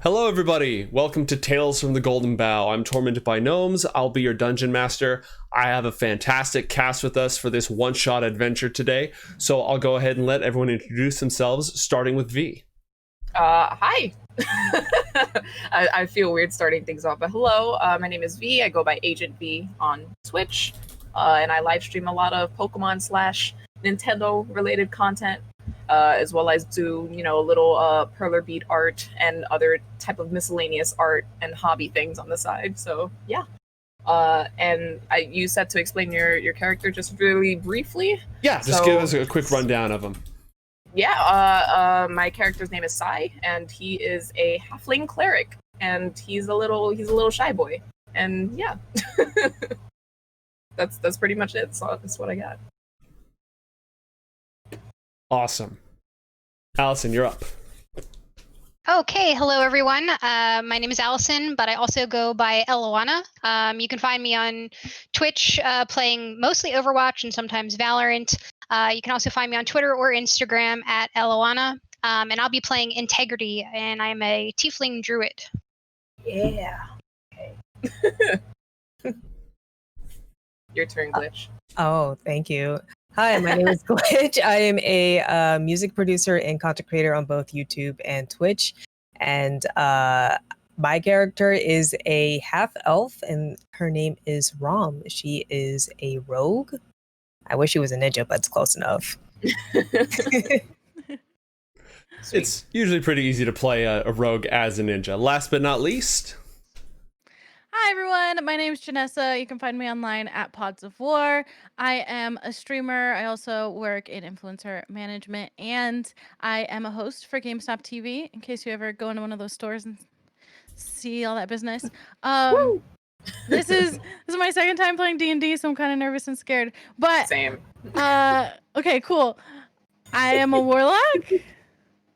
Hello everybody, welcome to Tales from the Golden Bough. I'm Tormented by Gnomes, I'll be your dungeon master. I have a fantastic cast with us for this one-shot adventure today, so I'll go ahead and let everyone introduce themselves, starting with V. Hi. I feel weird starting things off, but hello, my name is V. I go by Agent V on Twitch, and I live stream a lot of Pokemon / Nintendo related content. As well as do, a little perler bead art and other type of miscellaneous art and hobby things on the side. So yeah. And you said to explain your character just really briefly. Yeah, just give us a quick rundown of him. Yeah, my character's name is Sai, and he is a halfling cleric, and he's a little shy boy, and yeah. that's pretty much it. So that's what I got. Awesome. Allison, you're up. Okay, hello everyone. My name is Allison, but I also go by Eloana. You can find me on Twitch playing mostly Overwatch and sometimes Valorant. You can also find me on Twitter or Instagram at Eloana. And I'll be playing Integrity, and I'm a Tiefling Druid. Yeah. Okay. Your turn, Glitch. Oh, thank you. Hi, my name is Glitch. I am a music producer and content creator on both YouTube and Twitch. And my character is a half elf, and her name is Rom. She is a rogue. I wish she was a ninja, but it's close enough. It's usually pretty easy to play a rogue as a ninja. Last but not least... Hi everyone, my name is Janessa. You can find me online at Pods of War. I am a streamer. I also work in influencer management, and I am a host for GameStop TV, in case you ever go into one of those stores and see all that business. This is my second time playing D&D, so I'm kind of nervous and scared. But same. Okay, cool. I am a warlock,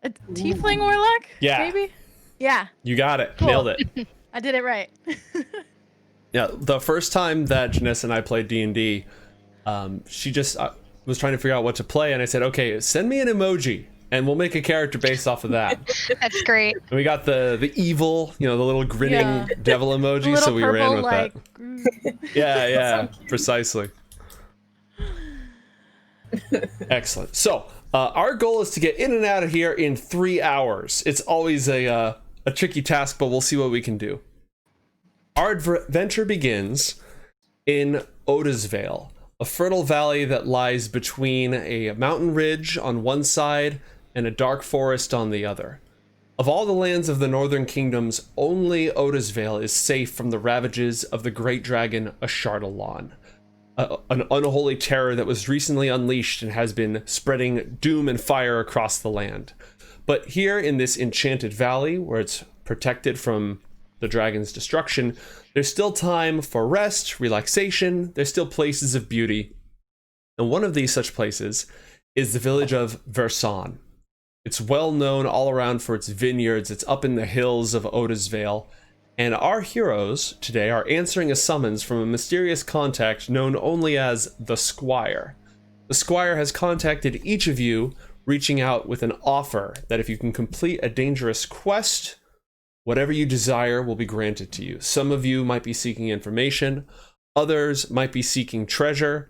a tiefling warlock. Yeah, maybe. Yeah, you got it. Cool. Nailed it. I did it right. Yeah, the first time that Janessa and I played D&D, she just was trying to figure out what to play, and I said, okay, send me an emoji, and we'll make a character based off of that. That's great. And we got the evil, the little grinning devil emoji, so we ran with that. Yeah, precisely. Excellent. So, our goal is to get in and out of here in 3 hours. It's always a tricky task, but we'll see what we can do. Our adventure begins in Odasvale, a fertile valley that lies between a mountain ridge on one side and a dark forest on the other. Of all the lands of the Northern Kingdoms, only Odasvale is safe from the ravages of the great dragon Ashardalon, an unholy terror that was recently unleashed and has been spreading doom and fire across the land. But here in this enchanted valley, where it's protected from the dragon's destruction, there's still time for rest, relaxation, there's still places of beauty. And one of these such places is the village of Versan. It's well known all around for its vineyards. It's up in the hills of Odasvale. And our heroes today are answering a summons from a mysterious contact known only as the Squire. The Squire has contacted each of you, reaching out with an offer that if you can complete a dangerous quest, whatever you desire will be granted to you. Some of you might be seeking information, others might be seeking treasure.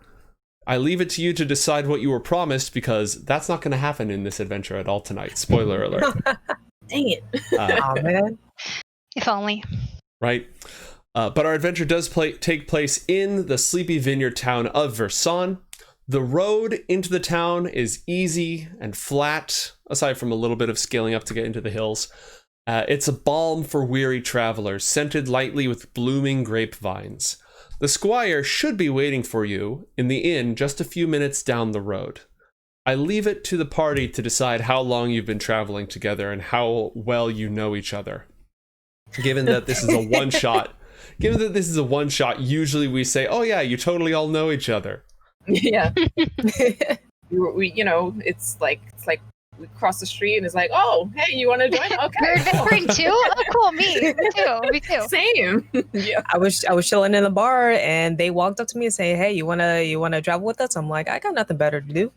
I leave it to you to decide what you were promised, because that's not going to happen in this adventure at all tonight. Spoiler alert. Dang it. Oh, man. If only. Right? But our adventure does take place in the sleepy vineyard town of Versan. The road into the town is easy and flat, aside from a little bit of scaling up to get into the hills. It's a balm for weary travelers, scented lightly with blooming grapevines. The Squire should be waiting for you in the inn just a few minutes down the road. I leave it to the party to decide how long you've been traveling together and how well you know each other. Given that this is a one-shot, usually we say, oh yeah, you totally all know each other. Yeah. we it's like we cross the street and it's like, oh, hey, you want to join? Okay. You're adventuring too? Oh, cool. Me too. Same. Yeah. I was chilling in the bar, and they walked up to me and say, "Hey, you wanna travel with us?" I'm like, I got nothing better to do.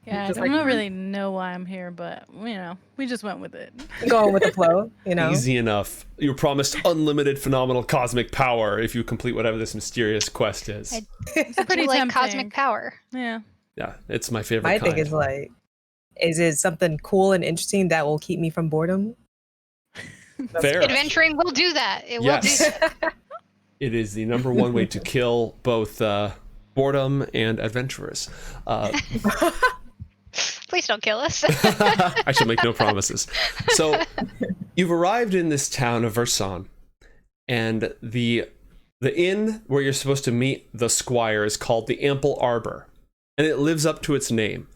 Yeah, I Just don't like, really know why I'm here, but we just went with it. Going with the flow, you know. Easy enough. You're promised unlimited phenomenal cosmic power if you complete whatever this mysterious quest is. It's I pretty do like tempting. cosmic power. Yeah. Yeah, it's my favorite My kind. thing is like, is it something cool and interesting that will keep me from boredom? Fair. Adventuring will do that. It will do Yes. that. It is the number one way to kill both boredom and adventurers. Please don't kill us. I shall make no promises. So, you've arrived in this town of Versan, and the inn where you're supposed to meet the Squire is called the Ample Arbor, and it lives up to its name.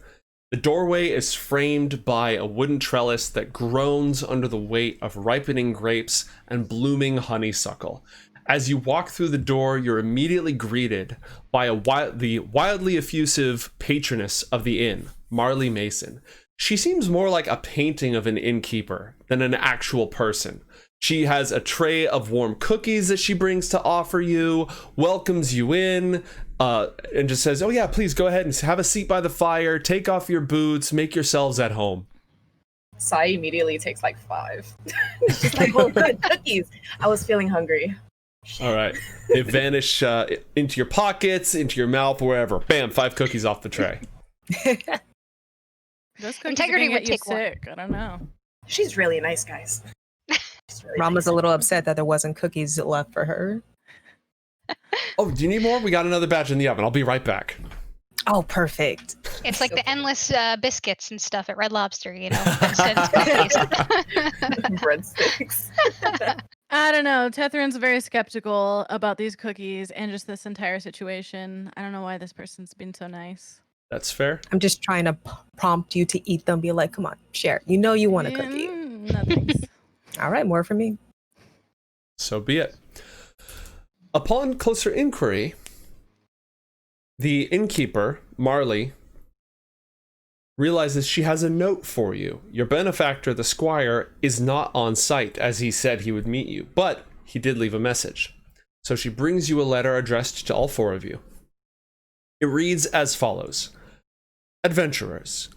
The doorway is framed by a wooden trellis that groans under the weight of ripening grapes and blooming honeysuckle. As you walk through the door, you're immediately greeted by the wildly effusive patroness of the inn, Marley Mason. She seems more like a painting of an innkeeper than an actual person. She has a tray of warm cookies that she brings to offer you, welcomes you in, and just says, "Oh yeah, please go ahead and have a seat by the fire, take off your boots, make yourselves at home." Sai immediately takes like 5. She's like, "Oh, good cookies." I was feeling hungry. All right. They vanish into your pockets, into your mouth, wherever. Bam, 5 cookies off the tray. Those cookies Integrity are gonna would get you take one. sick. I don't know. She's really nice, guys. She's really Rama's nice. a little upset that there wasn't cookies left for her. Oh, do you need more? We got another batch in the oven. I'll be right back. Oh, perfect. It's like the endless biscuits and stuff at Red Lobster, instead of cookies. Breadsticks. I don't know. Tetherin's very skeptical about these cookies and just this entire situation. I don't know why this person's been so nice. That's fair. I'm just trying to prompt you to eat them. Be like, come on, share. You know you want a cookie. No thanks. All right, more for me. So be it. Upon closer inquiry, the innkeeper, Marley, realizes she has a note for you. Your benefactor, the Squire, is not on site as he said he would meet you, but he did leave a message. So she brings you a letter addressed to all 4 of you. It reads as follows. Adventurers,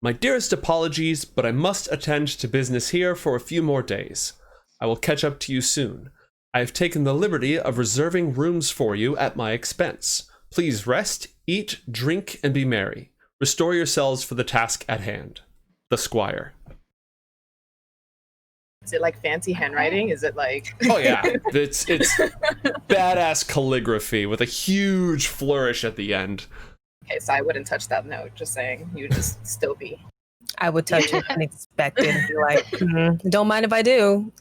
my dearest apologies, but I must attend to business here for a few more days. I will catch up to you soon. I have taken the liberty of reserving rooms for you at my expense. Please rest, eat, drink, and be merry. Restore yourselves for the task at hand. The Squire. Is it like fancy handwriting? Is it like? Oh yeah, it's badass calligraphy with a huge flourish at the end. Okay, so I wouldn't touch that note. Just saying, you would just still be. I would touch it unexpected and be like, don't mind if I do.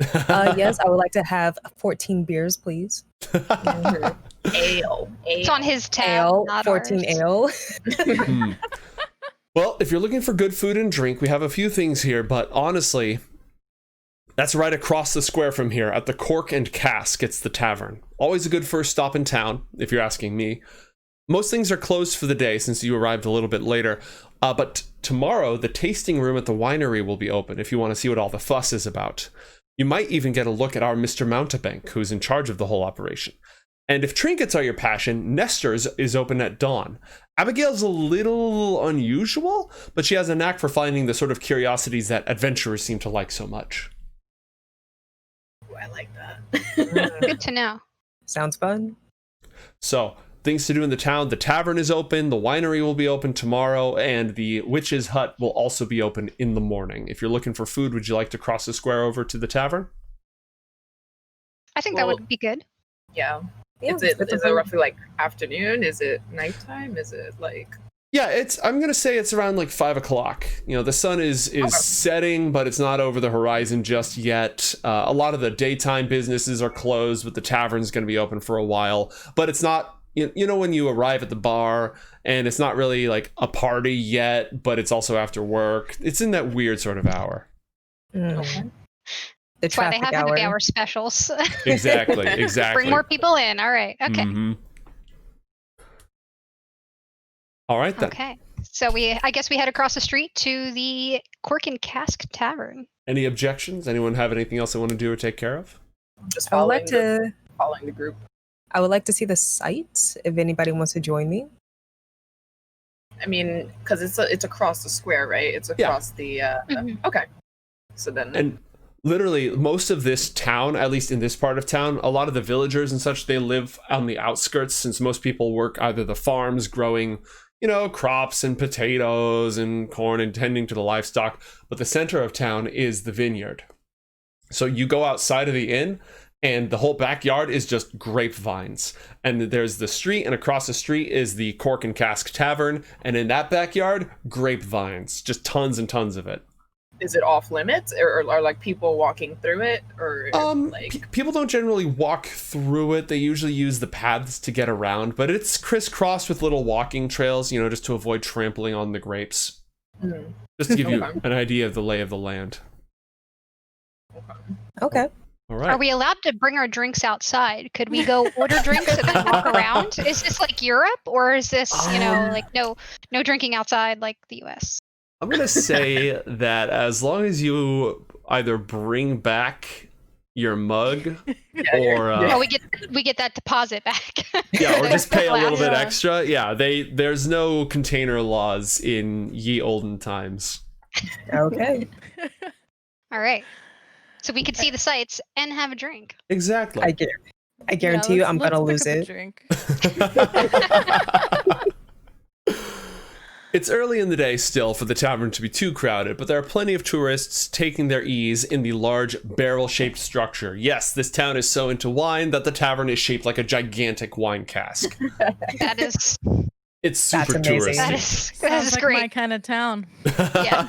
Yes, I would like to have 14 beers, please. Ale. It's on his tab, Ale, not 14 ours. ale. Well, if you're looking for good food and drink, we have a few things here, but honestly, that's right across the square from here at the Cork and Cask. It's the tavern. Always a good first stop in town, if you're asking me. Most things are closed for the day since you arrived a little bit later. But tomorrow, the tasting room at the winery will be open if you want to see what all the fuss is about. You might even get a look at our Mr. Mountebank, who's in charge of the whole operation. And if trinkets are your passion, Nestor's is open at dawn. Abigail's a little unusual, but she has a knack for finding the sort of curiosities that adventurers seem to like so much. Ooh, I like that. Good to know. Sounds fun. So, things to do in the town. The tavern is open, the winery will be open tomorrow, and the witch's hut will also be open in the morning. If you're looking for food, would you like to cross the square over to the tavern? I think that Well, would be good. Yeah. Yeah, Is it it's is it roughly like afternoon? Is it nighttime? Is it like? Yeah, I'm gonna say it's around like 5 o'clock. You know, the sun is setting, but it's not over the horizon just yet. A lot of the daytime businesses are closed, but the tavern's gonna be open for a while. But it's not, you know, when you arrive at the bar and it's not really like a party yet, but it's also after work. It's in that weird sort of hour. Okay. The That's why they traffic have hour. happy hour specials. Exactly. Bring more people in. All right. Okay. Mhm. All right then. Okay. So I guess we head across the street to the Cork and Cask Tavern. Any objections? Anyone have anything else they want to do or take care of? Just I would following like to. following the group. I would like to see the site if anybody wants to join me. I mean, because it's across the square, right? It's across the. Okay. So then. And literally, most of this town, at least in this part of town, a lot of the villagers and such, they live on the outskirts, since most people work either the farms growing, crops and potatoes and corn and tending to the livestock. But the center of town is the vineyard. So you go outside of the inn, and the whole backyard is just grapevines. And there's the street, and across the street is the Cork and Cask Tavern. And in that backyard, grapevines, just tons and tons of it. Is it off limits, or are like people walking through it, or people don't generally walk through it. They usually use the paths to get around, but it's crisscrossed with little walking trails, just to avoid trampling on the grapes. Just to give you an idea of the lay of the land. Okay. All right. Are we allowed to bring our drinks outside? Could we go order drinks and then walk around? Is this like Europe, or is this, like no drinking outside like the US? I'm going to say that as long as you either bring back your mug or we get that deposit back. or just pay a little bit extra. Yeah, there's no container laws in ye olden times. Okay. All right. So we could see the sights and have a drink. Exactly. I guarantee you I'm going to lose it. Drink. It's early in the day still for the tavern to be too crowded, but there are plenty of tourists taking their ease in the large barrel-shaped structure. Yes, this town is so into wine that the tavern is shaped like a gigantic wine cask. That is... It's super That's amazing. touristy. That is like great. my kind of town. Yeah.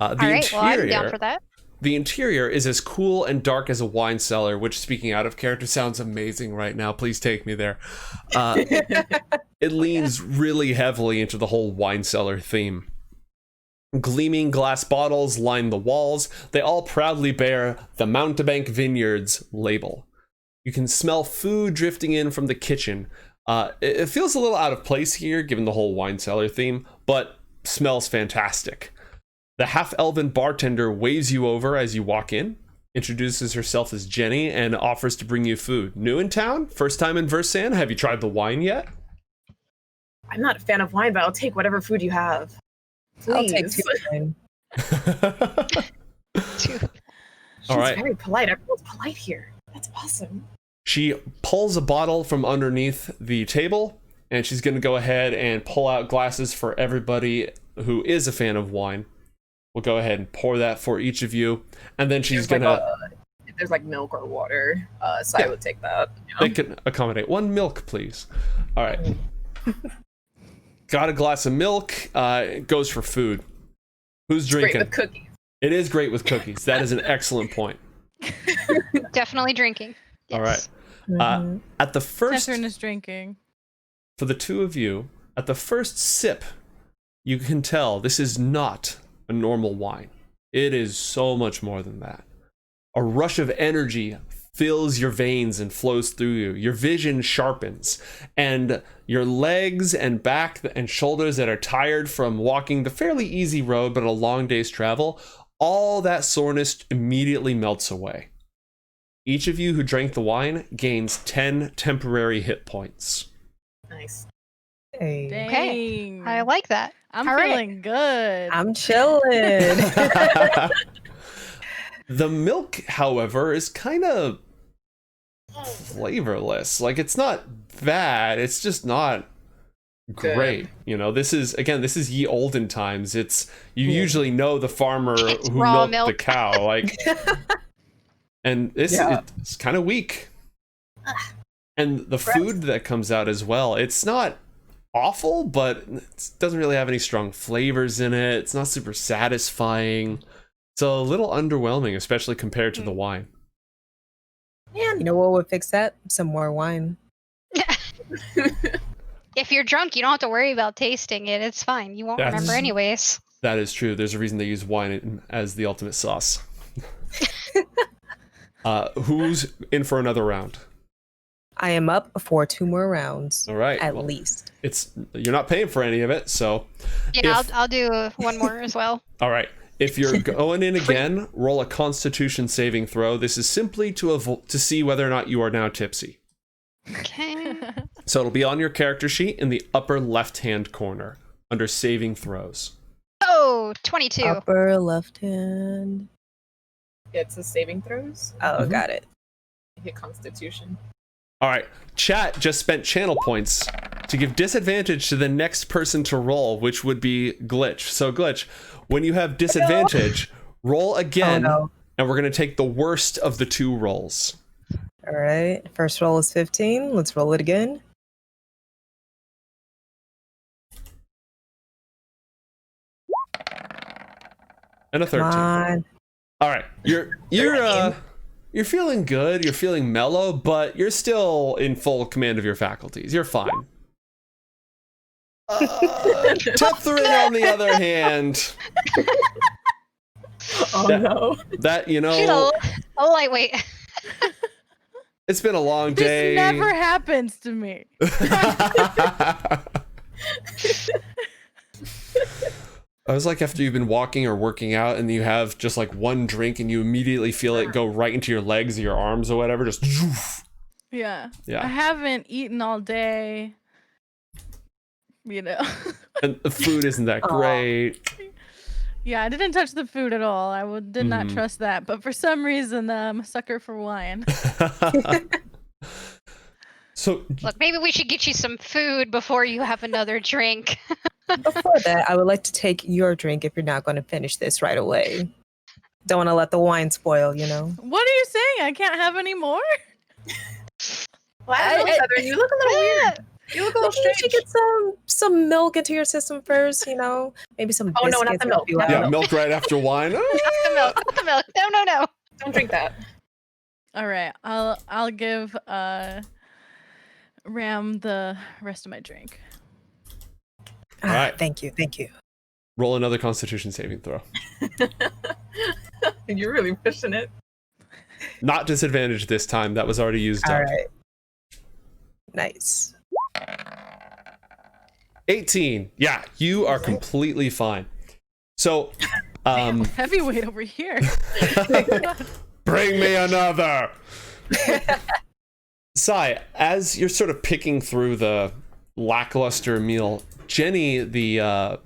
All right, well, I'm down for that. The interior is as cool and dark as a wine cellar, which, speaking out of character, sounds amazing right now. Please take me there. It leans really heavily into the whole wine cellar theme. Gleaming glass bottles line the walls. They all proudly bear the Mountebank Vineyards label. You can smell food drifting in from the kitchen. It feels a little out of place here, given the whole wine cellar theme, but smells fantastic. The half-elven bartender waves you over as you walk in, introduces herself as Jenny, and offers to bring you food. New in town? First time in Versan? Have you tried the wine yet? I'm not a fan of wine, but I'll take whatever food you have. Please. I'll take 2 wine. She's All right. very polite. Everyone's polite here. That's awesome. She pulls a bottle from underneath the table, and she's going to go ahead and pull out glasses for everybody who is a fan of wine. We'll go ahead and pour that for each of you, and then she's going to... if there's like milk or water, so I would take that. They can accommodate 1 milk, please. All right. Got a glass of milk. It goes for food. Who's drinking? Great with cookies. It is great with cookies. That is an excellent point. Definitely drinking. Yes. All right. At the first... Catherine is drinking. For the two of you, at the first sip, you can tell this is not a normal wine. It is so much more than that. A rush of energy fills your veins and flows through you. Your vision sharpens, and your legs and back and shoulders that are tired from walking the fairly easy road but a long day's travel, all that soreness immediately melts away. Each of you who drank the wine gains 10 temporary hit points. Nice. Hey. Dang. Okay. I like that. I'm All right. feeling good. I'm chilling. The milk, however, is kind of flavorless. Like, it's not bad, it's just not great. This is ye olden times. It's you usually know the farmer It's who raw milked milk. the cow, like, and it's kind of weak. And the food that comes out as well, it's not awful, but it doesn't really have any strong flavors in it. It's not super satisfying. It's a little underwhelming, especially compared to the wine. Man, You know what would fix that? Some more wine. If you're drunk, you don't have to worry about tasting it. It's fine. You won't remember anyways. That is true. There's a reason they use wine as the ultimate sauce. Who's in for another round? I am up for 2 more rounds. All right. At well, least. You're not paying for any of it, so. Yeah, I'll do one more as well. All right. If you're going in again, roll a Constitution saving throw. This is simply to see whether or not you are now tipsy. Okay. So it'll be on your character sheet in the upper left-hand corner under saving throws. Oh, 22. Upper left hand. It's a saving throws. Oh, got it. Hit Constitution. All right, chat just spent channel points to give disadvantage to the next person to roll, which would be Glitch. So Glitch, when you have disadvantage, roll again, and we're going to take the worst of the 2 rolls. All right. First roll is 15. Let's roll it again. And a 13. Come on. All right, you're feeling good, you're feeling mellow, but you're still in full command of your faculties. You're fine. Tethrin, on the other hand, No. that She's a lightweight. it's been a long This day. never happens to me. I was like, after you've been walking or working out and you have just like one drink and you immediately feel it go right into your legs or your arms or whatever, just Yeah. Yeah. I haven't eaten all day. And the food isn't that great. Yeah, I didn't touch the food at all. I did not trust that. But for some reason, I'm a sucker for wine. So Look, maybe we should get you some food before you have another drink. Before that, I would like to take your drink if you're not going to finish this right away. Don't want to let the wine spoil, you know? What are you saying? I can't have any more? Well, I don't know, Southern. You look a little weird. You look a little Maybe you strange. should get some milk into your system first, you know? Maybe some Oh, biscuits. no, not the to milk, help you not the yeah, out. milk right after wine. Not the milk. Not the milk. No. Don't drink that. All right, I'll give Ram the rest of my drink. Ah, All right. Thank you. Roll another Constitution saving throw. You're really pushing it. Not disadvantage this time. That was already used All up. right. Nice. 18. Yeah, you are completely fine. So, Heavyweight over here. bring me another. Sai, as you're sort of picking through the lackluster meal, Jenny, the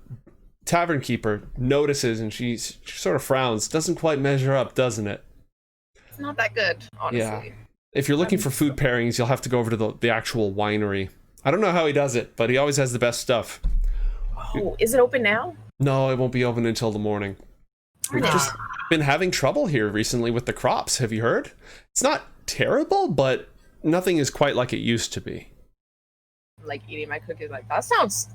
tavern keeper, notices and she sort of frowns. Doesn't quite measure up, doesn't it? It's not that good, honestly. Yeah. If you're looking for food pairings, you'll have to go over to the actual winery. I don't know how he does it, but he always has the best stuff. Oh, is it open now? No, it won't be open until the morning. We've just been having trouble here recently with the crops. Have you heard? It's not terrible, but nothing is quite like it used to be. Like eating my cookies, like that sucks.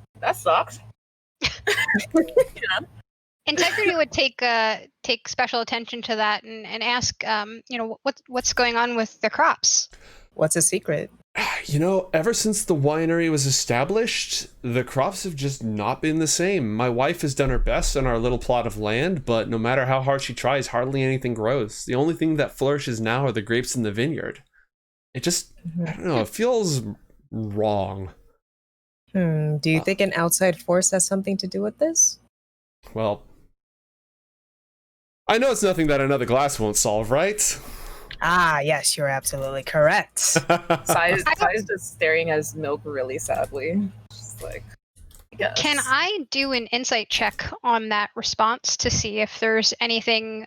Integrity would take special attention to that and ask, what's going on with the crops. What's a secret? You know, ever since the winery was established, the crops have just not been the same. My wife has done her best on our little plot of land, but no matter how hard she tries, hardly anything grows. The only thing that flourishes now are the grapes in the vineyard. It just, I don't know, it feels wrong. Do you think an outside force has something to do with this? Well, I know it's nothing that another glass won't solve, right? Ah, yes, you're absolutely correct. Sai's just staring at his milk really sadly. Just like, yes. Can I do an insight check on that response to see if there's anything?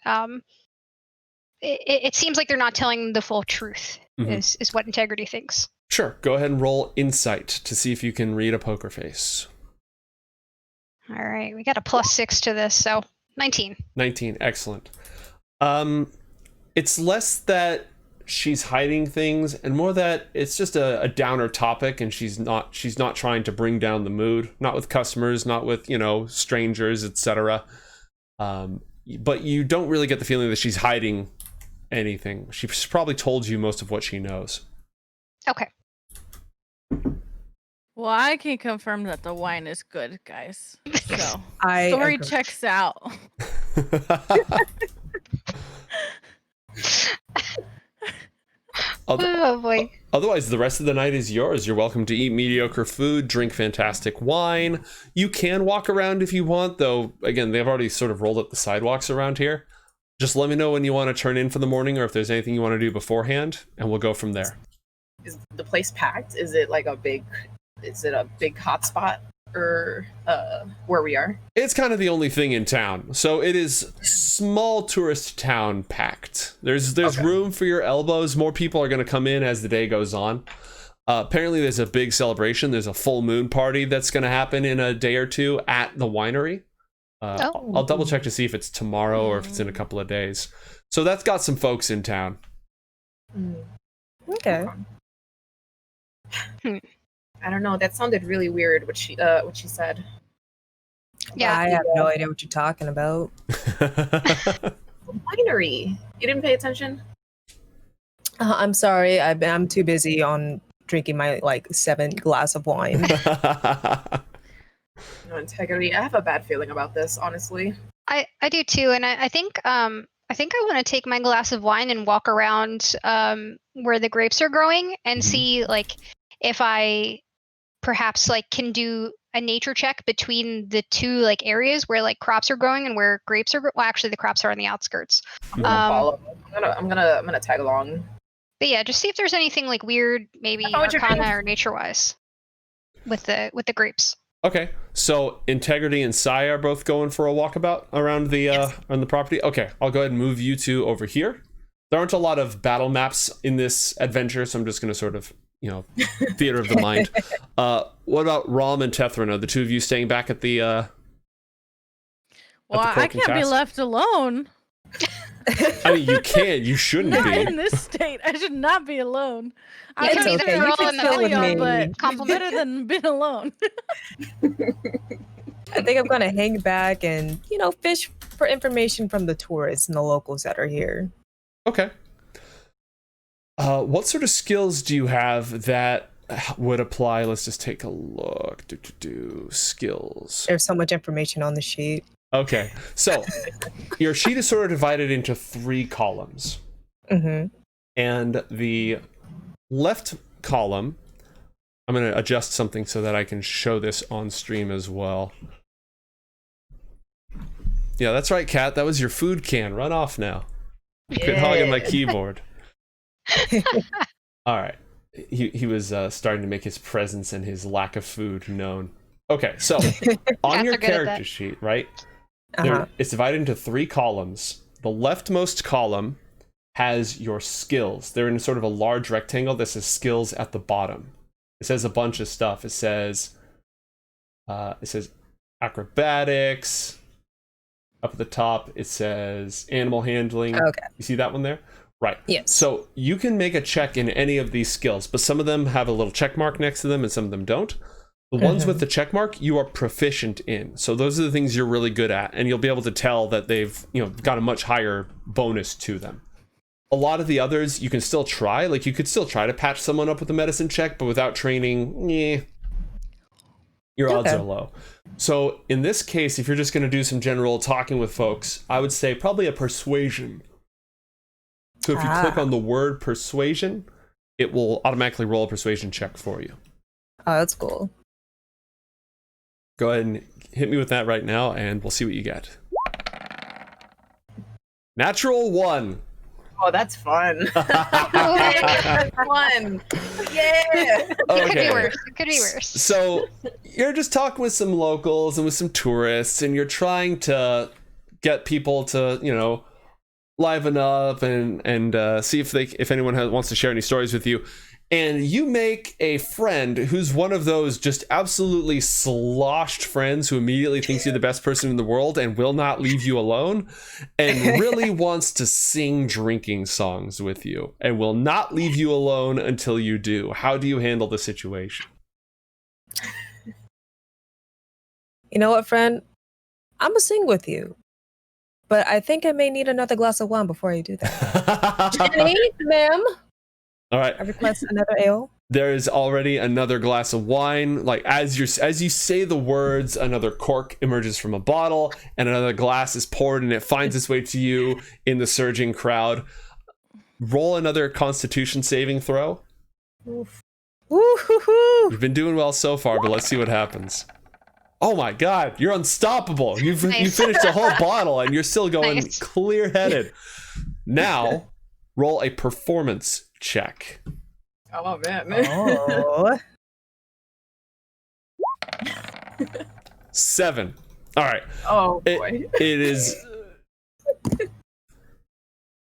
It seems like they're not telling the full truth. Is what Integrity thinks. Sure, go ahead and roll insight to see if you can read a poker face. All right, we got a +6 to this, so 19. 19, excellent. It's less that she's hiding things and more that it's just a downer topic, and she's not trying to bring down the mood, not with customers, not with, strangers, etc. But you don't really get the feeling that she's hiding anything. She's probably told you most of what she knows. Okay. Well, I can confirm that the wine is good, guys. So agree. story checks out. Oh boy. Otherwise, the rest of the night is yours. You're welcome to eat mediocre food, drink fantastic wine. You can walk around if you want, though. Again, they've already sort of rolled up the sidewalks around here. Just let me know when you want to turn in for the morning or if there's anything you want to do beforehand, and we'll go from there. is the place packed? Is it like a big hotspot or where we are? It's kind of the only thing in town. So it is small tourist town packed. There's room for your elbows. More people are going to come in as the day goes on. Apparently there's a big celebration. There's a full moon party that's going to happen in a day or two at the winery. I'll double check to see if it's tomorrow or if it's in a couple of days. So that's got some folks in town. Okay. I don't know. That sounded really weird. What she said. Yeah. I have no idea what you're talking about. Winery. You didn't pay attention? I'm sorry. I'm too busy on drinking my 7 glass of wine. No integrity. I have a bad feeling about this, honestly. I do too, and I think I want to take my glass of wine and walk around where the grapes are growing and see if I perhaps can do a nature check between the two areas where crops are growing and where grapes are. Well, actually, the crops are on the outskirts. I'm gonna tag along. But yeah, just see if there's anything weird, maybe arcana or nature-wise, with the grapes. Okay, so Integrity and Sai are both going for a walkabout around the on the property. Okay, I'll go ahead and move you two over here. There aren't a lot of battle maps in this adventure, so I'm just going to sort of, theater of the mind. What about Rom and Tethrin? Are the two of you staying back at the? Well, I can't be left alone. I mean, you can. You shouldn't Not be. in this state. I should not be alone. Yeah, I it's okay. You can chill with me. but it's better than being alone. I think I'm gonna hang back and fish for information from the tourists and the locals that are here. Okay. What sort of skills do you have that would apply? Let's just take a look. Skills. There's so much information on the sheet. Okay, so your sheet is sort of divided into 3 columns. Mm-hmm. And the left column, I'm going to adjust something so that I can show this on stream as well. Yeah, that's right, Kat. That was your food can. Run off now. Quit hogging my keyboard. All right. He was starting to make his presence and his lack of food known. Okay, so on your character sheet, right? It's divided into 3 columns. The leftmost column has your skills. They're in sort of a large rectangle that says skills at the bottom. It says a bunch of stuff. It says acrobatics. Up at the top, it says animal handling. Okay. You see that one there? Right. Yes. So you can make a check in any of these skills, but some of them have a little check mark next to them and some of them don't. The ones with the check mark, you are proficient in. So those are the things you're really good at, and you'll be able to tell that they've, got a much higher bonus to them. A lot of the others, you can still try. You could still try to patch someone up with a medicine check, but without training, your odds are low. So in this case, if you're just going to do some general talking with folks, I would say probably a persuasion. So if you click on the word persuasion, it will automatically roll a persuasion check for you. Oh, that's cool. Go ahead and hit me with that right now, and we'll see what you get. Natural 1. Oh, that's fun. That's fun. Yeah. It could be worse. It could be worse. So you're just talking with some locals and with some tourists, and you're trying to get people to, liven up and see if anyone wants to share any stories with you. And you make a friend who's one of those just absolutely sloshed friends who immediately thinks you're the best person in the world and will not leave you alone, and really wants to sing drinking songs with you and will not leave you alone until you do. How do you handle the situation? You know what, friend? I'm gonna sing with you, but I think I may need another glass of wine before I do that. Jenny, ma'am. All right. I request another ale. There is already another glass of wine. As you say the words, another cork emerges from a bottle, and another glass is poured, and it finds its way to you in the surging crowd. Roll another Constitution saving throw. Oof. Woo-hoo-hoo. You've been doing well so far, but let's see what happens. Oh my God, you're unstoppable! You finished a whole bottle, and you're still going clear-headed. Now, roll a performance check. Oh man. Oh. 7. All right. Oh boy. It is.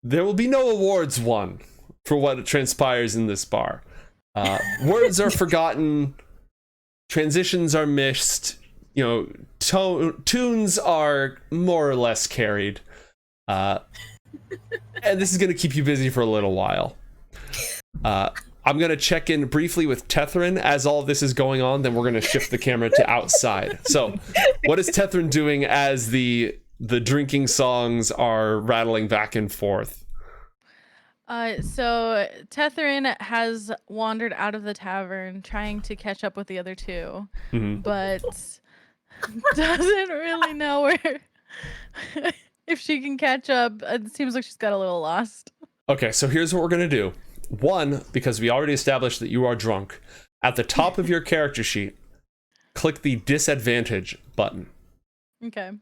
There will be no awards won for what transpires in this bar. Words are forgotten, transitions are missed, tunes are more or less carried. And this is going to keep you busy for a little while. I'm going to check in briefly with Tethrin as all of this is going on, then we're going to shift the camera to outside. So, what is Tethrin doing as the drinking songs are rattling back and forth? So Tethrin has wandered out of the tavern trying to catch up with the other two, but doesn't really know where if she can catch up. It seems like she's got a little lost. Okay, so here's what we're going to do. 1, because we already established that you are drunk, at the top of your character sheet, click the disadvantage button. Okay.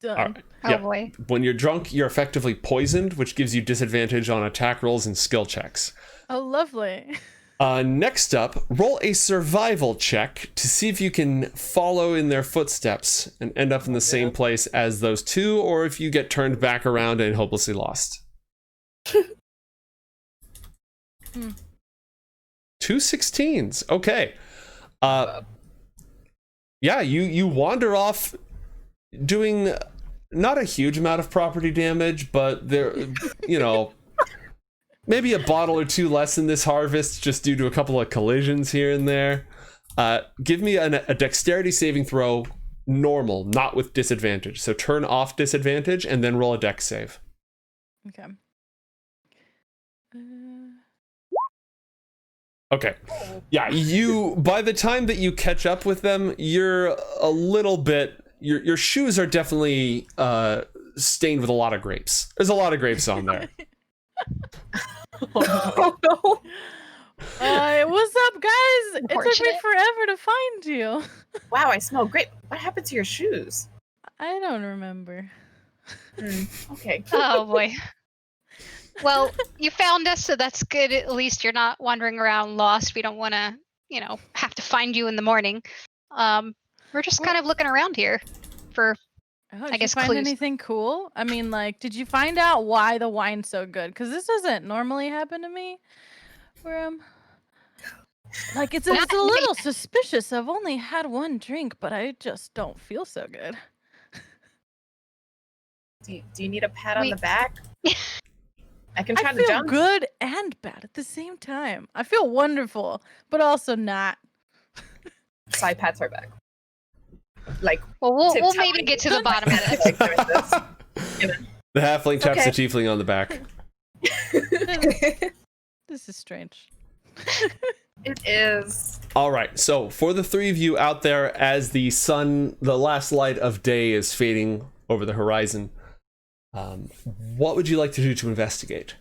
Done. All right. Oh boy. When you're drunk, you're effectively poisoned, which gives you disadvantage on attack rolls and skill checks. Oh, lovely. Next up, roll a survival check to see if you can follow in their footsteps and end up in the same place as those two, or if you get turned back around and hopelessly lost. 2 16s. Okay. Yeah, you wander off doing not a huge amount of property damage, but there, maybe a bottle or two less in this harvest just due to a couple of collisions here and there. Give me a dexterity saving throw, normal, not with disadvantage. So turn off disadvantage and then roll a dex save. Okay. Okay. Yeah, by the time that you catch up with them, you're a little bit, your shoes are definitely stained with a lot of grapes. There's a lot of grapes on there. Oh no. What's up, guys? It took me Unfortunate. forever to find you. Wow, I smell great. What happened to your shoes? I don't remember. Okay. Oh boy. Well, you found us, so that's good. At least you're not wandering around lost. We don't want to, have to find you in the morning. We're just kind of looking around here for, Oh, I guess, did you find clues. anything cool? I mean, did you find out why the wine's so good? Because this doesn't normally happen to me. Where I'm it's a little suspicious. I've only had one drink, but I just don't feel so good. Do you need a pat on the back? I can try I to feel jump. good and bad at the same time. I feel wonderful, but also not. Side pats her back. Well, we'll tiptoeing. maybe get to the bottom of this. The halfling taps Okay. the tiefling on the back. This is strange. It is. All right, so for the three of you out there, as the last light of day is fading over the horizon, what would you like to do to investigate?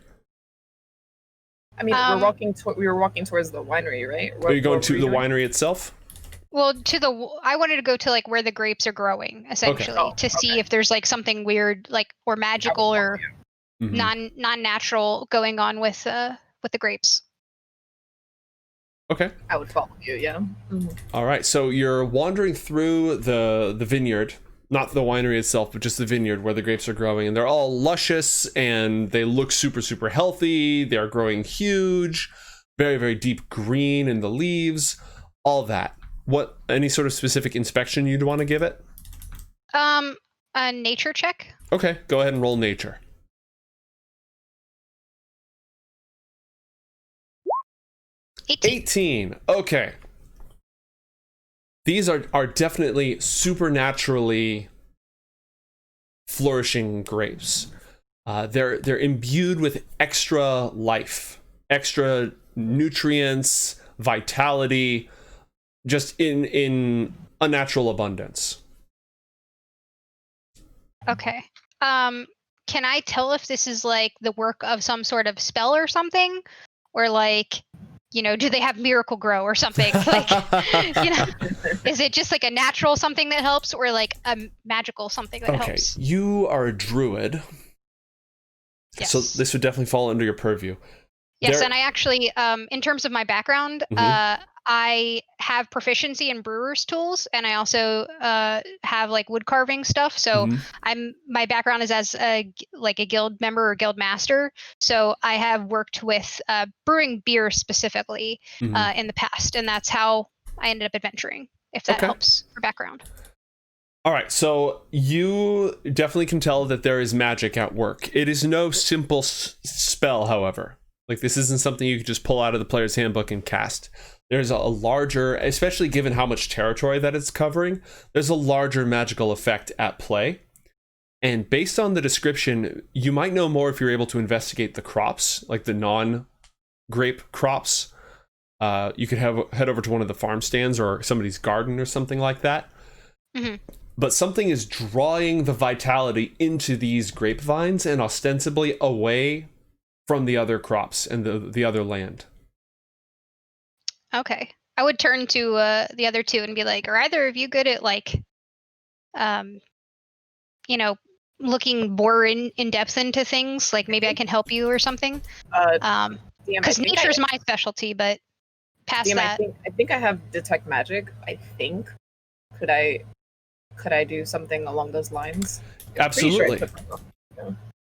I mean, we were walking towards the winery, right? Are you going what to were the you doing? winery itself? Well, I wanted to go to where the grapes are growing, essentially, Oh, to see okay. if there's something weird, or magical or Mhm. non-natural going on with the grapes. Okay. I would follow you, yeah. All right, so you're wandering through the vineyard, not the winery itself, but just the vineyard where the grapes are growing, and they're all luscious and they look super, super healthy. They're growing huge, very, very deep green in the leaves, all that. Any sort of specific inspection you'd want to give it? A nature check. Okay, go ahead and roll nature. 18. Okay. These are definitely supernaturally flourishing grapes. They're imbued with extra life, extra nutrients, vitality, just in unnatural abundance. Okay. Can I tell if this is the work of some sort of spell or something? Or do they have Miracle Grow or something? Is it just a natural something that helps, or a magical something that Okay, helps? you are a druid. Yes. So this would definitely fall under your purview. Yes, and I actually, in terms of my background, I have proficiency in brewer's tools, and I also have like wood carving stuff. So my background is as a guild member or guild master. So I have worked with brewing beer specifically in the past, and that's how I ended up adventuring. If that helps for background. All right, so you definitely can tell that there is magic at work. It is no simple spell, however. Like, this isn't something you can just pull out of the player's handbook and cast. There's a larger, especially given how much territory that it's covering, there's a larger magical effect at play. And based on the description, you might know more if you're able to investigate the crops, like the non-grape crops. You could head over to one of the farm stands or somebody's garden or something like that. But something is drawing the vitality into these grapevines and ostensibly away from the other crops and the other land. Okay. I would turn to the other two and be like, are either of you good at like, looking more in depth into things? Like maybe I can help you or something. Because nature's my specialty, but past that. I think I have detect magic. I think. Could I do something along those lines? Absolutely.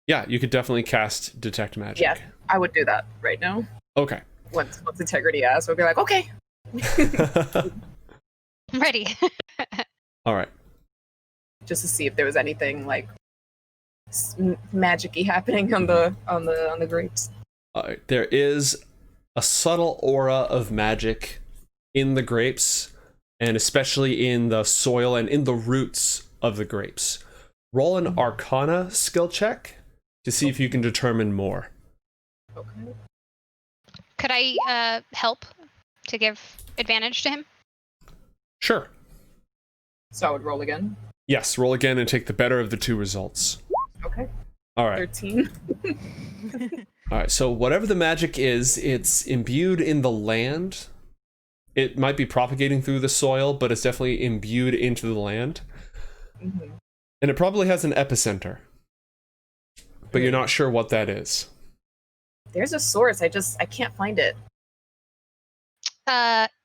Yeah, you could definitely cast detect magic. Yeah, I would do that right now. Okay. Once integrity asks, we'll be like, okay. I'm ready. All right. Just to see if there was anything like magic-y happening on the grapes. All right. There is a subtle aura of magic in the grapes, and especially in the soil and in the roots of the grapes. Roll an Arcana skill check to see if you can determine more. Okay. Could I help to give advantage to him? Sure. So I would roll again? Yes, roll again and take the better of the two results. Okay. All right. 13. All right, so whatever the magic is, it's imbued in the land. It might be propagating through the soil, but it's definitely imbued into the land. And it probably has an epicenter. But you're not sure what that is. There's a source, I can't find it.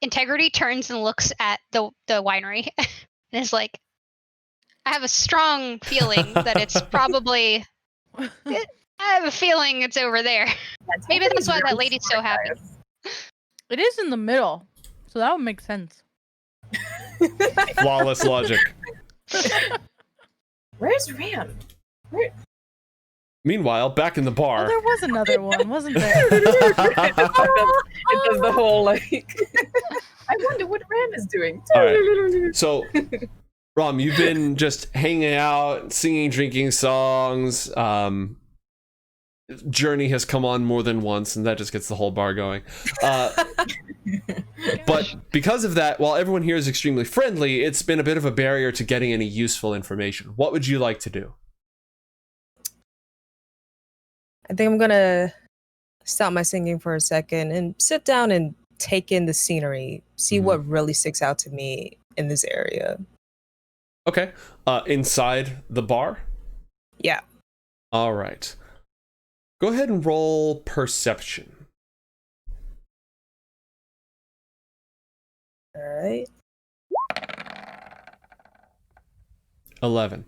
Integrity turns and looks at the winery and is like, I have a strong feeling that it's probably... I have a feeling it's over there. Maybe that's why that lady's so happy. It is in the middle, so that would make sense. Flawless logic. Where's Ram? Meanwhile, back in the bar. Oh, there was another one, wasn't there? It does the whole like. I wonder what Ram is doing. All right. So, Ram, you've been just hanging out, singing, drinking songs. Journey has come on more than once, and that just gets the whole bar going. But because of that, while everyone here is extremely friendly, it's been a bit of a barrier to getting any useful information. What would you like to do? I think I'm gonna stop my singing for a second and sit down and take in the scenery, see what really sticks out to me in this area. Okay. Inside the bar? Yeah. All right. Go ahead and roll perception. All right. 11.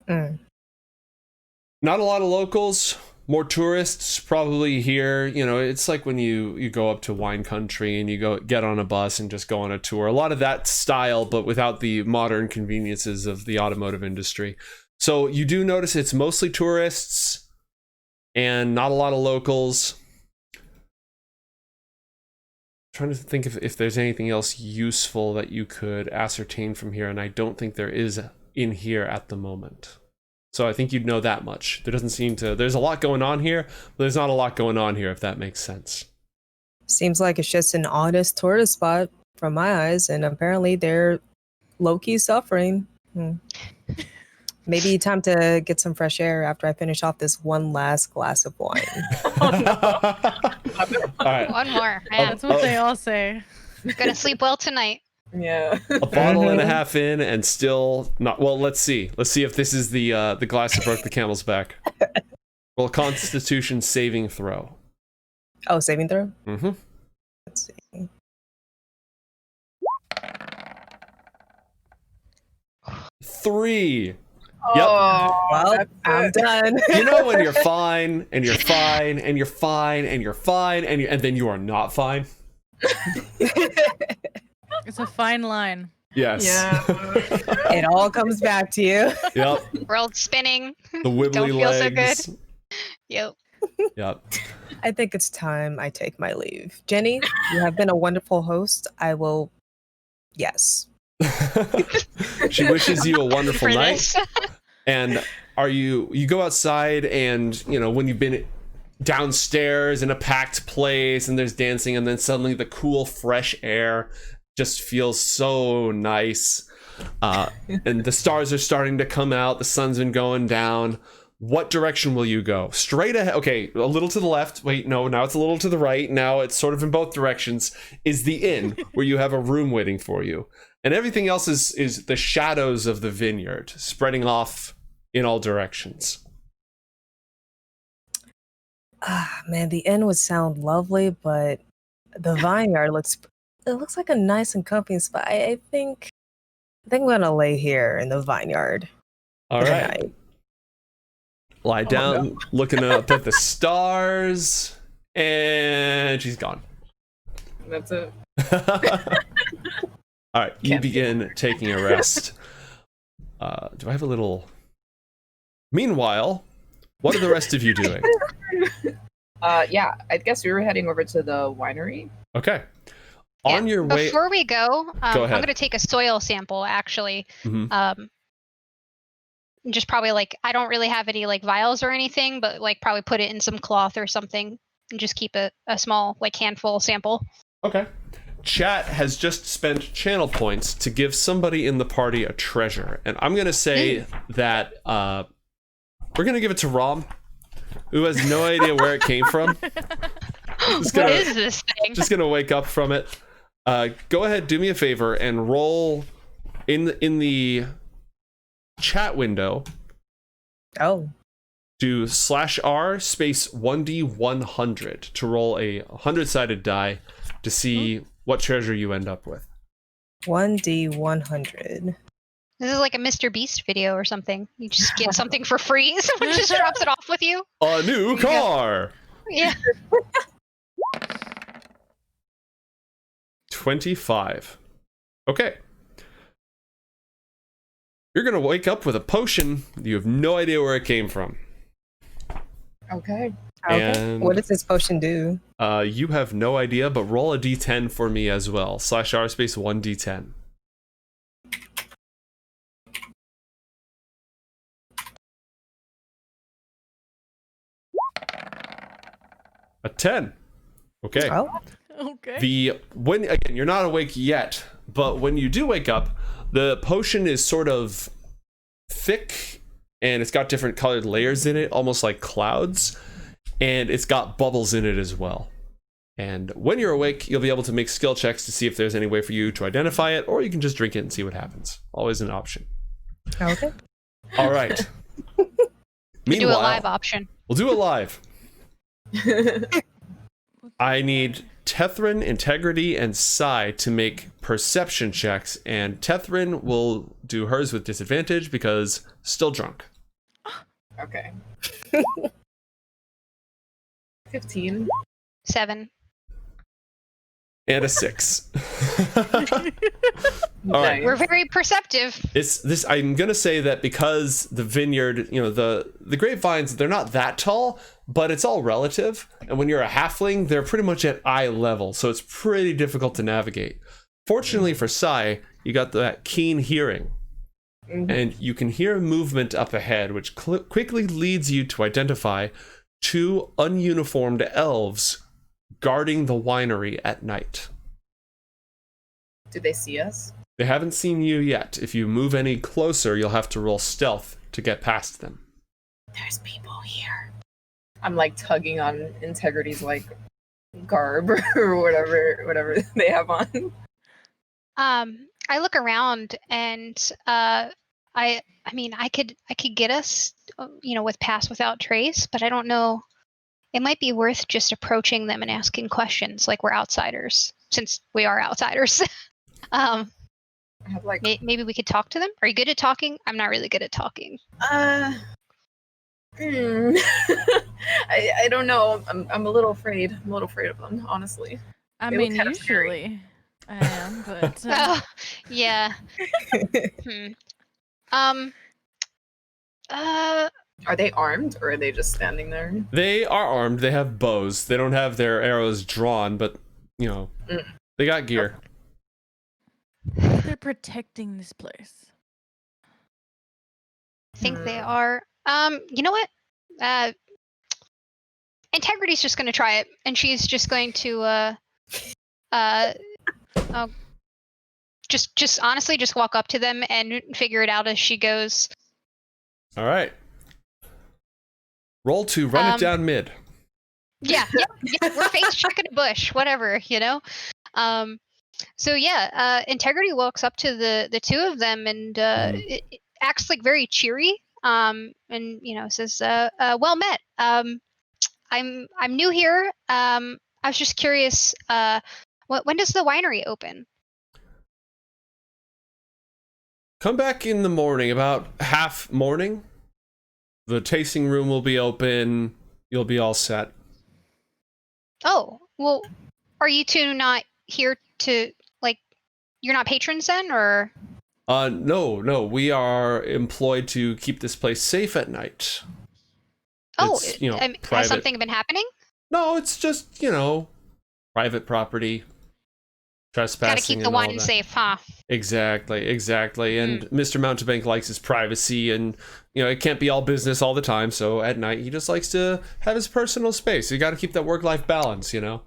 Not a lot of locals. More tourists probably here. You know, it's like when you go up to wine country and you go get on a bus and just go on a tour. A lot of that style, but without the modern conveniences of the automotive industry. So you do notice it's mostly tourists and not a lot of locals. Trying to think if there's anything else useful that you could ascertain from here, and I don't think there is in here at the moment. So I think you'd know that much. There doesn't seem to... There's a lot going on here, but there's not a lot going on here, if that makes sense. Seems like it's just an honest tourist spot from my eyes, and apparently they're low-key suffering. Maybe time to get some fresh air after I finish off this one last glass of wine. All right. One more. That's what they all say. Gonna sleep well tonight. Yeah. A bottle and a half in and still not... Well, let's see. Let's see if this is the glass that broke the camel's back. Well, Constitution saving throw. Oh, saving throw? Mm-hmm. Let's see. Three. Oh, Well, that's I'm it. done. You know when you're fine, and you're fine, and you're fine, and you're fine, and then you are not fine? It's a fine line. Yes. Yeah. It all comes back to you. Yep. World spinning. The wibbly Don't feel so legs. Yep. Yep. I think it's time I take my leave. Jenny, you have been a wonderful host. I will. Yes. She wishes you a wonderful For night. this. And you go outside, and when you've been downstairs in a packed place and there's dancing, and then suddenly the cool fresh air just feels so nice, and the stars are starting to come out, the sun's been going down. What direction will you go? Straight ahead? Okay, a little to the left. Wait, no, now it's a little to the right. Now it's sort of in both directions. Is the inn where you have a room waiting for you, and everything else is the shadows of the vineyard spreading off in all directions. Ah, man, the inn would sound lovely, but the vineyard looks like a nice and comfy spot. I think I'm gonna lay here in the vineyard. All for the right. night. Lie down, no. looking up at the stars, and she's gone. That's it. All right, you Can't begin taking a rest. Do I have a little... Meanwhile, what are the rest of you doing? Yeah, I guess we were heading over to the winery. Okay. Yeah. On your way... Before we go, I'm ahead. going to take a soil sample, actually. Mhm. Just probably, I don't really have any, vials or anything, but, probably put it in some cloth or something and just keep a small, handful sample. Okay. Chat has just spent channel points to give somebody in the party a treasure. And I'm going to say that we're going to give it to Rom, who has no idea where it came from. What is this thing? Just going to wake up from it. Go ahead, do me a favor, and roll in the chat window. Oh, Do /R space 1D100 to roll a 100-sided die to see what treasure you end up with. 1D100. This is like a Mr. Beast video or something. You just get something for free. Someone just drops it off with you. A new car! Yeah. 25. Okay. You're gonna wake up with a potion. You have no idea where it came from. Okay. Okay. And What does this potion do? you have no idea, but roll a d10 for me as well. /R space 1d10. A 10. Okay. Oh, Okay. When again, you're not awake yet, but when you do wake up, the potion is sort of thick, and it's got different colored layers in it, almost like clouds, and it's got bubbles in it as well. And when you're awake, you'll be able to make skill checks to see if there's any way for you to identify it, or you can just drink it and see what happens. Always an option. okay. All right. Do Meanwhile, a live option. we'll do it live. I need Tethrin, Integrity, and Sai to make perception checks, and Tethrin will do hers with disadvantage because still drunk. Okay. 15. 7. And a 6. All right. We're very perceptive. It's this. I'm gonna say that because the vineyard, the grapevines, they're not that tall, but it's all relative. And when you're a halfling, they're pretty much at eye level, so it's pretty difficult to navigate. Fortunately for Sai, you got that keen hearing, and you can hear movement up ahead, which quickly leads you to identify 2 ununiformed elves guarding the winery at night. Did they see us? They haven't seen you yet. If you move any closer, you'll have to roll stealth to get past them. There's people here. I'm tugging on Integrity's garb or whatever they have on. I look around and I mean I could get us with pass without trace, but I don't know it might be worth just approaching them and asking questions like we're outsiders, since we are outsiders. I have like Maybe we could talk to them. Are you good at talking? I'm not really good at talking. I don't know. I'm a little afraid. I'm a little afraid of them, honestly. I They look mean, kinda scary. usually I am, but Oh, yeah. Are they armed or are they just standing there? They are armed. They have bows. They don't have their arrows drawn, but you know, they got gear. they're protecting this place. I think they are. You know what? Integrity's just going to try it, and she's just going to, just honestly, just walk up to them and figure it out as she goes. All right. Roll to run it down mid. Yeah, we're face checking a bush, whatever, you know. So yeah, Integrity walks up to the two of them and it acts like very cheery. And you know says, "Well met. I'm new here. I was just curious. When does the winery open?" Come back in the morning, about half morning. The tasting room will be open. You'll be all set. Oh, well, are you two not here to, like, you're not patrons then, or? No. We are employed to keep this place safe at night. Oh, It's, you know, has private. something been happening? No, it's just, you know, private property. Trespassing. Gotta keep the and all wine that. safe, huh? Exactly. And Mr. Mountebank likes his privacy, and you know it can't be all business all the time. So at night he just likes to have his personal space. You got to keep that work-life balance, you know.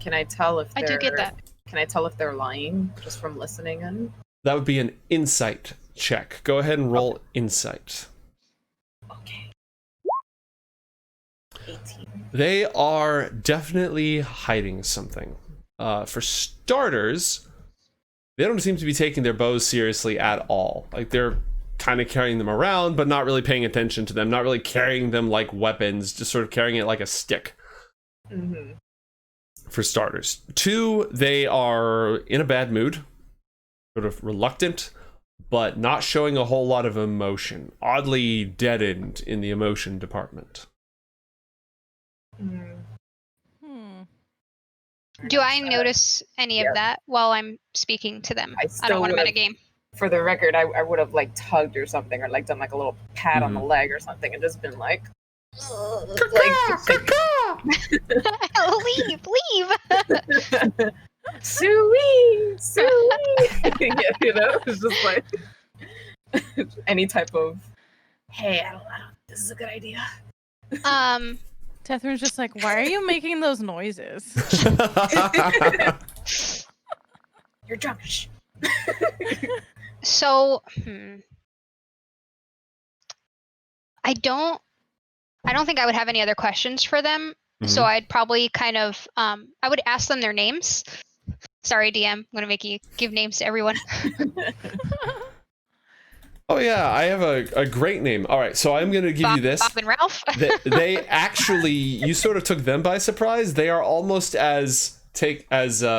Can I tell if I do get that. Can I tell if they're lying just from listening in? That would be an insight check. Go ahead and roll insight. Okay. 18. They are definitely hiding something. For starters, they don't seem to be taking their bows seriously at all. Like they're kind of carrying them around, but not really paying attention to them. Not really carrying them like weapons, just sort of carrying it like a stick. Mm-hmm. For starters. Two, they are in a bad mood, sort of reluctant, but not showing a whole lot of emotion. Oddly deadened in the emotion department. Do I notice any of that while I'm speaking to them? I don't want to metagame. For the record, I would have like tugged or something, or like done like a little pat on the leg or something, and just been like, leave. Suey. Yeah, you know, it's just like any type of, hey, I don't know, this is a good idea. Tethrin's just like, why are you making those noises? You're drunkish. So, I don't think I would have any other questions for them. So I'd probably kind of, I would ask them their names. Sorry, DM, I'm going to make you give names to everyone. Oh yeah, I have a great name. All right, so I'm going to give you this. Bob and Ralph. They actually, you sort of took them by surprise. They are almost as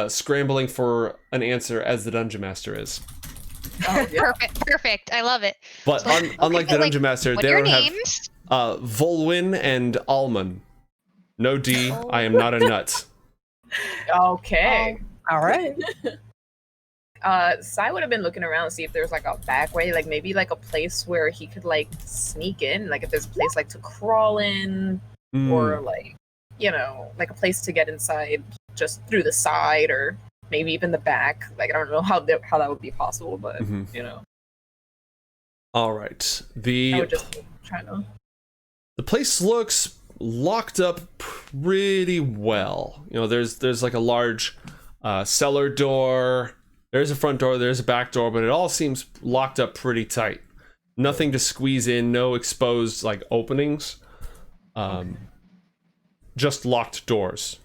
scrambling for an answer as the Dungeon Master is. Oh, yeah. Perfect. I love it. But So, unlike the Dungeon Master, what they are your don't names? have Volwyn and Alman. No D. I am not a nut. Okay. All right. Sai would have been looking around to see if there's like a back way, like maybe like a place where he could like sneak in, like if there's a place like to crawl in, or like, you know, like a place to get inside just through the side, or maybe even the back. Like I don't know how that would be possible, but you know. All right. I would just be trying to. The place looks locked up pretty well. You know, there's like a large cellar door. There's a front door, there's a back door, but it all seems locked up pretty tight. Nothing to squeeze in, no exposed like openings. Just locked doors.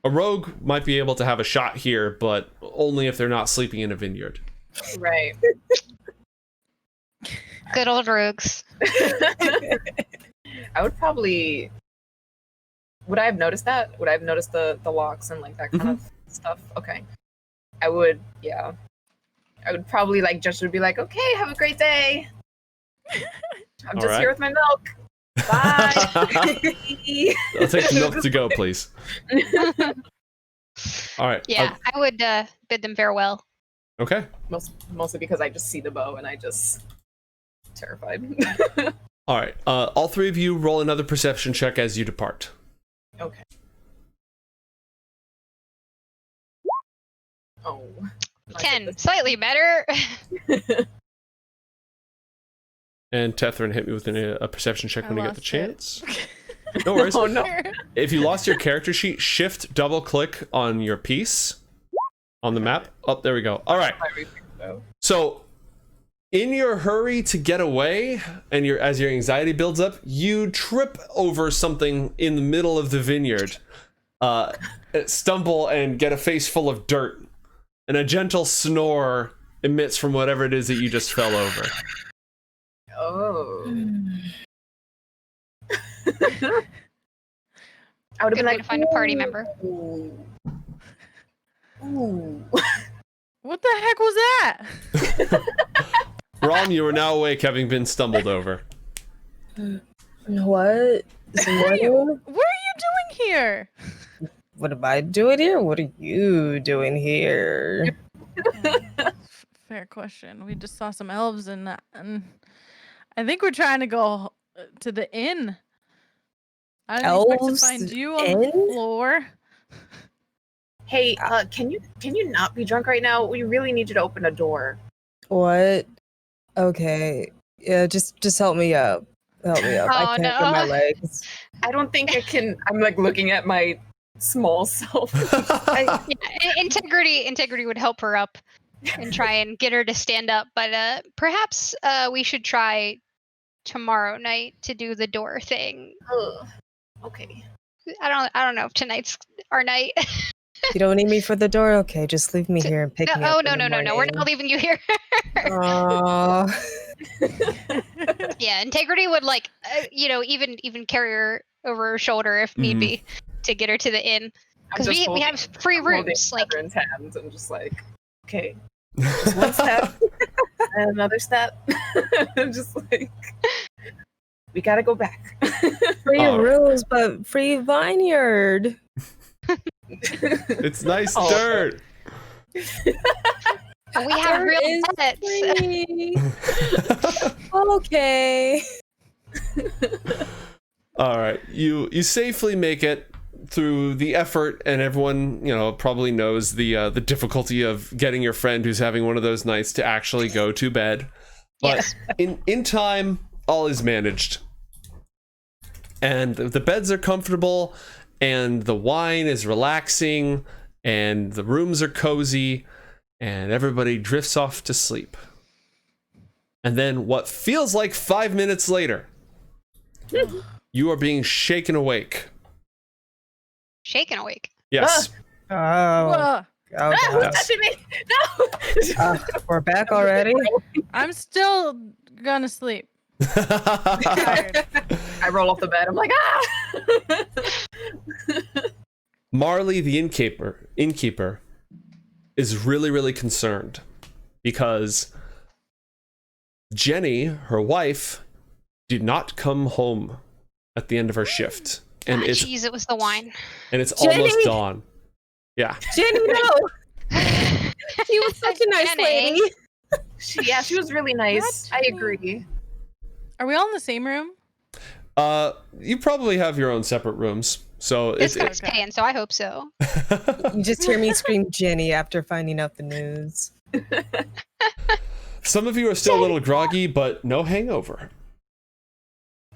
A rogue might be able to have a shot here, but only if they're not sleeping in a vineyard. Right. Good old rogues. I would probably Would I have noticed that? Would I have noticed the locks and like that kind of stuff? Okay. I would, yeah. I would probably like just would be like, okay, have a great day. I'm just here with my milk. Bye. I'll take the milk to go, please. All right. Yeah, I would bid them farewell. Okay. Mostly because I just see the bow and I just terrified. All right. All three of you roll another perception check as you depart. Okay. Oh. 10, slightly better. And Tethrin, hit me with a perception check when you get the lost chance. No worries. Oh no. If you lost your character sheet, shift double click on your piece on the map. Oh, there we go. All right. So in your hurry to get away and as your anxiety builds up, you trip over something in the middle of the vineyard, stumble and get a face full of dirt, and a gentle snore emits from whatever it is that you just fell over. Oh. I would have Good been way like, to find a party member. Ooh. Ooh. What the heck was that? Rom, you are now awake, having been stumbled over. What? What are you doing here? What am I doing here? What are you doing here? Fair question. We just saw some elves and I think we're trying to go to the inn. I didn't expect to Elves find you on the inn? floor. Hey, can you not be drunk right now? We really need you to open a door. What? Okay. Yeah, just help me up. Help me up. I Oh, can't no. feel my legs. I don't think I can. I'm like looking at my small self. Yeah, integrity would help her up and try and get her to stand up. But perhaps we should try tomorrow night to do the door thing. Ugh. Okay. I don't know if tonight's our night. You don't need me for the door? Okay, just leave me here and pick me up. No. We're not leaving you here. Oh. Yeah, integrity would like even carry her over her shoulder if need be to get her to the inn, because we have free rooms. Like, Catherine's hands and just like, okay, just one step and another step. I'm just like, we gotta go back. Free rooms, but free vineyard. It's nice dirt. we have real pets. Free. Okay. All right, you safely make it through the effort, and everyone probably knows the difficulty of getting your friend who's having one of those nights to actually go to bed. But Yes. in time, all is managed, and the beds are comfortable, and the wine is relaxing, and the rooms are cozy, and everybody drifts off to sleep. And then what feels like 5 minutes later, you are being shaken awake. Shaken awake. Yes. Oh. Whoa. Oh, Who's gosh. touching me? No. We're back already? I'm still gonna sleep. Tired. I roll off the bed. I'm like, Marley, the innkeeper, is really concerned because Jenny, her wife, did not come home at the end of her shift, and Jeez, it was the wine. and it's Jenny! almost dawn. Yeah. Jenny, no! She was such a nice Jenny. lady. she was really nice. What? I agree. Are we all in the same room? You probably have your own separate rooms, so This it's guy's staying, so I hope so. You just hear me scream Jenny after finding out the news. some of you are still a little groggy, but no hangover.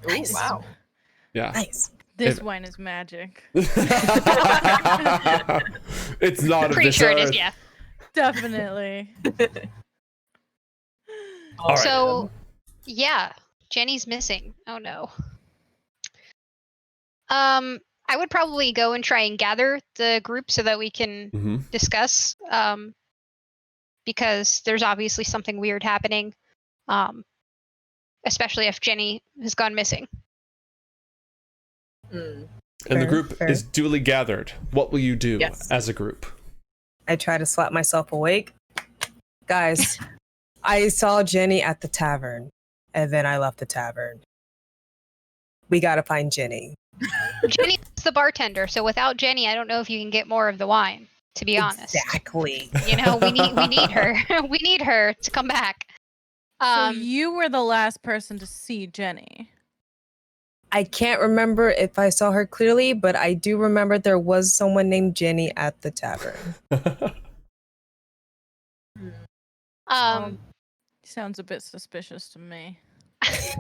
Ooh, Nice. wow. Yeah. Nice. This If- wine is magic. It's not of Pretty this sure it earth. is, yeah. Definitely. All right. So, yeah, Jenny's missing. Oh no. I would probably go and try and gather the group so that we can Mhm. discuss. Because there's obviously something weird happening. Especially if Jenny has gone missing. Mm. And the Fair, group fair. is duly gathered. What will you do Yes. as a group? I try to slap myself awake. Guys, I saw Jenny at the tavern, and then I left the tavern. We gotta find Jenny. Jenny's the bartender, so without Jenny, I don't know if you can get more of the wine. To be honest, Exactly. you know, we need her. We need her to come back. So you were the last person to see Jenny. I can't remember if I saw her clearly, but I do remember there was someone named Jenny at the tavern. Sounds a bit suspicious to me. If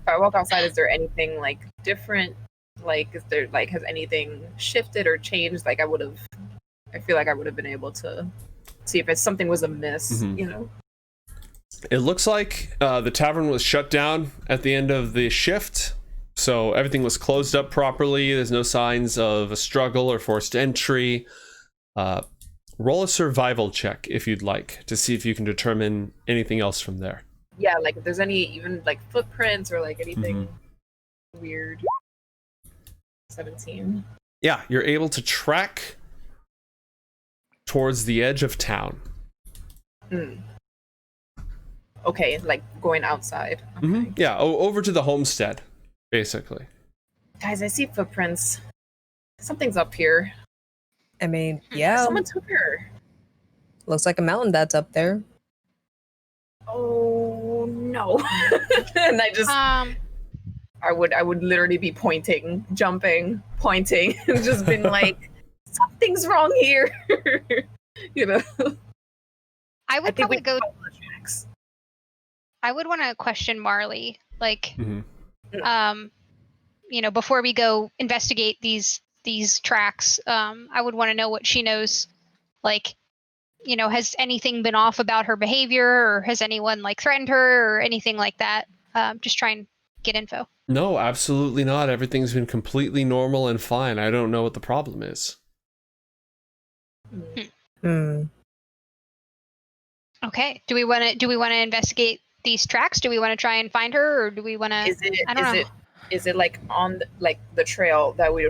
I walk outside, is there anything like different? Like, is there like has anything shifted or changed? Like, I feel like I would have been able to see if it's something was amiss. Mhm. You know. It looks like the tavern was shut down at the end of the shift, so everything was closed up properly. There's no signs of a struggle or forced entry. Roll a survival check if you'd like to see if you can determine anything else from there. Yeah, like if there's any even like footprints or like anything weird. 17. Yeah, you're able to track towards the edge of town. Okay, like going outside. Okay. Yeah, over to the homestead, basically. Guys, I see footprints. Something's up here. I mean, yeah, Someone took her. looks like a mountain that's up there. Oh no. And I just I would literally be pointing, jumping, pointing, and just been like, something's wrong here. You know. I would probably go. Tracks. I would want to question Marley, like, Mhm. you know, before we go investigate these tracks. I would want to know what she knows. Like, you know, has anything been off about her behavior, or has anyone like threatened her, or anything like that? Just try and get info. No, absolutely not. Everything's been completely normal and fine. I don't know what the problem is. Okay. Do we want to investigate these tracks? Do we want to try and find her, or do we want to? I don't know. Is it like on the trail that we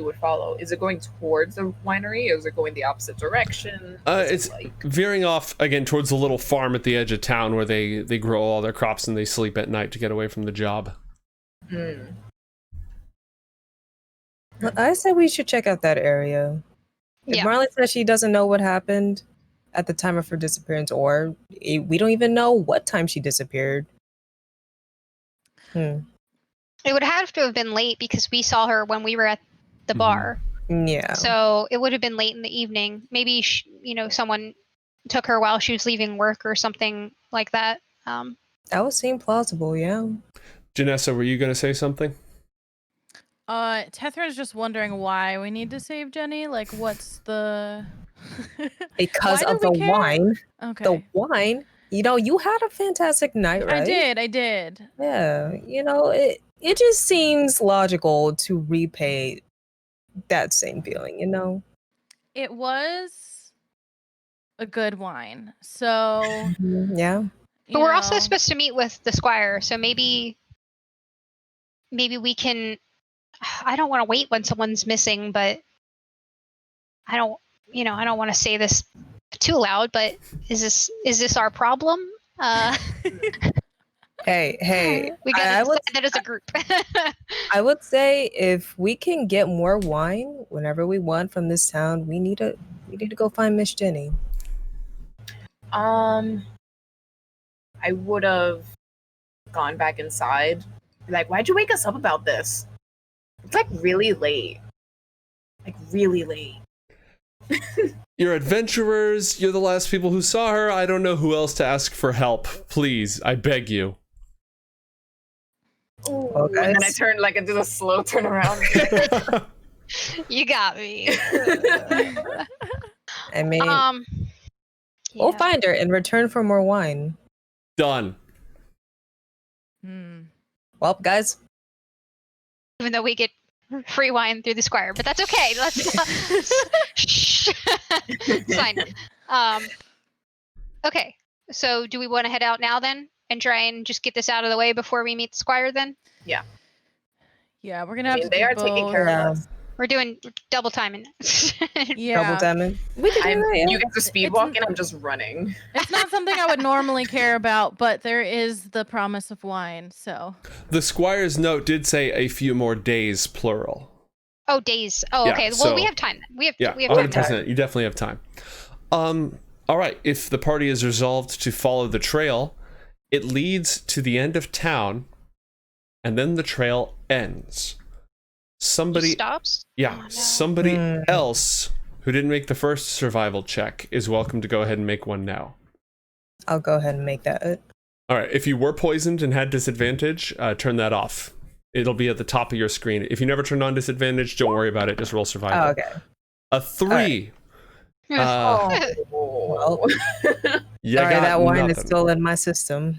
would follow? Is it going towards the winery, or is it going the opposite direction? It's veering off again towards the little farm at the edge of town where they grow all their crops and they sleep at night to get away from the job. Well, I say we should check out that area. If Marley says she doesn't know what happened at the time of her disappearance, or we don't even know what time she disappeared. It would have to have been late because we saw her when we were at the bar. Yeah. So it would have been late in the evening. Maybe someone took her while she was leaving work or something like that. That would seem plausible, yeah. Janessa, were you going to say something? Tethra is just wondering why we need to save Jenny. Like, what's the... Because of the wine. Okay. The wine. You know, you had a fantastic night, right? I did. Yeah. You know, it just seems logical to repay that same feeling, you know? It was a good wine. So... Yeah. But we're also supposed to meet with the Squire, so maybe we can... I don't want to wait when someone's missing, but I don't want to say this too loud, but is this our problem? Hey, we gotta decide that as a group. I would say if we can get more wine whenever we want from this town, we need to go find Miss Jenny. I would have gone back inside. Like, why'd you wake us up about this? It's like really late. Like really late. You're adventurers. You're the last people who saw her. I don't know who else to ask for help. Please, I beg you. And then I turned like into a slow turnaround. You got me. I mean, we'll find her in return for more wine. Done. Well, guys. Even though we get free wine through the Squire, but that's okay. Shh. It's fine. Okay. So do we want to head out now then and try and just get this out of the way before we meet the Squire then? Yeah. Yeah, we're gonna have to they do are taking both. care Yeah. of us. We're doing double timing. Yeah. Double diamond. We can do that, yeah. You guys are speed walking, I'm just running. It's not something I would normally care about, but there is the promise of wine, so. The Squire's note did say a few more days, plural. Oh, days. Oh, Yeah, okay. Well, so- we have time then. We have Yeah, time. 100%. You definitely have time. All right. If the party is resolved to follow the trail, it leads to the end of town, and then the trail ends. Somebody Stops. Yeah, Oh, no. somebody else who didn't make the first survival check is welcome to go ahead and make one now. I'll go ahead and make that. All right, if you were poisoned and had disadvantage, turn that off. It'll be at the top of your screen. If you never turned on disadvantage, don't worry about it. Just roll survival. Oh, okay. A 3. Well, You sorry, got that wine is nothing. still in my system.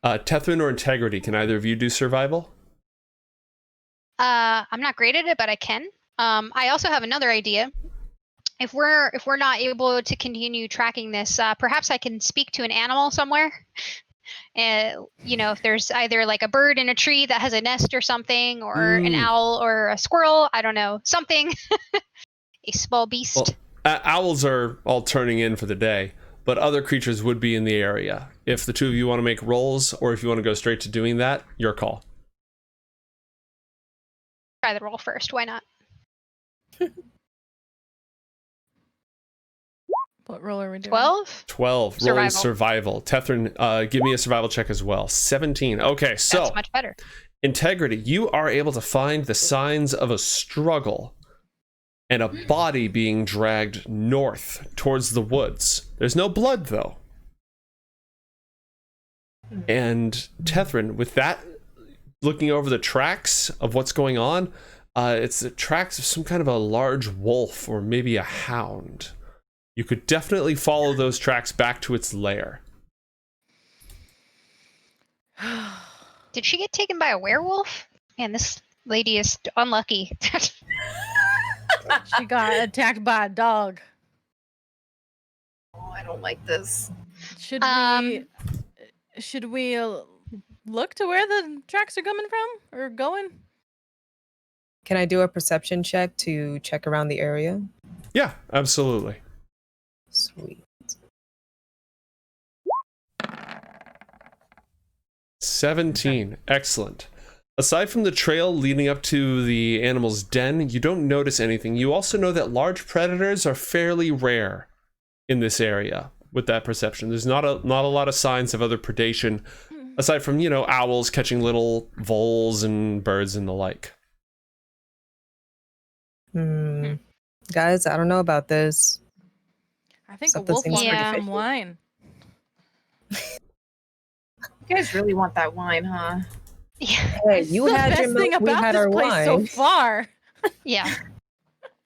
Tethrin or Integrity, can either of you do survival? I'm not great at it, but I can. I also have another idea. If we're not able to continue tracking this, perhaps I can speak to an animal somewhere. If there's either like a bird in a tree that has a nest or something, or an owl or a squirrel, I don't know, something. A small beast. Well, owls are all turning in for the day, but other creatures would be in the area. If the two of you want to make rolls, or if you want to go straight to doing that, your call. Try the roll first. Why not? What roll are we doing? 12. 12. Rolling survival. Tethrin, give me a survival check as well. 17. Okay, so That's much better. Integrity, you are able to find the signs of a struggle and a body being dragged north towards the woods. There's no blood, though. And Tethrin, with that, looking over the tracks of what's going on, it's the tracks of some kind of a large wolf or maybe a hound. You could definitely follow those tracks back to its lair. Did she get taken by a werewolf? Man, this lady is unlucky. She got attacked by a dog. Oh, I don't like this. Should we look to where the tracks are coming from or going? Can I do a perception check to check around the area? Yeah, absolutely. Sweet. 17. Excellent. Aside from the trail leading up to the animal's den, you don't notice anything. You also know that large predators are fairly rare in this area with that perception. There's not a lot of signs of other predation aside from, owls catching little voles and birds and the like. Guys, I don't know about this. I think Something a wolf seems wanted pretty some fishy. wine. You guys really want that wine, huh? Yeah. Hey, you The had best your thing milk, we about had this our place wine. so far. Yeah.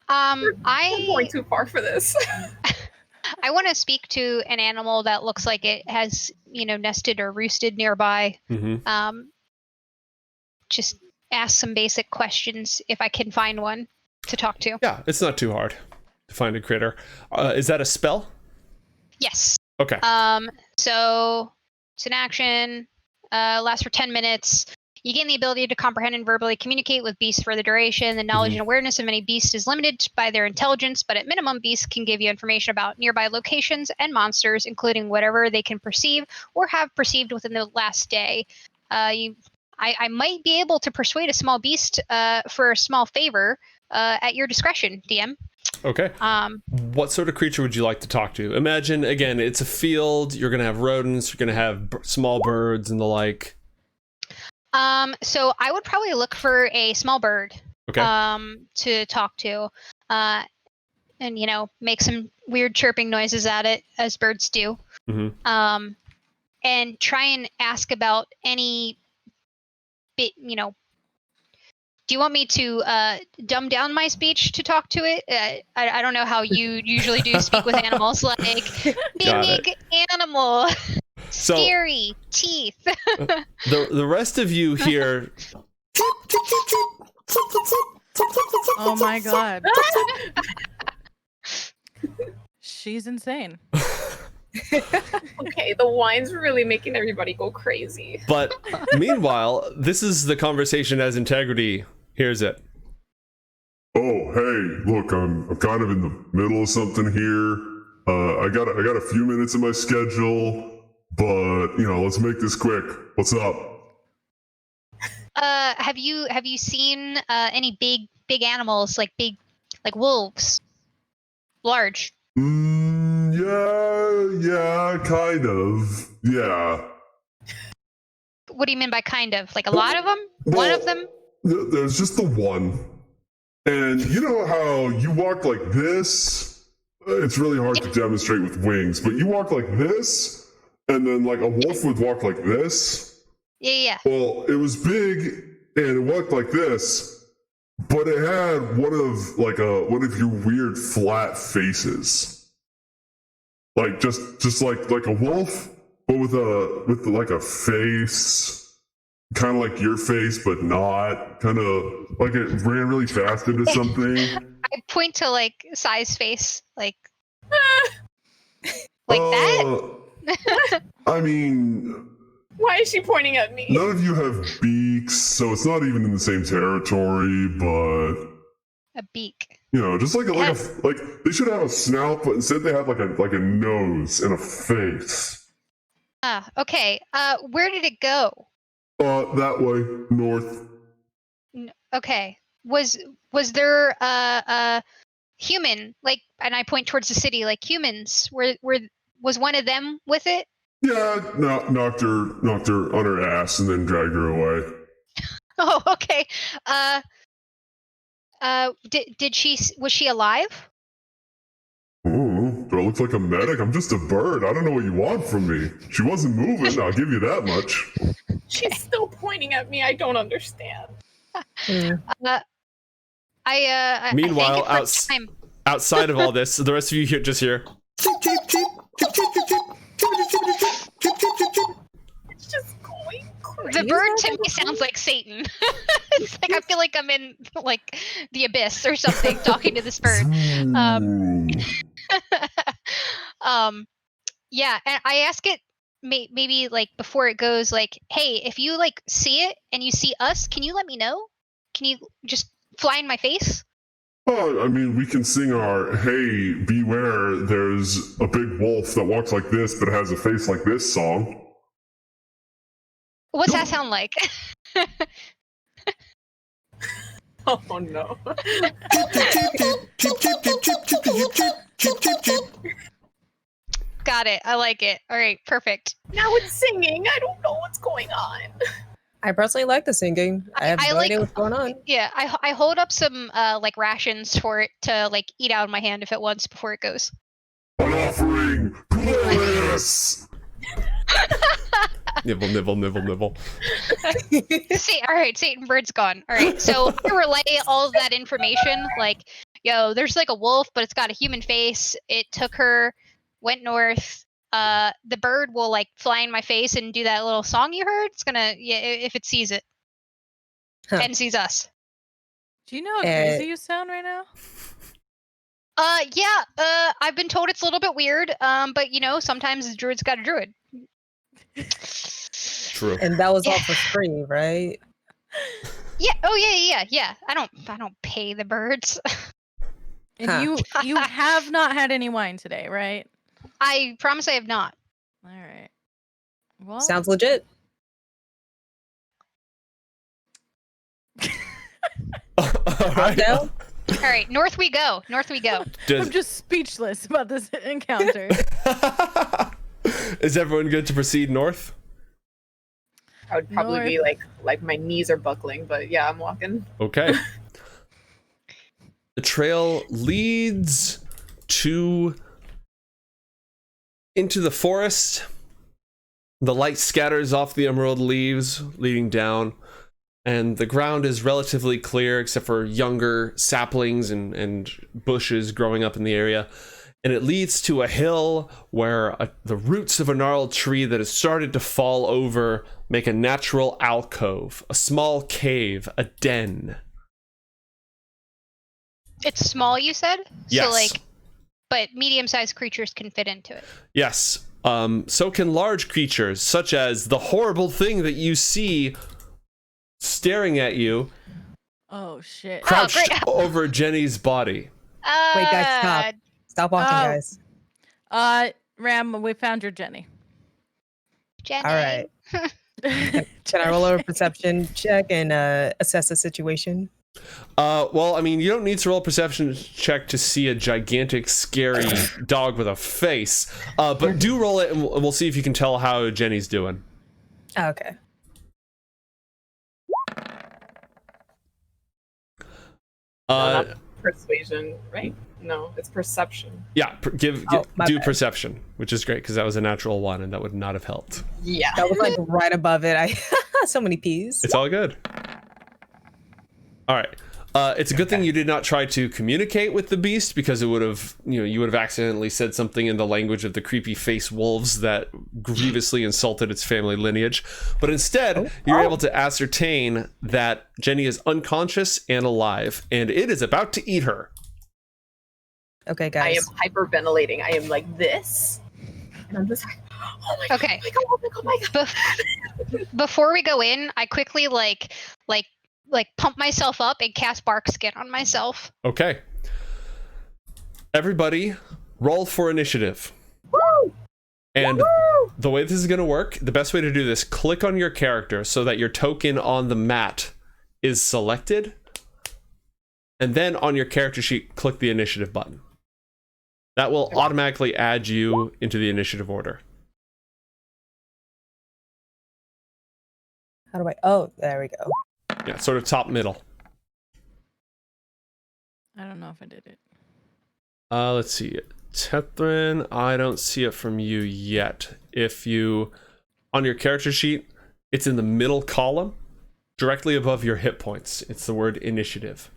I'm going I too far for this. want to speak to an animal that looks like it has, nested or roosted nearby. Mm-hmm. Just ask some basic questions if I can find one to talk to. Yeah, it's not too hard to find a critter. Is that a spell? Yes. Okay. So it's an action, lasts for 10 minutes. You gain the ability to comprehend and verbally communicate with beasts for the duration. The knowledge and awareness of any beast is limited by their intelligence, but at minimum, beasts can give you information about nearby locations and monsters, including whatever they can perceive or have perceived within the last day. I might be able to persuade a small beast for a small favor at your discretion, DM. Okay. What sort of creature would you like to talk to? Imagine, again, it's a field. You're going to have rodents. You're going to have small birds and the like. So I would probably look for a small bird Okay. to talk to and, make some weird chirping noises at it, as birds do. Mm-hmm. And try and ask about any bit, do you want me to dumb down my speech to talk to it? I don't know how you usually do speak with animals, like big animal, scary teeth. The rest of you hear. Oh my god. She's insane. Okay, the wine's really making everybody go crazy. But meanwhile, this is the conversation as Integrity hears it. Oh, hey, look, I'm kind of in the middle of something here. I got a few minutes in my schedule, but let's make this quick. What's up? Have you seen any big animals like wolves? Large. Yeah, kind of. Yeah. What do you mean by kind of? Like a lot of them? Well, One of them? There's just the one. And you know how you walk like this? It's really hard to demonstrate with wings, but you walk like this, and then like a wolf would walk like this. Yeah. Well, it was big, and it walked like this, but it had one of your weird flat faces. Like just like a wolf, but with like a face, kind of like your face, but not. Kind of like it ran really fast into something. I point to like Sai's face, like that. I mean, Why is she pointing at me? none of you have beaks, so it's not even in the same territory. But A beak. just like they should have a snout, but instead they have like a nose and a face. Okay. Where did it go? That way, north. Okay. Was there a human, like, and I point towards the city, like humans? Was one of them with it? Yeah, knocked her on her ass and then dragged her away. Oh, okay. Was she alive? Ooh, do I look like a medic? I'm just a bird. I don't know what you want from me. She wasn't moving, I'll give you that much. She's still pointing at me. I don't understand. Meanwhile, I thank it for time. outside of all this, the rest of you just hear. It's just going crazy. The bird to me sounds like Satan. It's like I feel like I'm in like the abyss or something talking to this bird. Yeah, and I ask it maybe like before it goes, like, hey, if you like see it and you see us, can you let me know? Can you just fly in my face? Oh, I mean, we can sing our "Hey, beware, there's a big wolf that walks like this but has a face like this" song. What's that sound like? Oh no. Got it. I like it. All right, perfect. Now it's singing. I don't know what's going on. I personally like the singing. I have no idea what's going on. Yeah, I hold up some like rations for it to like eat out of my hand if it wants before it goes. An offering, glorious. Nibble, nibble, nibble, nibble. See, all right, Satan Bird's gone. All right, so I relay all of that information. Like, yo, there's like a wolf, but it's got a human face. It took her, went north. The bird will like fly in my face and do that little song you heard. It's gonna, yeah, if it sees it and sees us. Do you know how crazy you sound right now? Yeah. I've been told it's a little bit weird. But sometimes the druid's got a druid. True. And that was all for free, right? Yeah. Oh yeah. I don't pay the birds. And you have not had any wine today, right? I promise I have not. All right. Well, Sounds legit. All right. No? All right, north we go. I'm just speechless about this encounter. Is everyone good to proceed north? I would probably be like my knees are buckling, but yeah, I'm walking. Okay. The trail leads into the forest. The light scatters off the emerald leaves, leading down, and the ground is relatively clear except for younger saplings and bushes growing up in the area. And it leads to a hill where the roots of a gnarled tree that has started to fall over make a natural alcove, a small cave, a den. It's small, you said? Yes. So but medium-sized creatures can fit into it. Yes. so can large creatures, such as the horrible thing that you see staring at you, Oh shit. crouched great. over Jenny's body. Wait, guys, stop. Stop walking, guys. Ram, we found your Jenny. Jenny. All right. Can I roll a perception check and assess the situation? Well, I mean, you don't need to roll a perception check to see a gigantic, scary dog with a face. But do roll it, and we'll see if you can tell how Jenny's doing. Okay. Not persuasion, right? No, it's perception. Yeah, my do bad. perception, which is great because that was a natural 1, and that would not have helped. Yeah. That was like right above it. I so many P's. It's all good. All right. It's a good thing you did not try to communicate with the beast, because it would have, you would have accidentally said something in the language of the creepy face wolves that grievously insulted its family lineage. But instead, you're able to ascertain that Jenny is unconscious and alive, and it is about to eat her. Okay, I guys. am hyperventilating. I am like this. And I'm just like, oh my god, Okay. oh my god, oh my god. Before we go in, I quickly like pump myself up and cast bark skin on myself. Okay. Everybody, roll for initiative. Woo! And Woo! the way this is going to work, the best way to do this, click on your character so that your token on the mat is selected. And then on your character sheet, click the initiative button. That will automatically add you into the initiative order. How do I? Oh, there we go. Yeah, sort of top middle. I don't know if I did it. Let's see. Tethrin, I don't see it from you yet. If you, on your character sheet, it's in the middle column, directly above your hit points. It's the word initiative.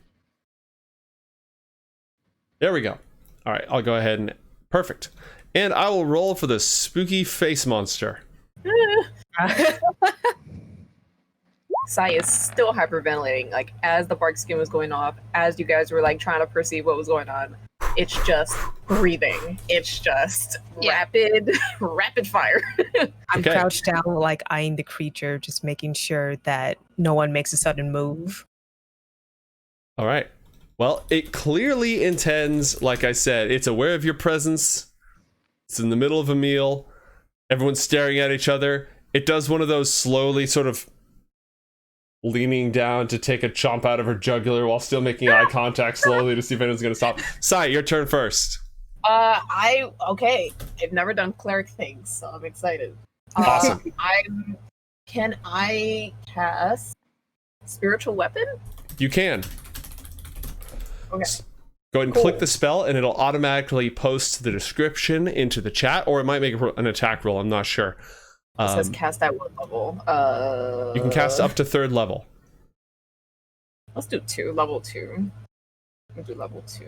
There we go. All right, I'll go ahead and... Perfect. And I will roll for the spooky face monster. Sai is still hyperventilating. Like, as the bark skin was going off, as you guys were like trying to perceive what was going on, it's just breathing. It's just rapid fire. I'm Okay. crouched down, like eyeing the creature, just making sure that no one makes a sudden move. All right. Well, it clearly intends, like I said, it's aware of your presence. It's in the middle of a meal. Everyone's staring at each other. It does one of those slowly sort of leaning down to take a chomp out of her jugular while still making eye contact slowly to see if anyone's going to stop. Sai, your turn first. Okay. I've never done cleric things, so I'm excited. Awesome. Can I cast spiritual weapon? You can. Okay. Go ahead and click the spell, and it'll automatically post the description into the chat, or it might make an attack roll. I'm not sure. It says cast at what level? You can cast up to 3rd level. Let's do level 2. We'll do level 2.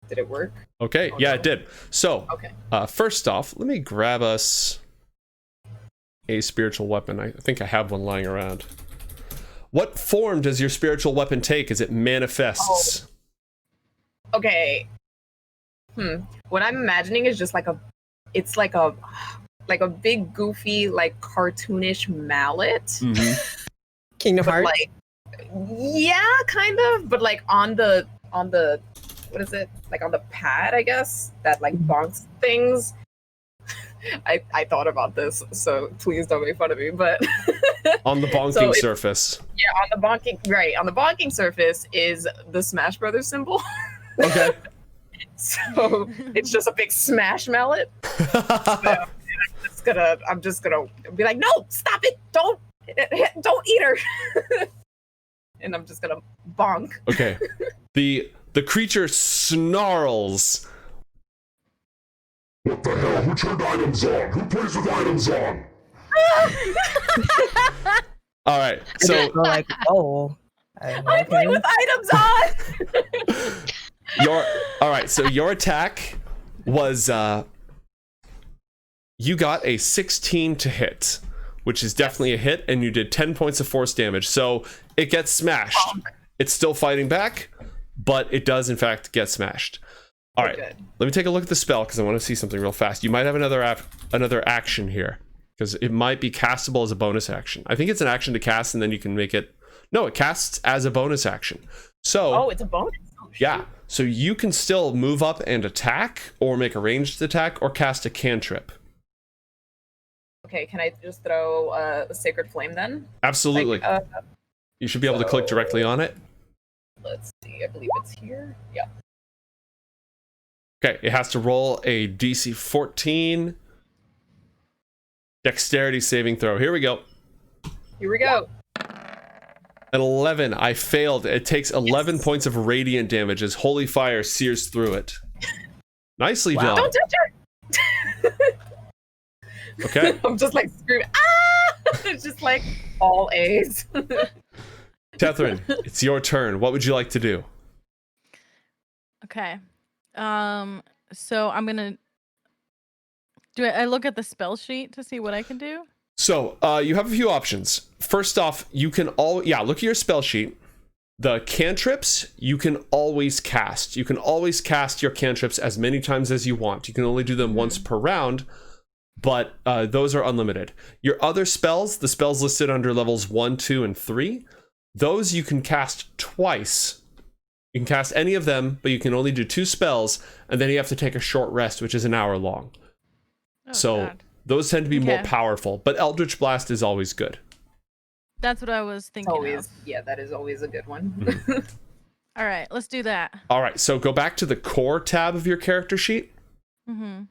Did it work? Okay, Oh, yeah, no. it did. So, Okay. first off, let me grab us a spiritual weapon. I think I have one lying around. What form does your spiritual weapon take as it manifests? Okay. What I'm imagining is just like a big goofy like cartoonish mallet. Mhm. Kingdom But Hearts. like yeah, kind of, but like on the what is it? Like on the pad, I guess, that like bonks things. I thought about this, so please don't make fun of me, but On the bonking So surface. yeah, on the bonking surface is the Smash Brothers symbol. Okay. So it's just a big smash mallet. I'm just gonna be like, no, stop it, don't eat her. And I'm just gonna bonk. Okay. The creature snarls. What the hell? Who turned items on? Who plays with items on? All right. So We're like, oh. I play with items on. So your attack was you got a 16 to hit, which is definitely a hit, and you did 10 points of force damage. So it gets smashed. It's still fighting back, but it does in fact get smashed. All right, Good. let me take a look at the spell because I want to see something real fast. You might have another action here because it might be castable as a bonus action. I think it's an action to cast, and then you can make it. No, it casts as a bonus action. So. Oh, it's a bonus. Oh, yeah. So you can still move up and attack, or make a ranged attack, or cast a cantrip. Okay, can I just throw a Sacred Flame then? Absolutely. Like, You should be able to click directly on it. let's see. I believe it's here. Yeah. Okay, it has to roll a DC 14 dexterity saving throw. Here we go. Here we go. An 11. I failed. It takes 11 points of radiant damage as holy fire sears through it. Nicely done. Don't touch her! Okay. I'm just like screaming. Ah! It's just like all A's. Tethrin, it's your turn. What would you like to do? Okay. So I'm gonna. I look at the spell sheet to see what I can do? So, you have a few options. First off, you can look at your spell sheet. The cantrips, you can always cast. You can always cast your cantrips as many times as you want. You can only do them once per round, but those are unlimited. Your other spells, the spells listed under levels 1, 2, and 3, those you can cast twice. You can cast any of them, but you can only do 2 spells, and then you have to take a short rest, which is an hour long. Oh, So God. those tend to be more Okay. powerful, but Eldritch Blast is always good. That's what I was thinking Always. of. Yeah, that is always a good one. Mm-hmm. All right, let's do that. All right, so go back to the core tab of your character sheet. Mm-hmm.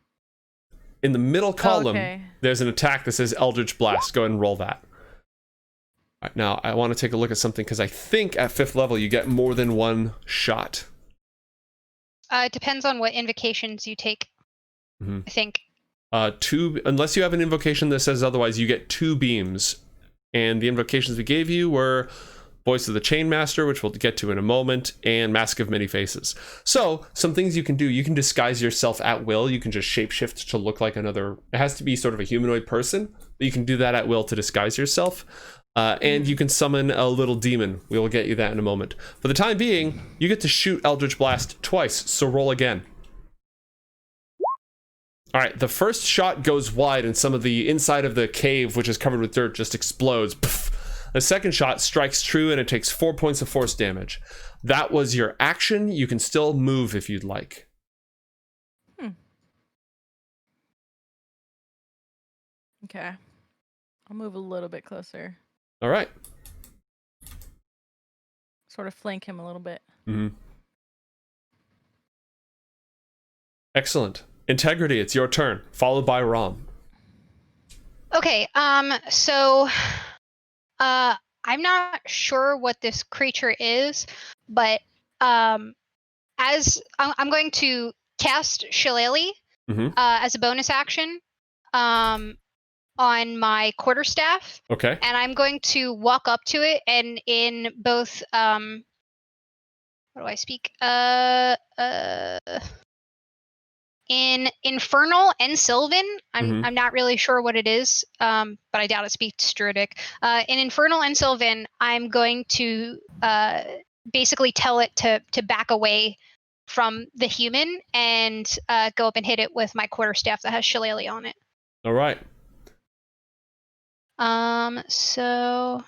In the middle column, okay. there's an attack that says Eldritch Blast. Go ahead and roll that. All right, now, I want to take a look at something because I think at 5th level you get more than one shot. It depends on what invocations you take. Mhm. I think. 2, unless you have an invocation that says otherwise, you get 2 beams. And the invocations we gave you were Voice of the Chainmaster, which we'll get to in a moment, and Mask of Many Faces. So, some things you can do. You can disguise yourself at will. You can just shapeshift to look like another... It has to be sort of a humanoid person, but you can do that at will to disguise yourself. And you can summon a little demon. We will get you that in a moment. For the time being, you get to shoot Eldritch Blast twice, so roll again. All right, the first shot goes wide and some of the inside of the cave, which is covered with dirt, just explodes. Pff. The second shot strikes true and it takes 4 points of force damage. That was your action. You can still move if you'd like. Okay. I'll move a little bit closer. All right. Sort of flank him a little bit. Mm-hmm. Excellent. Integrity, it's your turn, followed by Rom. Okay, so I'm not sure what this creature is, but as I'm going to cast Shillelagh as a bonus action on my quarterstaff, Okay. and I'm going to walk up to it, and in both what do I speak? In Infernal and Sylvan, I'm not really sure what it is, but I doubt it speaks Druidic. In Infernal and Sylvan, I'm going to basically tell it to back away from the human and go up and hit it with my quarterstaff that has Shillelagh on it. All right. So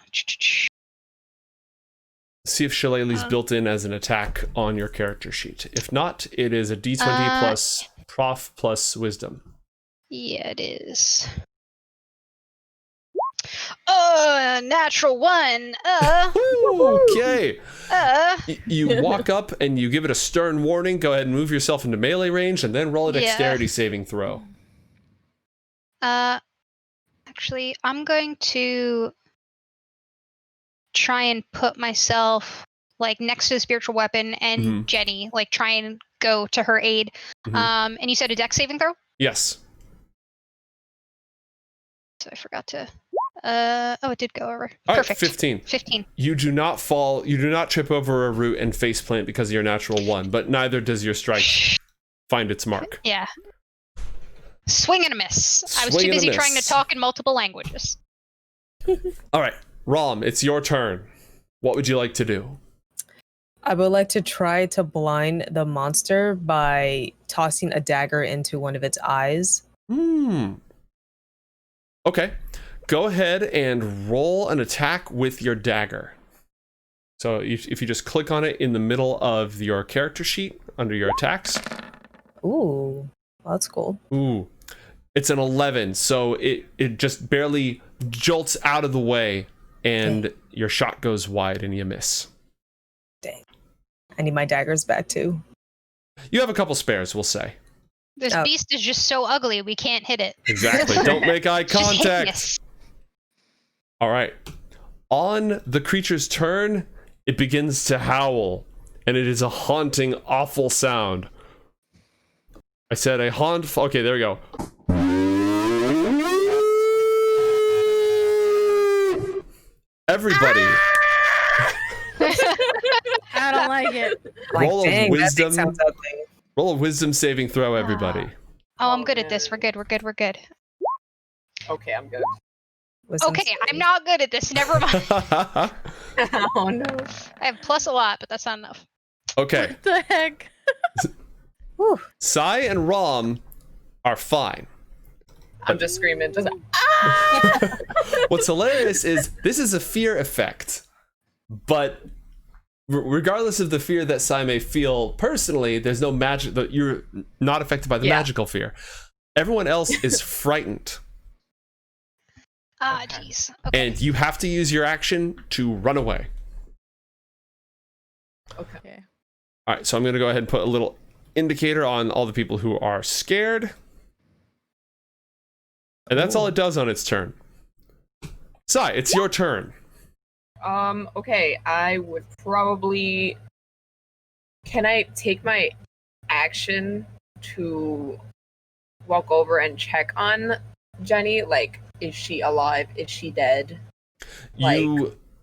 See if Shillelagh's built in as an attack on your character sheet. If not, it is a D20 plus prof plus wisdom. yeah, it is. Natural 1. Okay. You walk up and you give it a stern warning. Go ahead and move yourself into melee range and then roll a dexterity saving throw. Actually, I'm going to try and put myself like next to the spiritual weapon and Jenny, like try and go to her aid. And you said a dex saving throw? Yes. So I forgot to it did go over. All right, Perfect. 15. 15. You do not fall, you do not trip over a root and faceplant because of your natural 1, but neither does your strike find its mark. Yeah. Swing and a miss. I was Swing too and a busy trying to miss. talk in multiple languages. All right, Rom, it's your turn. What would you like to do? I would like to try to blind the monster by tossing a dagger into one of its eyes. Okay. Go ahead and roll an attack with your dagger. So if you just click on it in the middle of your character sheet under your attacks. Ooh, well, that's cool. Ooh. It's an 11, so it just barely jolts out of the way, and your shot goes wide and you miss. Dang. I need my daggers back too. You have a couple spares, we'll say. This beast is just so ugly, we can't hit it. Exactly. Don't make eye It's just contact. hideous. All right. On the creature's turn, it begins to howl, and it is a haunting, awful sound. I said a haunt. Okay, there we go. Everybody, I don't like it. roll Dang, a that wisdom. thing sounds ugly. Roll a wisdom saving throw, everybody. Oh, I'm good at this. We're good. We're good. We're good. Okay, I'm good. Wisdom Okay, saving. I'm not good at this. Never mind. Oh no. I have plus a lot, but that's not enough. Okay. What the heck? Whew. Sai and Rom are fine. I'm just screaming. Just What's hilarious is this is a fear effect, but regardless of the fear that Sai may feel personally, there's no magic. You're not affected by the magical fear. Everyone else is frightened, Ah, jeez. Okay. and you have to use your action to run away. Okay. All right, so I'm going to go ahead and put a little indicator on all the people who are scared. And that's all it does on its turn. Sai, it's your turn. Okay, I would probably... Can I take my action to walk over and check on Jenny? Like, is she alive? Is she dead? Like...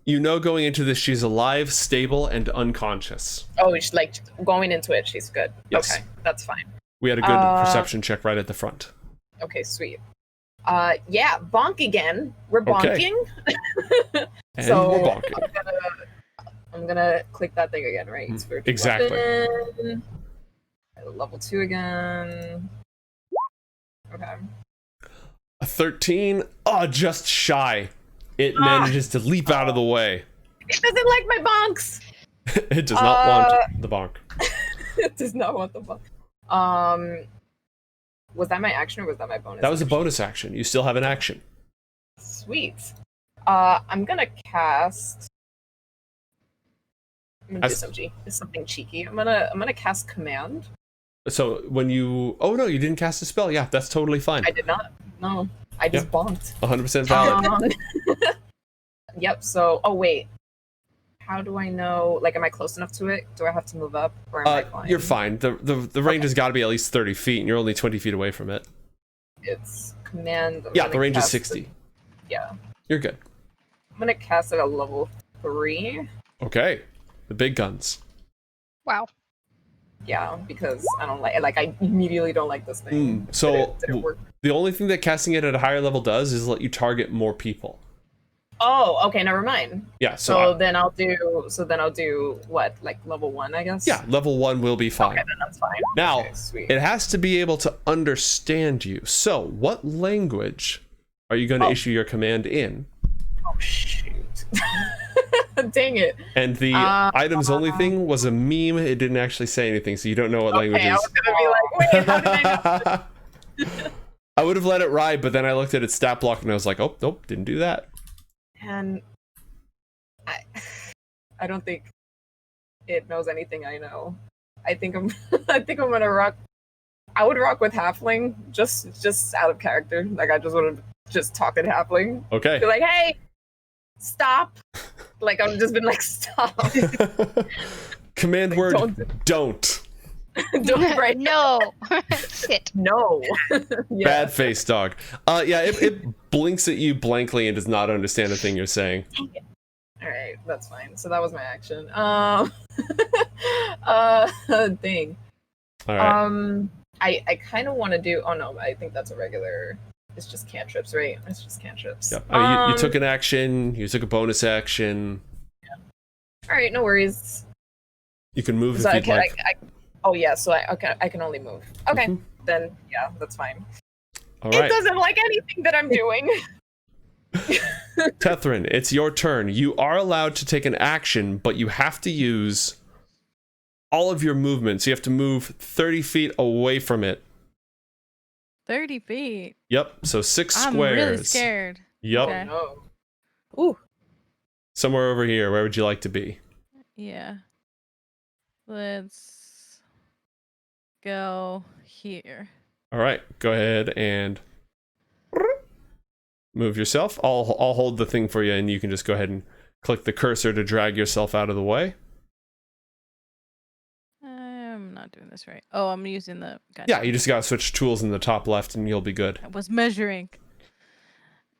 You know going into this, she's alive, stable, and unconscious. Oh, it's like going into it, she's good. Yes. Okay, that's fine. We had a good perception check right at the front. Okay, sweet. Yeah, bonk again. We're Okay. bonking. And So, we're bonking. I'm gonna click that thing again, right? Spiritual Exactly. weapon. Level 2 again. Okay. A 13. Oh, just shy. It manages to leap out of the way. It doesn't like my bonks! It does not want the bonk. It does not want the bonk. Was that my action or was that my bonus? That was a action? bonus action. You still have an action. Sweet. I'm gonna cast. I'm gonna do something cheeky. I'm gonna cast command. So when you... Oh, no, you didn't cast a spell. Yeah, that's totally fine. I did not. No, I just bonked. 100% valid. Yep. So, oh wait. How do I know? Like, am I close enough to it? Do I have to move up, or am I fine? You're fine. The range has got to be at least 30 feet, and you're only 20 feet away from it. It's command. Yeah, the range is 60. Yeah. You're good. I'm gonna cast it at level 3. Okay. The big guns. Wow. Yeah, because I don't like. I immediately don't like this thing. So Did it work? the only thing that casting it at a higher level does is let you target more people. Oh, okay. Never mind. Yeah. So then I'll do what? Like level 1, I guess. Yeah, level 1 will be fine. Okay, then that's fine. Now, Okay, sweet. it has to be able to understand you. So, what language are you going to issue your command in? Oh shoot! Dang it! And the items only thing was a meme. It didn't actually say anything, so you don't know what language I is. was gonna be like, wait, how did I know? I would have let it ride, but then I looked at its stat block and I was like, oh, nope, didn't do that. And I don't think it knows anything I know. I think I'm gonna rock. I would rock with halfling, just out of character. Like I just want to just talk in halfling. Okay. Be like, hey, stop. Like I've just been like, stop. Command Like, word, don't. Don't break. No. Sit. No. Yeah. Bad face, dog. Yeah, it blinks at you blankly and does not understand a thing you're saying. All right, that's fine. So that was my action. Thing. All right. I kind of want to do. Oh no, I think that's a regular. It's just cantrips, right? It's just cantrips. Yeah. I mean, you took an action. You took a bonus action. All right, no worries. You can move So if you'd like. oh yeah, so I can only move. Okay, Mhm. then yeah, that's fine. All It right. doesn't like anything that I'm doing. Tethrin, it's your turn. You are allowed to take an action, but you have to use all of your movements. You have to move 30 feet away from it. 30 feet. Yep, so 6 I'm squares. really scared. Yep. Okay. No. Ooh. Somewhere over here. Where would you like to be? Yeah. Let's go here. All right, go ahead and move yourself. I'll hold the thing for you, and you can just go ahead and click the cursor to drag yourself out of the way. I'm not doing this right. Oh, I'm using the... Gotcha. Yeah, you just gotta switch tools in the top left, and you'll be good. I was measuring.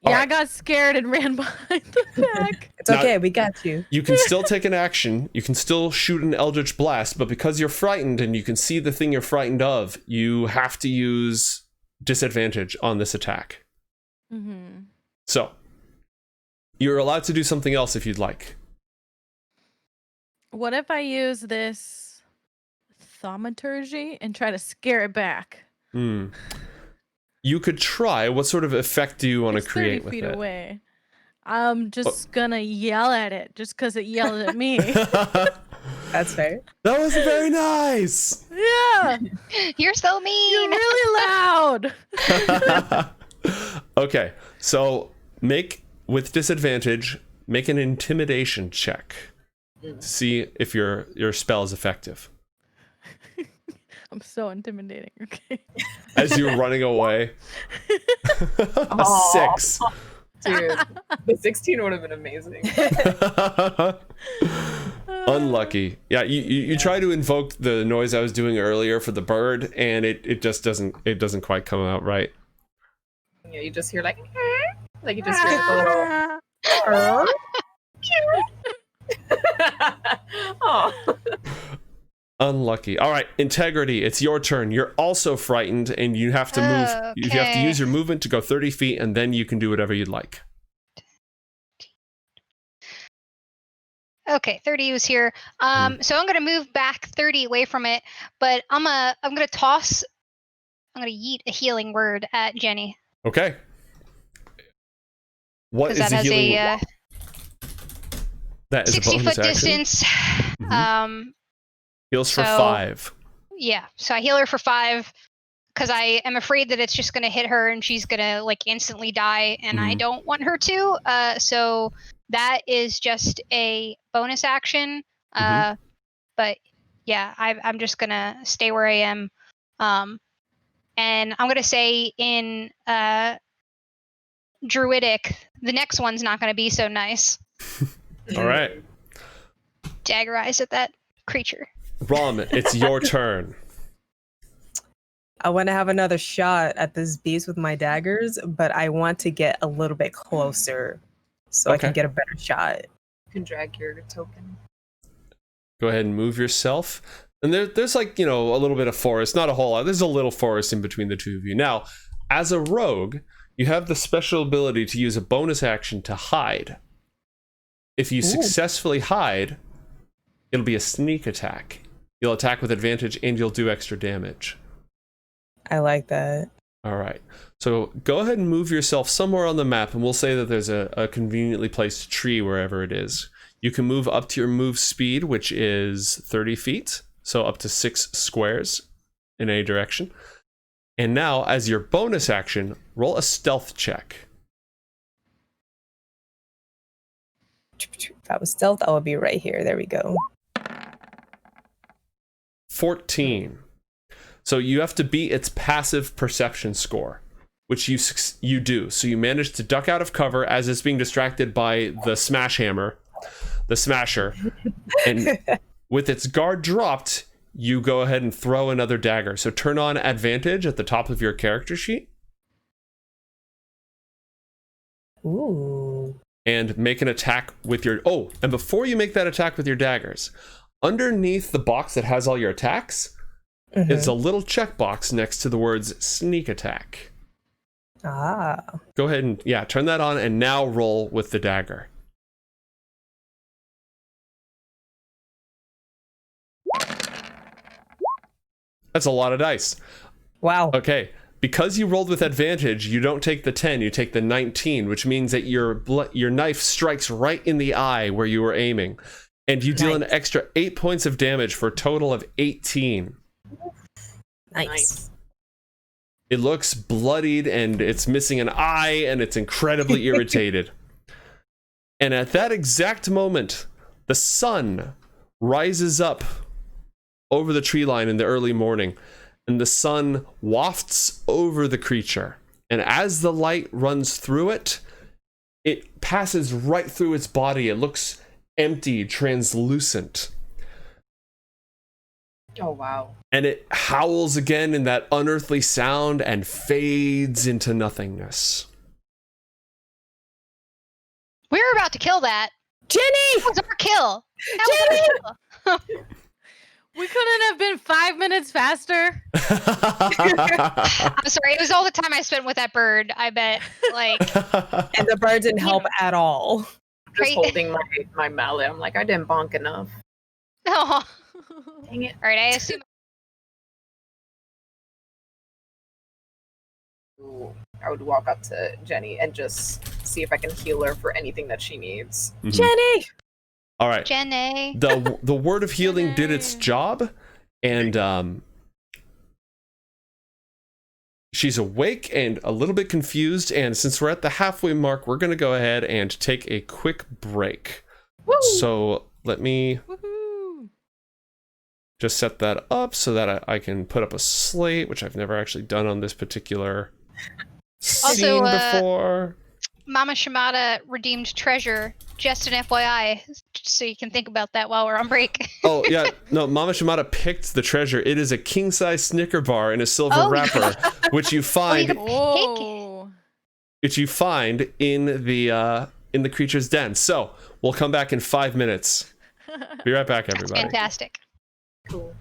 All Yeah, right. I got scared and ran behind the deck. It's Now- okay, we got you. You can still take an action. You can still shoot an Eldritch Blast, but because you're frightened and you can see the thing you're frightened of, you have to use disadvantage on this attack. Mm-hmm. So, you're allowed to do something else if you'd like. What if I use this thaumaturgy and try to scare it back? Hmm. You could try. What sort of effect do you want to It's create 30 with feet it? away. I'm just gonna yell at it just because it yelled at me. That's fair. That was very nice. Yeah, You're so you're mean. really loud. Okay, so with disadvantage, make an intimidation check to see if your spell is effective. I'm so intimidating. Okay. As you're running away. A Aw. 6. Dude, the 16 would have been amazing. Unlucky. Yeah, you try to invoke the noise I was doing earlier for the bird, and it just doesn't quite come out right. Yeah, you just hear like you just hear the little. Oh. Unlucky. All right, integrity. It's your turn. You're also frightened, and you have to move. You have to Okay. use your movement to go 30 feet, and then you can do whatever you'd like. Okay, 30 was here. So I'm gonna move back 30 away from it, but I'm gonna toss. I'm gonna yeet a healing word at Jenny Okay. What because is that a has healing? a That is a 60 bonus foot action. distance. Mhm. Heals for so- 5. Yeah, so I heal her for 5 because I am afraid that it's just gonna hit her and she's gonna like instantly die, and I Mhm. don't want her to. So that is just a bonus action. Mhm. But yeah, I'm just gonna stay where I am. And I'm gonna say in Druidic, the next one's not gonna be so nice. All right. Daggerize at that creature. Rom, it's your turn. I want to have another shot at this beast with my daggers, but I want to get a little bit closer so I can Okay. get a better shot. You can drag your token. Go ahead and move yourself. And there's like, a little bit of forest, not a whole lot. There's a little forest in between the two of you. Now, as a rogue, you have the special ability to use a bonus action to hide. If you successfully hide, it'll be a sneak attack. You'll attack with advantage and you'll do extra damage. I like that. All right. So go ahead and move yourself somewhere on the map, and we'll say that there's a conveniently placed tree wherever it is. You can move up to your move speed, which is 30 feet, so up to 6 squares in any direction. And now, as your bonus action, roll a stealth check. If that was stealth, I would be right here. There we go. 14. So you have to beat its passive perception score, which you do. So you manage to duck out of cover as it's being distracted by the smasher, and with its guard dropped, you go ahead and throw another dagger. So turn on advantage at the top of your character sheet Ooh. and make an attack with your... Oh, and before you make that attack with your daggers, underneath the box that has all your attacks, Mhm. is a little checkbox next to the words sneak attack. Ah. Go ahead and, turn that on, and now roll with the dagger. That's a lot of dice. Wow. Okay. Because you rolled with advantage, you don't take the 10, you take the 19, which means that your knife strikes right in the eye where you were aiming. And you deal an extra 8 points of damage for a total of 18. Nice. It looks bloodied and it's missing an eye and it's incredibly irritated. And at that exact moment, the sun rises up over the tree line in the early morning, and the sun wafts over the creature. And as the light runs through it, it passes right through its body. It looks empty, translucent. Oh, wow. And it howls again in that unearthly sound and fades into nothingness. We were about to kill that. Jenny! That was our kill. That was our kill. We couldn't have been 5 minutes faster. I'm sorry. It was all the time I spent with that bird. I bet. Like, And the bird didn't help at all. Just Right. holding my mallet. I'm like, I didn't bonk enough. oh. Dang it. All right. I assume. I would walk up to Jenny and just see if I can heal her for anything that she needs. Mhm. Jenny! All right. Jenny. The word of healing did its job, and she's awake and a little bit confused. And since we're at the halfway mark, we're going to go ahead and take a quick break. Woo! So let me Woohoo! just set that up so that I can put up a slate, which I've never actually done on this particular scene before. Mama Shimada redeemed treasure. Just an FYI, so you can think about that while we're on break. Oh yeah, no, Mama Shimada picked the treasure. It is a king-size Snicker bar in a silver Oh. wraper, which you find Oh. which you find in the creature's den. So we'll come back in 5 minutes. Be right back, That's everybody. fantastic. Cool.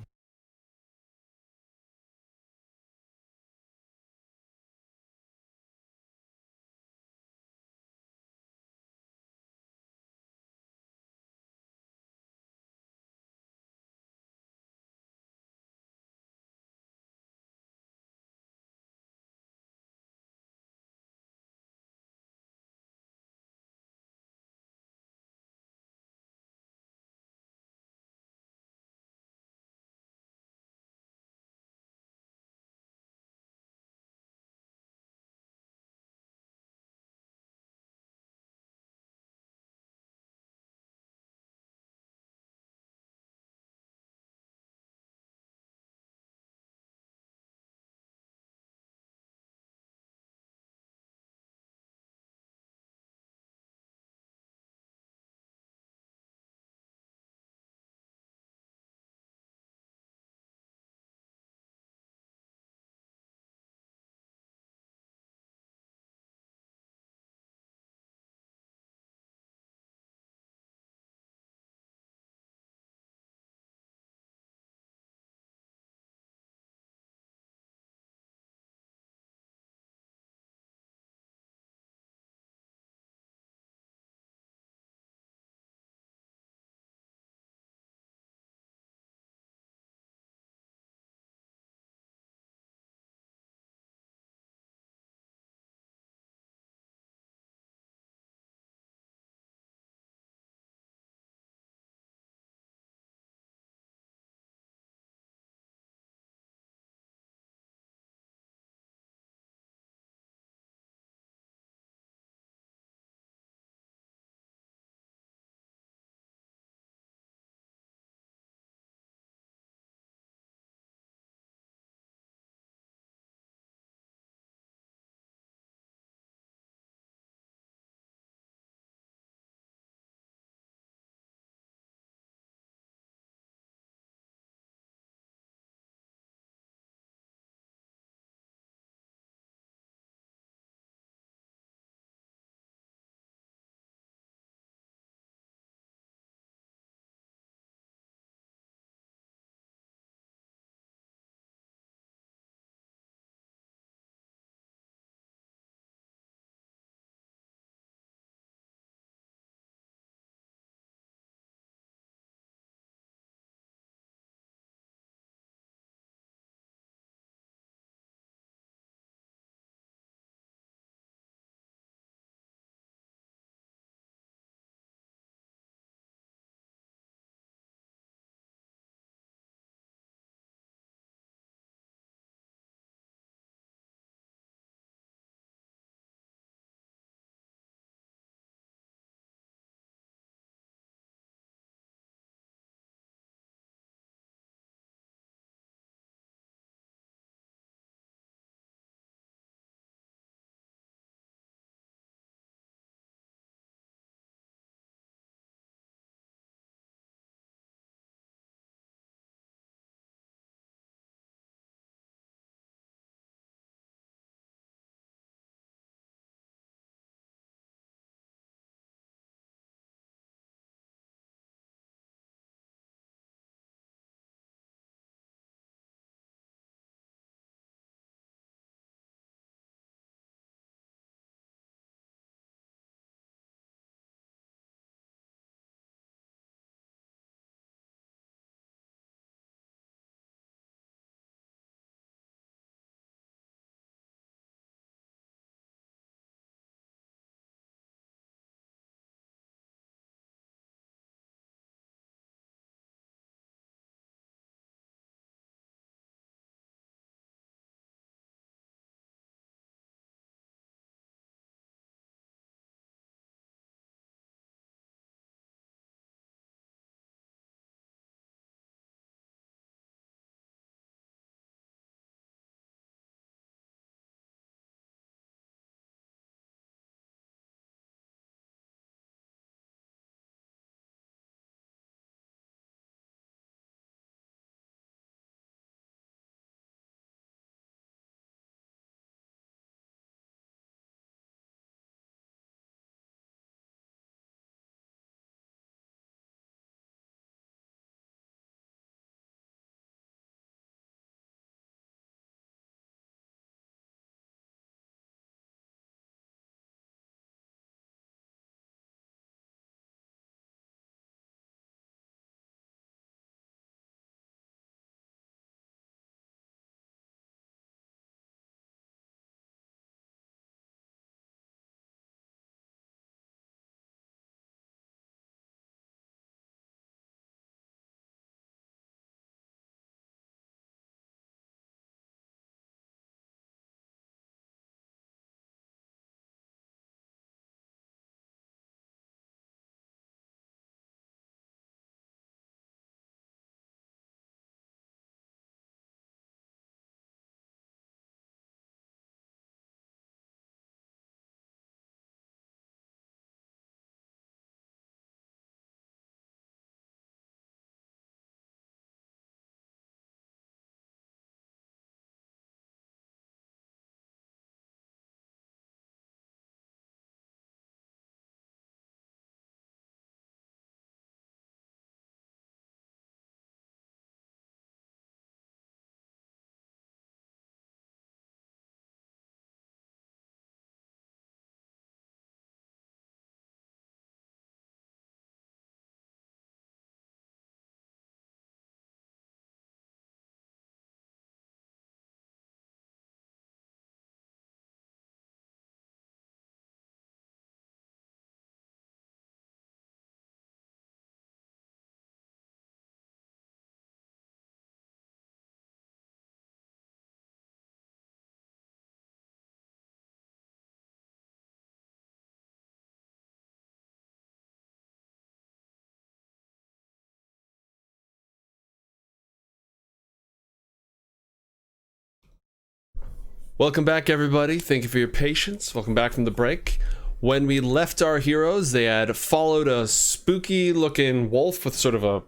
Welcome back, everybody. Thank you for your patience. Welcome back from the break. When we left our heroes, they had followed a spooky-looking wolf with sort of a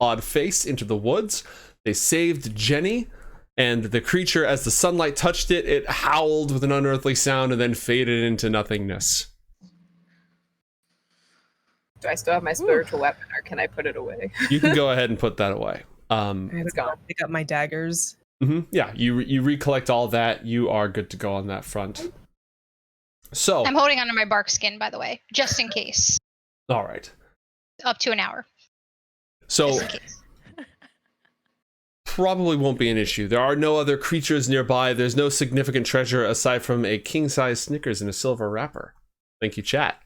odd face into the woods. They saved Jenny, and the creature, as the sunlight touched it, it howled with an unearthly sound and then faded into nothingness. Do I still have my spiritual weapon, or can I put it away? You can go ahead and put that away. It's gone. Pick up my daggers. Yeah, you recollect all that. You are good to go on that front. So I'm holding onto my bark skin, by the way, just in case. all right. Up to an hour. So Just in case. probably won't be an issue. There are no other creatures nearby. There's no significant treasure aside from a king-size Snickers in a silver wrapper. Thank you, chat.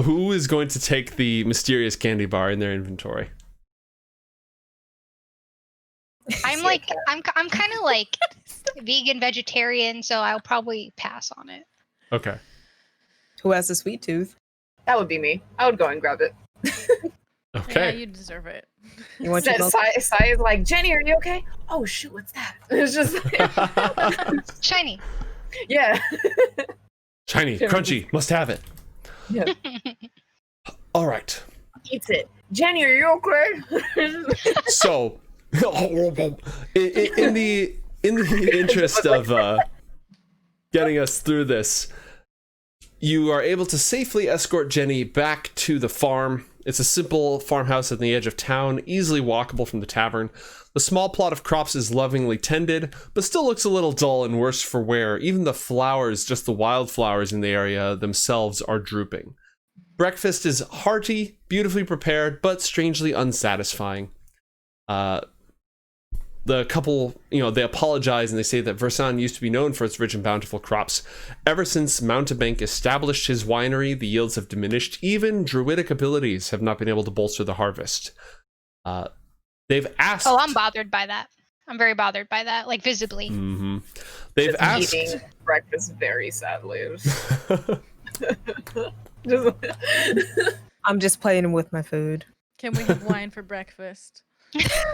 Who is going to take the mysterious candy bar in their inventory? I'm kind of like vegan vegetarian, so I'll probably pass on it. Okay. Who has a sweet tooth? That would be me. I would go and grab it. Yeah, Okay. you deserve it. You want your milk? Sai is like, Jenny, are you okay? Oh shoot, what's that? It's just Shiny. yeah. Shiny, crunchy, must have it. Yeah. All right. Eats it. Jenny, are you okay? So, in the interest of getting us through this, you are able to safely escort Jenny back to the farm. It's a simple farmhouse on the edge of town, easily walkable from the tavern. The small plot of crops is lovingly tended, but still looks a little dull and worse for wear. Even the flowers, just the wildflowers in the area themselves, are drooping. Breakfast is hearty, beautifully prepared, but strangely unsatisfying. The couple, they apologize and they say that Versan used to be known for its rich and bountiful crops. Ever since Mountebank established his winery, the yields have diminished. Even druidic abilities have not been able to bolster the harvest. They've asked... Oh, I'm bothered by that. I'm very bothered by that, like visibly. Mm-hmm. They've Just asked... eating breakfast very sadly. I'm just playing with my food. Can we have wine for breakfast?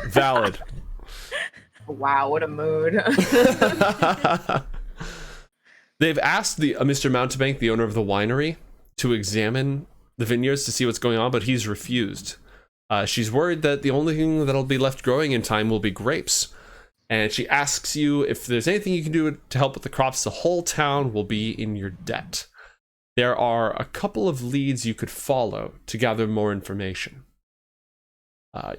Valid. Wow, what a mood. They've asked Mr. Mountebank, the owner of the winery, to examine the vineyards to see what's going on, but he's refused. She's worried that the only thing that'll be left growing in time will be grapes. And she asks you if there's anything you can do to help with the crops. The whole town will be in your debt. There are a couple of leads you could follow to gather more information.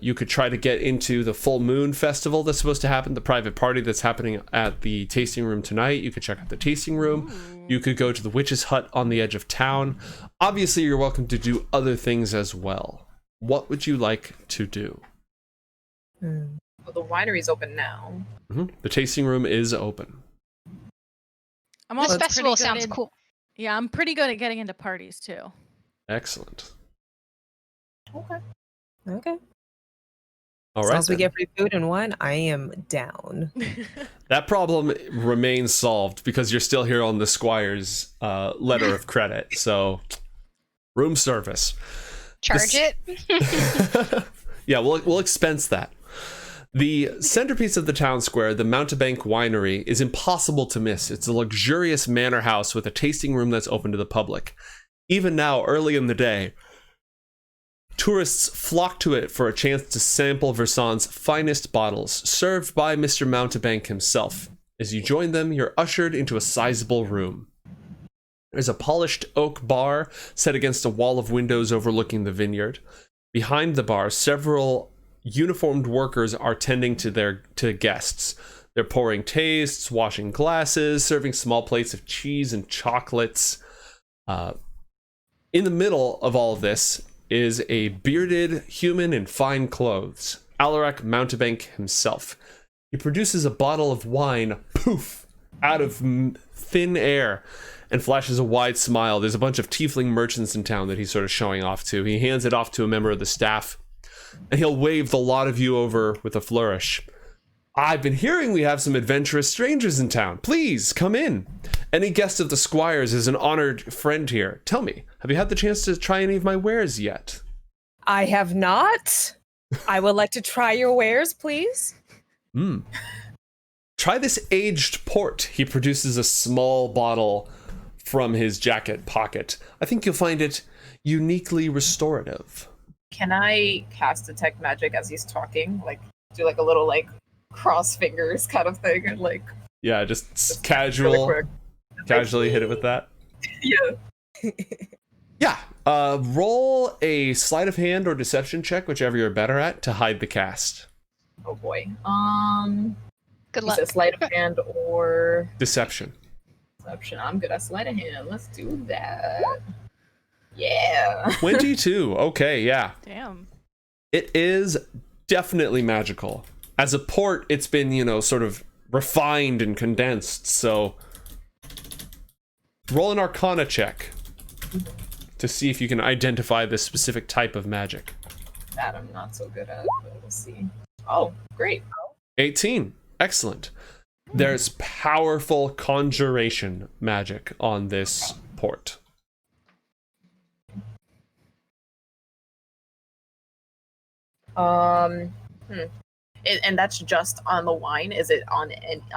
You could try to get into the Full Moon Festival that's supposed to happen, the private party that's happening at the tasting room tonight. You could check out the tasting room. Ooh. You could go to the Witch's Hut on the edge of town. Obviously, you're welcome to do other things as well. What would you like to do? Well, the winery's open now. Mm-hmm. The tasting room is open. I'm This also festival pretty good sounds at- cool. Yeah, I'm pretty good at getting into parties too. Excellent. Okay. All As right. long as we then. get free food and wine, I am down. That problem remains solved because you're still here on the Squire's letter of credit. So, room service. Charge This- it. Yeah, we'll expense that. The centerpiece of the town square, the Mountebank Winery, is impossible to miss. It's a luxurious manor house with a tasting room that's open to the public. Even now, early in the day, tourists flock to it for a chance to sample Versan's finest bottles, served by Mr. Mountebank himself. As you join them, you're ushered into a sizable room. There's a polished oak bar set against a wall of windows overlooking the vineyard. Behind the bar, several uniformed workers are tending to guests. They're pouring tastes, washing glasses, serving small plates of cheese and chocolates. In the middle of all of this is a bearded human in fine clothes, Alaric Mountebank himself. He produces a bottle of wine, poof, out of thin air, and flashes a wide smile. There's a bunch of tiefling merchants in town that he's sort of showing off to. He hands it off to a member of the staff, and he'll wave the lot of you over with a flourish. I've been hearing we have some adventurous strangers in town. Please, come in. Any guest of the Squire's is an honored friend here. Tell me, have you had the chance to try any of my wares yet? I have not. I would like to try your wares, please. try this aged port. He produces a small bottle from his jacket pocket. I think you'll find it uniquely restorative. Can I cast detect magic as he's talking? Like, do like a little like cross fingers kind of thing, and like Yeah, just really casually quick. hit it with that. Yeah. Yeah. Roll a sleight of hand or deception check, whichever you're better at, to hide the cast. Oh boy. Good You luck. said sleight of hand or Deception. deception. I'm good at sleight of hand. Let's do that. Yeah. 22. Okay, yeah. Damn. It is definitely magical. As a port, it's been, sort of refined and condensed, so roll an Arcana check to see if you can identify this specific type of magic. That I'm not so good at, but we'll see. Oh, great. 18. Excellent. There's powerful conjuration magic on this port. And that's just on the wine. Is it on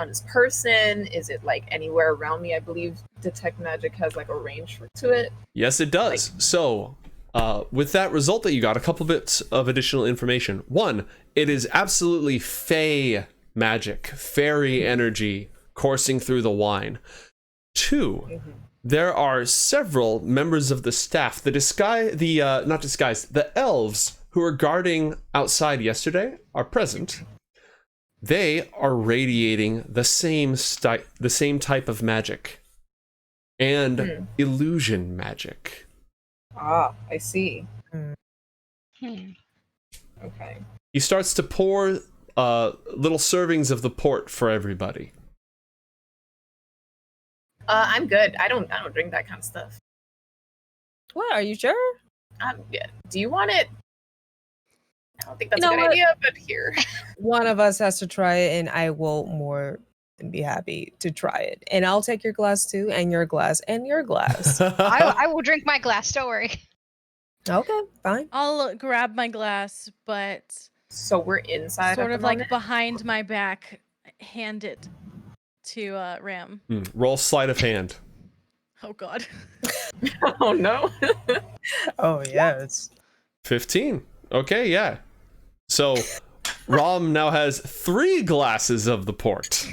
his person? Is it like anywhere around me? I believe detect magic has like a range to it. Yes, it does. So, with that result that you got, a couple bits of additional information. One, it is absolutely fey magic, fairy energy coursing through the wine. Two, there are several members of the staff, the elves who were guarding outside yesterday are present. They are radiating the same type of magic and illusion magic. Ah, I see. Hmm. Okay. He starts to pour little servings of the port for everybody. I'm good. I don't drink that kind of stuff. What? Are you sure? Yeah. Do you want it? I don't think that's You a know good what? idea, but here. One of us has to try it, and I will more than be happy to try it. And I'll take your glass too, and your glass, and your glass. I will drink my glass. Don't worry. Okay, fine. I'll grab my glass, but So we're inside. sort at of the like moment? behind my back, hand it to Ram. Roll sleight of hand. Oh God. Oh no. Oh yes. 15. Okay, yeah. So Ram now has 3 glasses of the port.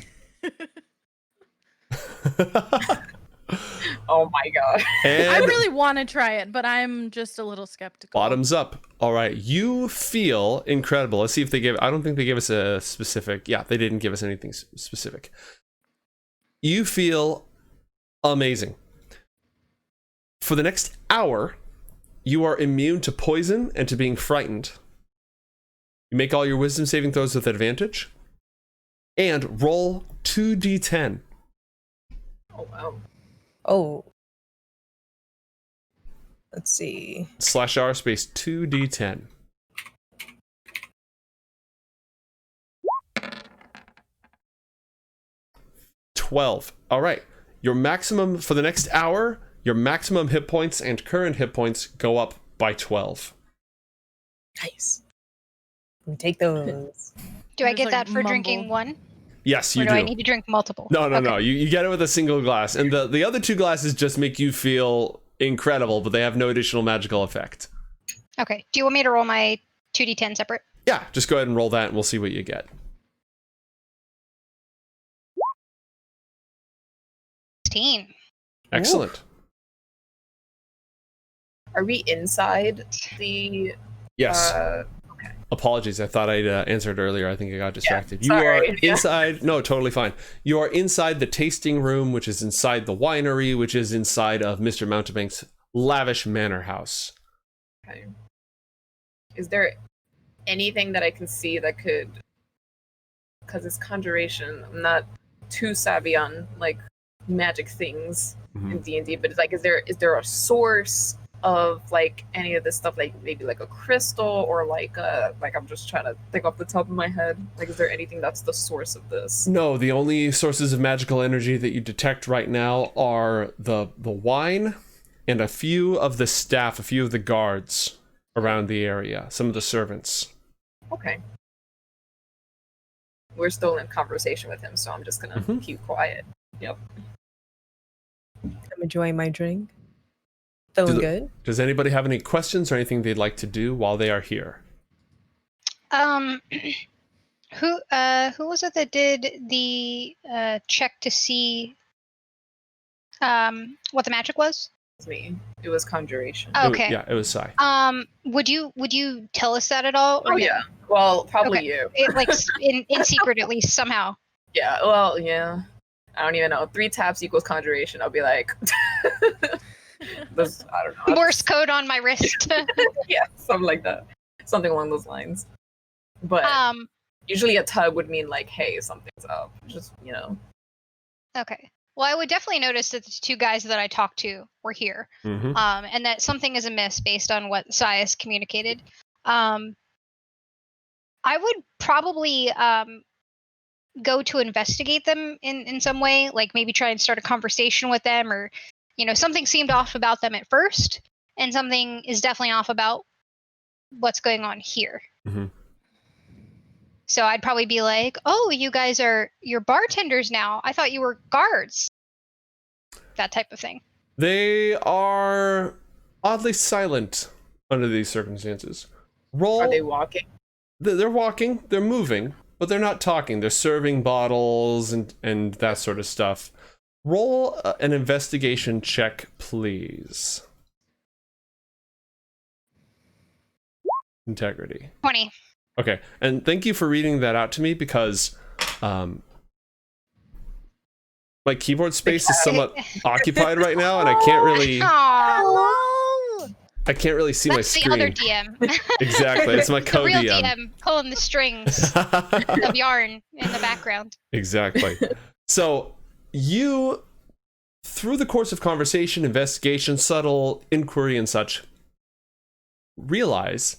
Oh my god. I And really want to try it, but I'm just a little skeptical. bottoms up. All right, you feel incredible. Let's see if they gave. I don't think they gave us a specific. Yeah, they didn't give us anything specific. You feel amazing. For the next hour, you are immune to poison and to being frightened. You make all your wisdom saving throws with advantage. And roll 2d10. Oh wow. Oh. Let's see. /r space 2d10. $12. All right. Your maximum for the next hour, your maximum hit points and current hit points go up by 12. Nice. We take those. Do I There's, get like, that for drinking mumble. one? Yes, Or you do I do. need to drink multiple? No. Okay. You get it with a single glass. And the other 2 glasses just make you feel incredible, but they have no additional magical effect. Okay. Do you want me to roll my 2d10 separate? Yeah, just go ahead and roll that and we'll see what you get. 16. Excellent. Are we inside the Yes. okay. Apologies, I thought I'd answered earlier. I think I got distracted. You sorry, are yeah. inside. No, totally fine. You are inside the tasting room, which is inside the winery, which is inside of Mr. Mountebank's lavish manor house. Okay. Is there anything that I can see that could, because it's conjuration, I'm not too savvy on like magic things in D&D, but it's like, is there a source of like any of this stuff, like maybe like a crystal or like I'm just trying to think off the top of my head, like is there anything that's the source of this? No, the only sources of magical energy that you detect right now are the wine and a few of the staff, a few of the guards around the area, some of the servants. Okay. we're still in conversation with him, so I'm just gonna keep quiet. Yep. I'm enjoying my drink. Feeling good. Does anybody have any questions or anything they'd like to do while they are here? Who was it that did the check to see what the magic was? It's me. It was conjuration. Okay. It was Sai. Would you tell us that at all? Oh yeah. Well, probably you. Like in secret at least somehow. Yeah. Well, yeah. I don't even know. 3 taps equals conjuration. I'll be like, this, I don't know. Morse code on my wrist. Yeah, something like that. Something along those lines. But usually a tug would mean like, hey, something's up. Just, you know. Okay. Well, I would definitely notice that the 2 guys that I talked to were here, and that something is amiss based on what Sai has communicated. I would probably go to investigate them in some way, like maybe try and start a conversation with them, or something seemed off about them at first, and something is definitely off about what's going on here. So I'd probably be like, oh, you guys you're bartenders now. I thought you were guards. That type of thing. They are oddly silent under these circumstances. Are they walking? They're walking, they're moving, but they're not talking. They're serving bottles and that sort of stuff. Roll an investigation check, please. Integrity. 20. Okay, and thank you for reading that out to me, because my keyboard space is somewhat occupied right now, and I can't really see my screen. That's the other DM. Exactly, it's my the real co-DM. DM pulling the strings of yarn in the background. Exactly. So you, through the course of conversation, investigation, subtle inquiry, and such, realize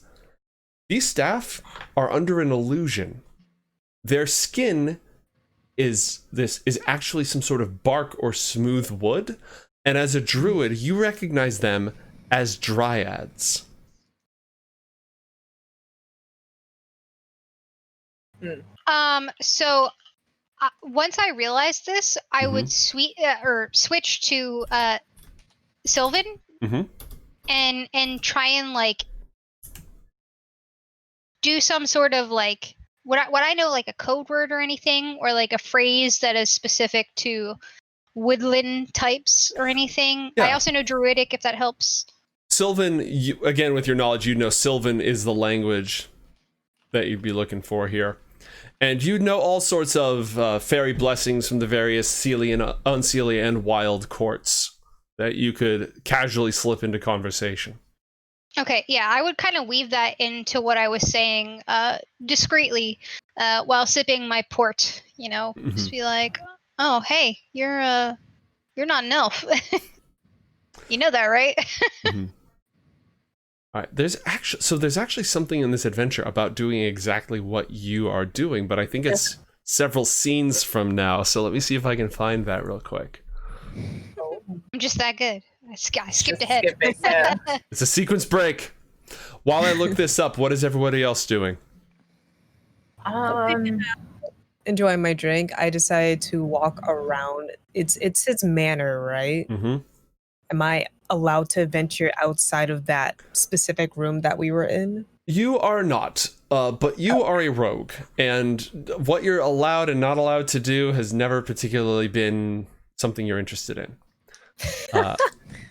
these staff are under an illusion. Their skin is actually some sort of bark or smooth wood, and as a druid, you recognize them as dryads. So once I realized this, I would switch to Sylvan, and try and like do some sort of like what I know, like a code word or anything, or like a phrase that is specific to woodland types or anything. Yeah. I also know Druidic, if that helps. Sylvan, again, with your knowledge, Sylvan is the language that you'd be looking for here. And you know all sorts of fairy blessings from the various Seelie and Unseelie and wild courts that you could casually slip into conversation. Okay, yeah, I would kind of weave that into what I was saying discreetly while sipping my port, just be like, oh, hey, you're not an elf. You know that, right? All right, there's actually something in this adventure about doing exactly what you are doing, but I think it's several scenes from now, so let me see if I can find that real quick. I'm just that good. I skipped ahead. It's a sequence break. While I look this up, what is everybody else doing? Enjoying my drink. I decided to walk around. It's his manor, right? Am I allowed to venture outside of that specific room that we were in? You are not, but you are a rogue, and what you're allowed and not allowed to do has never particularly been something you're interested in.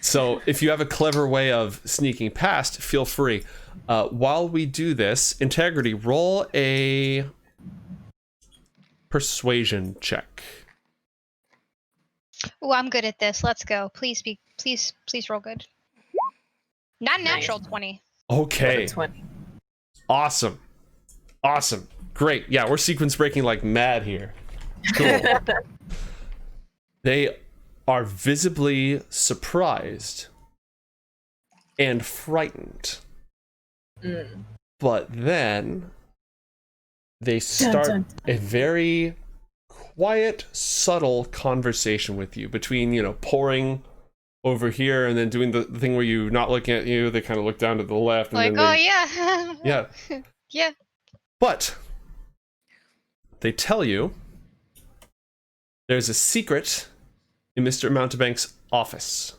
So if you have a clever way of sneaking past, feel free. While we do this, Integrity, roll a persuasion check. Oh, I'm good at this. Let's go. Please roll good. Not natural 20. Okay. 20. Awesome. Great. Yeah, we're sequence breaking like mad here. Cool. They are visibly surprised and frightened. But then they start a very quiet, subtle conversation with you between, pouring over here and then doing the thing where you not looking at you, they kind of look down to the left. And like, then yeah. Yeah. Yeah. But they tell you there's a secret in Mr. Mountebank's office.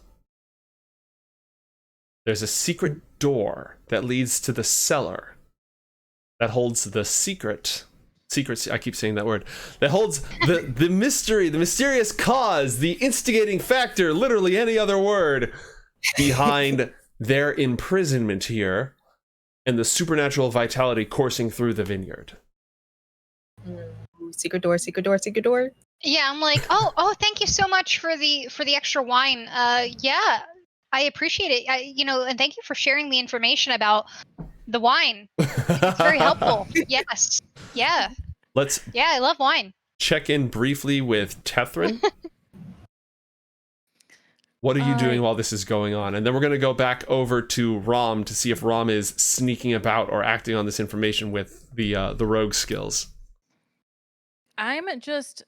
There's a secret door that leads to the cellar that holds the secret, I keep saying that word, that holds the mystery, the mysterious cause, the instigating factor, literally any other word, behind their imprisonment here and the supernatural vitality coursing through the vineyard. Secret door, secret door, secret door. Yeah, I'm like, oh, thank you so much for the extra wine. Yeah, I appreciate it. And thank you for sharing the information about the wine. It's very helpful. Yes. Yeah. Yeah, I love wine. Check in briefly with Tethrin. What are you doing while this is going on? And then we're going to go back over to Rom to see if Rom is sneaking about or acting on this information with the rogue skills. I'm just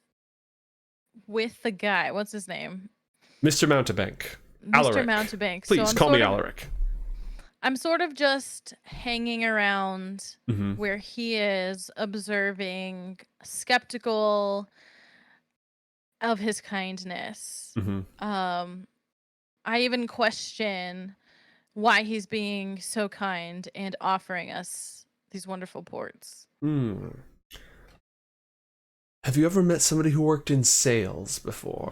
with the guy. What's his name? Mr. Mountebank. Mr. Mountebank. Please call me Alaric. I'm sort of just hanging around where he is, observing, skeptical of his kindness. I even question why he's being so kind and offering us these wonderful ports. Have you ever met somebody who worked in sales before?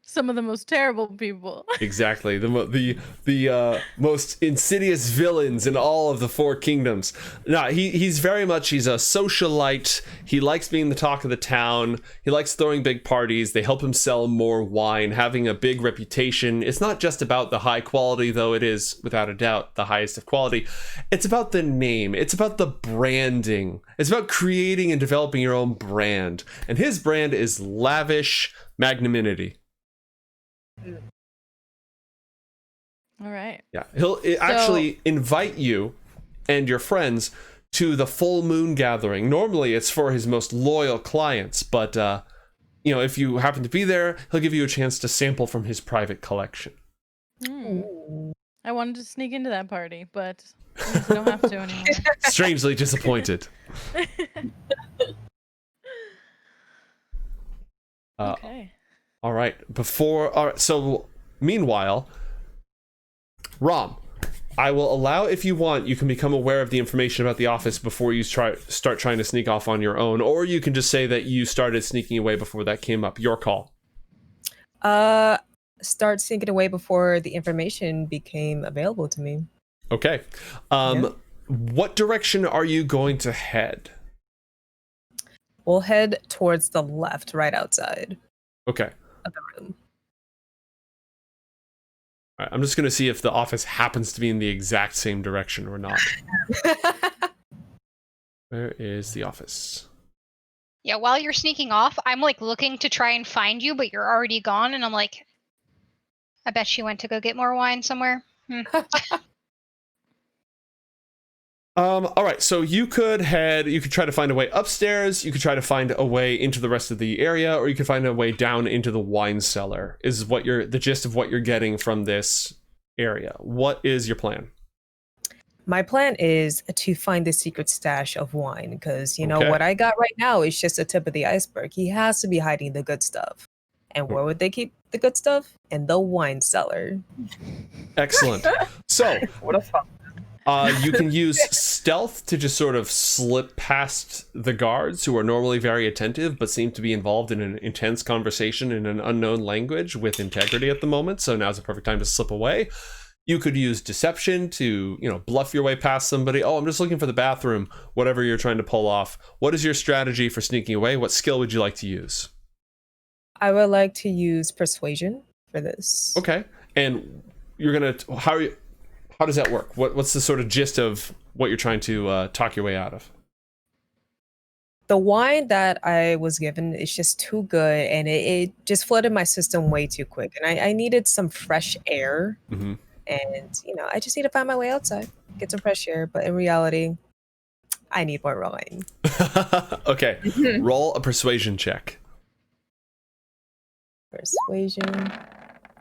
Some of the most terrible people. Exactly. The most insidious villains in all of the Four Kingdoms. No, he's a socialite. He likes being the talk of the town. He likes throwing big parties. They help him sell more wine, having a big reputation. It's not just about the high quality, though it is, without a doubt, the highest of quality. It's about the name. It's about the branding. It's about creating and developing your own brand. And his brand is lavish magnanimity. All right. Yeah, he'll actually invite you and your friends to the full moon gathering. Normally it's for his most loyal clients, but if you happen to be there, he'll give you a chance to sample from his private collection. I wanted to sneak into that party, but I don't have to anymore. Strangely disappointed. Okay. All right. So meanwhile, Rom, I will allow, if you want, you can become aware of the information about the office before you start trying to sneak off on your own, or you can just say that you started sneaking away before that came up. Your call. Start sneaking away before the information became available to me. Okay. What direction are you going to head? We'll head towards the left, right outside. Okay. Of the room. All right, I'm just going to see if the office happens to be in the exact same direction or not. Where is the office? Yeah, while you're sneaking off, I'm like looking to try and find you, but you're already gone, and I'm like, I bet she went to go get more wine somewhere. All right, so you could try to find a way upstairs, you could try to find a way into the rest of the area, or you could find a way down into the wine cellar, is what the gist of what you're getting from this area. What is your plan? My plan is to find the secret stash of wine, because what I got right now is just the tip of the iceberg. He has to be hiding the good stuff. And where would they keep the good stuff? In the wine cellar. Excellent. So, What a fun. you can use stealth to just sort of slip past the guards who are normally very attentive but seem to be involved in an intense conversation in an unknown language with integrity at the moment. So now's the perfect time to slip away. You could use deception to, bluff your way past somebody. Oh, I'm just looking for the bathroom, whatever you're trying to pull off. What is your strategy for sneaking away? What skill would you like to use? I would like to use persuasion for this. Okay. And how does that work? What's the sort of gist of what you're trying to talk your way out of? The wine that I was given is just too good, and it just flooded my system way too quick. And I needed some fresh air. Mm-hmm. And, I just need to find my way outside, get some fresh air. But in reality, I need more wine. Okay. Roll a persuasion check. Persuasion.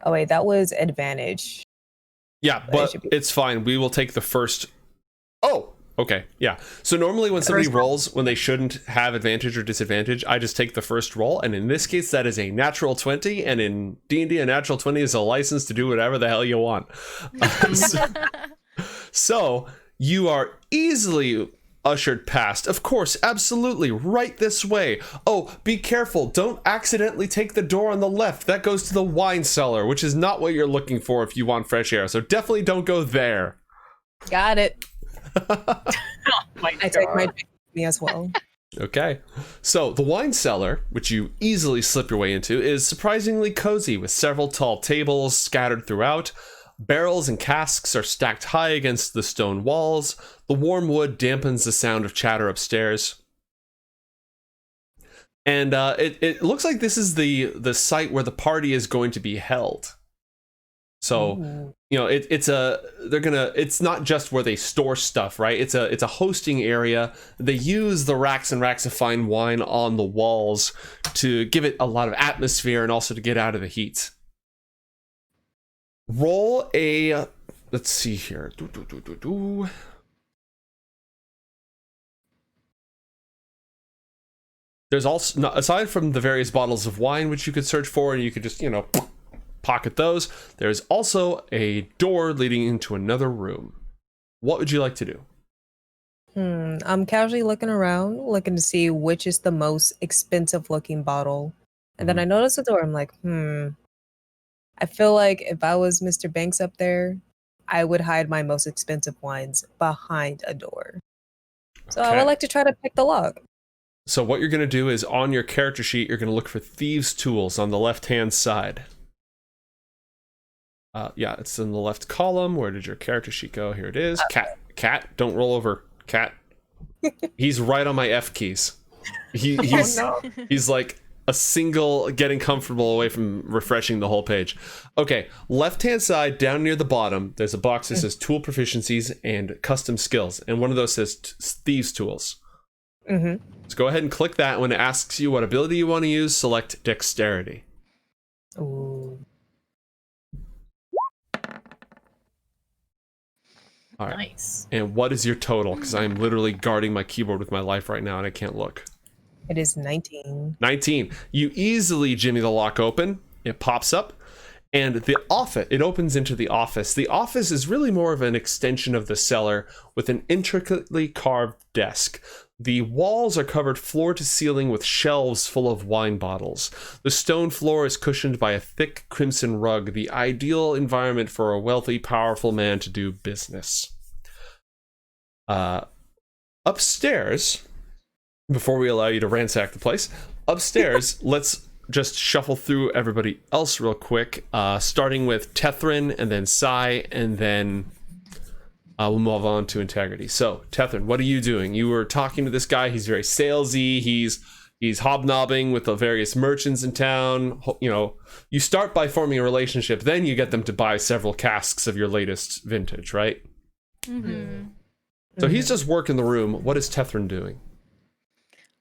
Oh, wait, that was advantage. Yeah, but it's fine. We will take the first. Oh, Okay, yeah. So normally when somebody rolls when they shouldn't have advantage or disadvantage, I just take the first roll, and in this case that is a natural 20, and in D&D a natural 20 is a license to do whatever the hell you want. So you are easily ushered past. Of course, absolutely, right this way. Oh, be careful, don't accidentally take the door on the left. That goes to the wine cellar, which is not what you're looking for if you want fresh air. So definitely don't go there. Got it. My I take my drink with me as well. Okay, so the wine cellar, which you easily slip your way into, is surprisingly cozy with several tall tables scattered throughout. Barrels and casks are stacked high against the stone walls. The warm wood dampens the sound of chatter upstairs. And it looks like this is the site where the party is going to be held. So, you know, it's not just where they store stuff, right? It's a hosting area. They use the racks and racks of fine wine on the walls to give it a lot of atmosphere and also to get out of the heat. Roll a, let's see here. There's also, aside from the various bottles of wine, which you could search for, and you could just, you know, pocket those, there's also a door leading into another room. What would you like to do? I'm casually looking around, looking to see which is the most expensive looking bottle. And then I notice the door. I'm like, I feel like if I was Mr. Banks up there, I would hide my most expensive wines behind a door. So I would like to try to pick the lock. So what you're going to do is on your character sheet, you're going to look for thieves' tools on the left-hand side. Yeah, it's in the left column. Where did your character sheet go? Here it is. Cat, don't roll over. Cat. He's right on my F keys. He's like a single getting comfortable away from refreshing the whole page. Okay, left-hand side, down near the bottom, there's a box that says tool proficiencies and custom skills, and one of those says thieves' tools. So go ahead and click that. When it asks you what ability you want to use, select dexterity. Ooh. All right. Nice. And what is your total? Because I'm literally guarding my keyboard with my life right now and I can't look. It is 19. 19. You easily jimmy the lock open. It pops up. And it opens into the office. The office is really more of an extension of the cellar with an intricately carved desk. The walls are covered floor to ceiling with shelves full of wine bottles. The stone floor is cushioned by a thick crimson rug, the ideal environment for a wealthy, powerful man to do business. Upstairs, before we allow you to ransack the place, upstairs, let's just shuffle through everybody else real quick, starting with Tethrin and then Sai, and then we'll move on to integrity. So, Tethrin, what are you doing? You were talking to this guy. He's very salesy. He's hobnobbing with the various merchants in town. You know, you start by forming a relationship, then you get them to buy several casks of your latest vintage, right? So he's just working the room. What is Tethrin doing?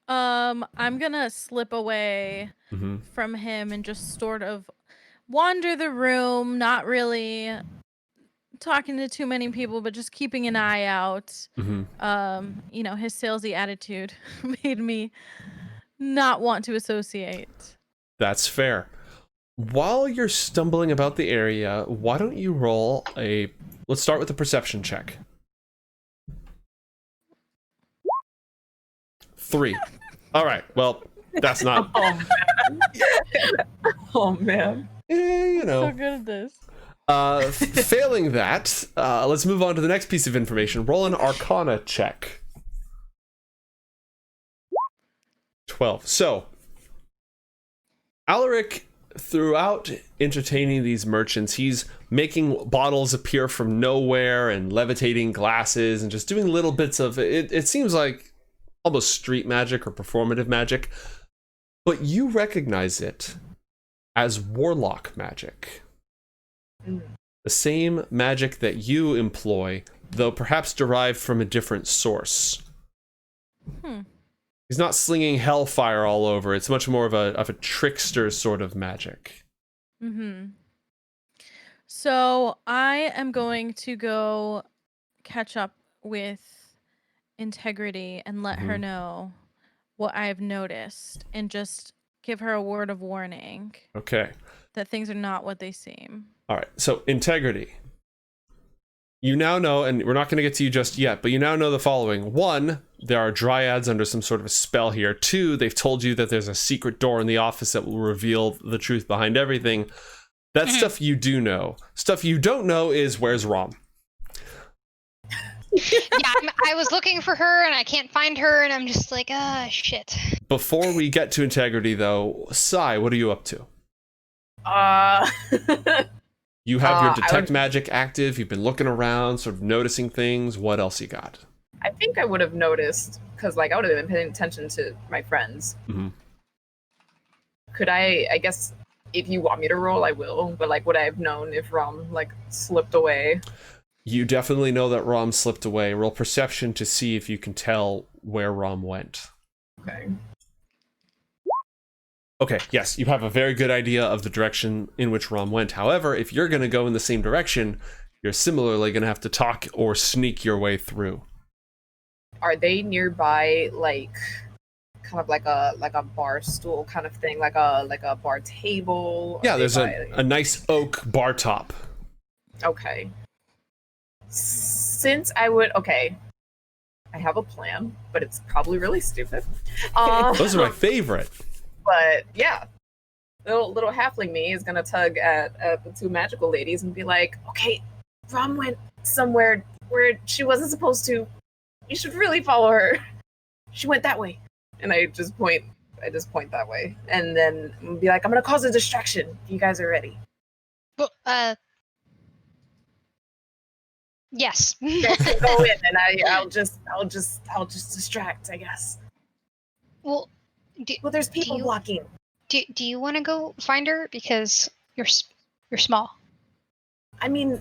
I'm gonna slip away from him and just sort of wander the room, not really talking to too many people, but just keeping an eye out. You know, his salesy attitude made me not want to associate. That's fair. While you're stumbling about the area, why don't you roll let's start with a perception check. 3. All right, well, that's not... Oh, man. You know. So good at this. Failing that, let's move on to the next piece of information. Roll an Arcana check. 12. So, Alaric, throughout entertaining these merchants, he's making bottles appear from nowhere and levitating glasses and just doing little bits of it. It seems like almost street magic or performative magic, but you recognize it as warlock magic. The same magic that you employ, though perhaps derived from a different source. He's not slinging hellfire all over. It's much more of a trickster sort of magic. So I am going to go catch up with Integrity and let her know what I've noticed and just give her a word of warning. Okay. That things are not what they seem. All right. So Integrity. You now know, and we're not going to get to you just yet, but you now know the following. 1, there are dryads under some sort of a spell here. 2, they've told you that there's a secret door in the office that will reveal the truth behind everything. That's stuff you do know. Stuff you don't know is where's Rom? I was looking for her and I can't find her, and I'm just like, shit. Before we get to Integrity, though, Sai, what are you up to? You have your detect magic active. You've been looking around, sort of noticing things. What else you got? I think I would have noticed, because like I would have been paying attention to my friends. Could I guess if you want me to roll, I will, but like would I have known if Rom like slipped away? You definitely know that Rom slipped away. Roll perception to see if you can tell where Rom went. Okay. Okay, yes, you have a very good idea of the direction in which Rom went. However, if you're going to go in the same direction, you're similarly going to have to talk or sneak your way through. Are they nearby, like kind of like a bar stool kind of thing, like a bar table? Yeah, there's a nice oak bar top. Okay. Since I have a plan, but it's probably really stupid. Those are my favorite. But yeah, little halfling me is gonna tug at the 2 magical ladies and be like, "Okay, Rom went somewhere where she wasn't supposed to. You should really follow her. She went that way." And I just point that way, and then be like, "I'm gonna cause a distraction. If you guys are ready." Well, yes. You guys can go in, and I'll just distract, I guess. Well, there's people blocking. Do you want to go find her because you're small? I mean,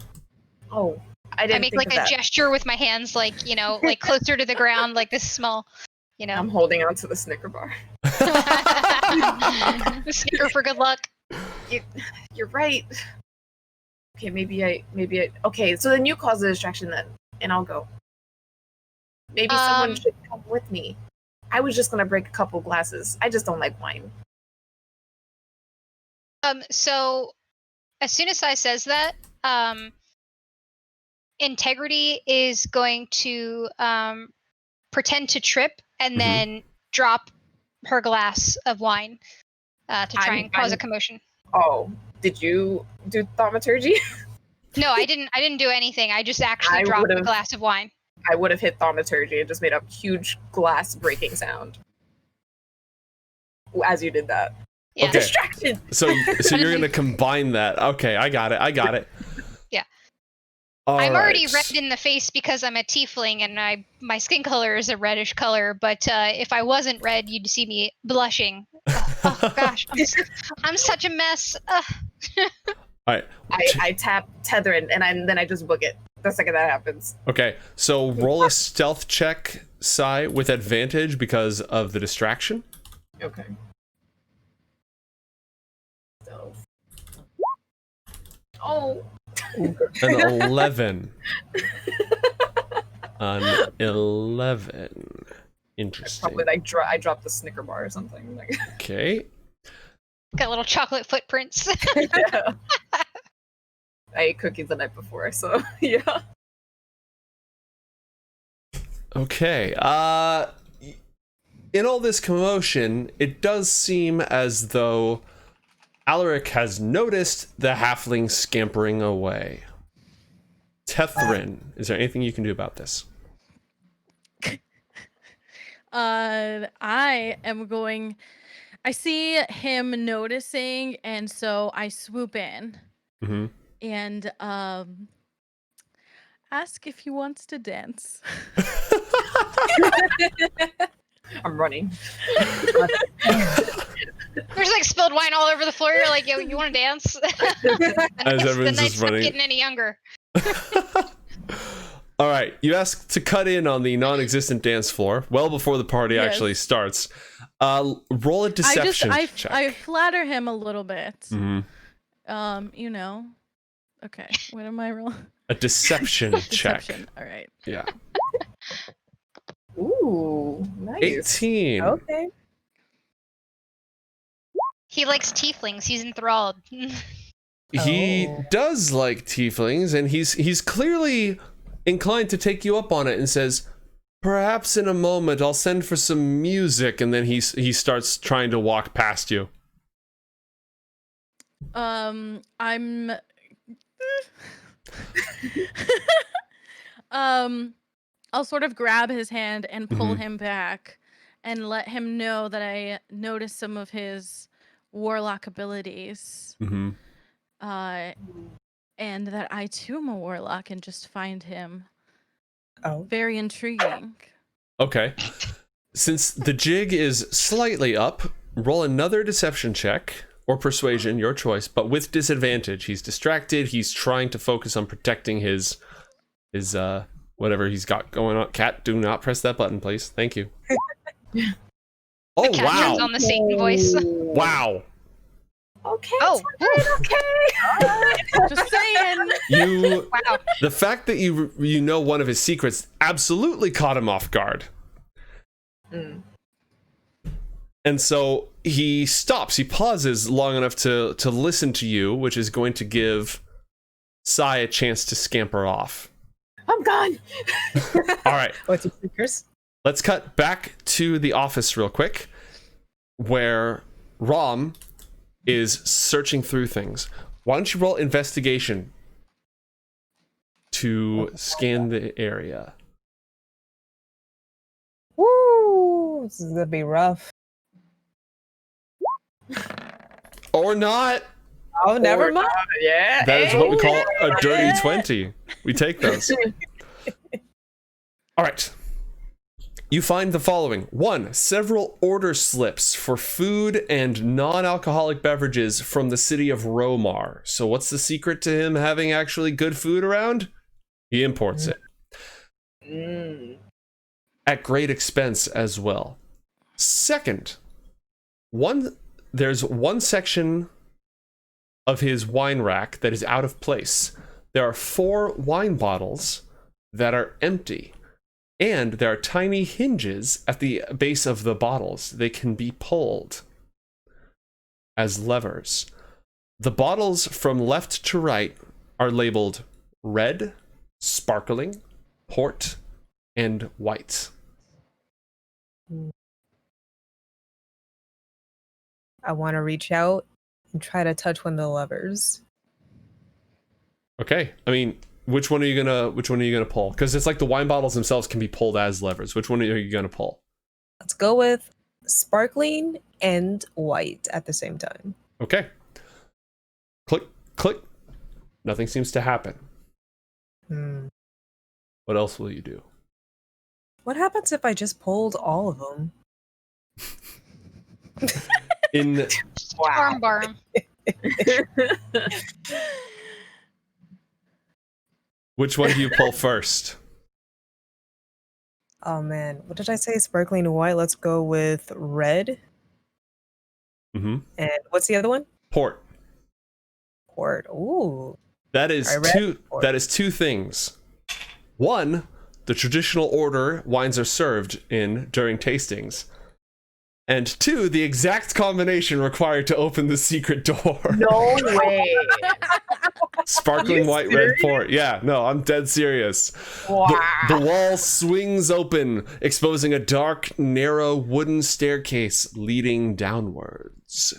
I make like a gesture with my hands, like like closer to the ground, like this small. I'm holding on to the Snicker bar. The Snicker for good luck. You're right. Okay, maybe I. Okay, so then you cause a distraction then, and I'll go. Maybe someone should come with me. I was just gonna break a couple glasses. I just don't like wine. So, as soon as I says that, Integrity is going to pretend to trip and then drop her glass of wine to try and cause a commotion. Oh, did you do thaumaturgy? No, I didn't do anything. I just actually dropped a glass of wine. I would have hit thaumaturgy and just made a huge glass breaking sound as you did that. Yeah. Okay. Distraction. So you're going to combine that. Okay, I got it. Yeah. I'm already red in the face because I'm a tiefling and my skin color is a reddish color, but if I wasn't red, you'd see me blushing. Oh gosh, I'm such a mess. All right. I tap tether and then I just book it the second that happens. Okay, so roll a stealth check, Sai, with advantage because of the distraction. Okay. Stealth. Oh. An 11. An 11. Interesting. Probably like I dropped the Snicker bar or something. Okay. Got little chocolate footprints. Yeah. I ate cookies the night before, so yeah. Okay. In all this commotion, it does seem as though Alaric has noticed the halfling scampering away. Tethrin, is there anything you can do about this? I see him noticing, and so I swoop in and ask if he wants to dance. I'm running. There's like spilled wine all over the floor. You're like, yo, you want to dance? As everyone's just running. Not getting any younger. All right, you ask to cut in on the non-existent dance floor well before the party actually starts. Roll a deception check. I flatter him a little bit. Mm-hmm. Okay, what am I rolling? A deception check. All right. Yeah. Ooh, nice. 18. Okay. He likes tieflings. He's enthralled. He Oh. does like tieflings, and he's clearly inclined to take you up on it and says, perhaps in a moment I'll send for some music, and then he starts trying to walk past you. I'm I'll sort of grab his hand and pull him back and let him know that I noticed some of his warlock abilities. Mm-hmm. And that I too am a warlock and just find him Oh. very intriguing. Okay. Since the jig is slightly up, roll another deception check or persuasion, your choice, but with disadvantage. He's distracted. He's trying to focus on protecting his whatever he's got going on. Cat, do not press that button, please. Thank you. Oh, Cat turns wow. on the Satan voice. Wow. Okay. Oh, Okay. Just saying. You wow. the fact that you know one of his secrets absolutely caught him off guard. Mm. And so he stops, he pauses long enough to listen to you, which is going to give Sai a chance to scamper off. I'm gone. All right, What's your secrets? let's cut back to the office real quick, where Rom is searching through things. Why don't you roll investigation to scan the area? Woo! This is gonna be rough. Or not. Oh, never mind. Yeah. That is what we call Hey. a dirty 20. We take those. All right. You find the following. 1, several order slips for food and non-alcoholic beverages from the city of Romar. So what's the secret to him having actually good food around? He imports it. Mm. At great expense as well. Second, there's one section of his wine rack that is out of place. There are 4 wine bottles that are empty. And there are tiny hinges at the base of the bottles. They can be pulled as levers. The bottles from left to right are labeled red, sparkling, port, and white. I want to reach out and try to touch one of the levers. Okay, I mean, which one are you gonna pull? Because it's like the wine bottles themselves can be pulled as levers. Which one are you gonna pull? Let's go with sparkling and white at the same time. Okay. Click, click. Nothing seems to happen. Hmm. What else will you do? What happens if I just pulled all of them? In Wow. Armbar him. which one do you pull first? Oh man, what did I say? Sparkling and white. Let's go with red. Mm-hmm. And what's the other one? Port. Port. Ooh. That is All right, two. red. That is 2 things. 1, the traditional order wines are served in during tastings, and 2, the exact combination required to open the secret door. No way. Sparkling You white red serious? port. Yeah, no, I'm dead serious. Wow. The wall swings open, exposing a dark, narrow wooden staircase leading downwards.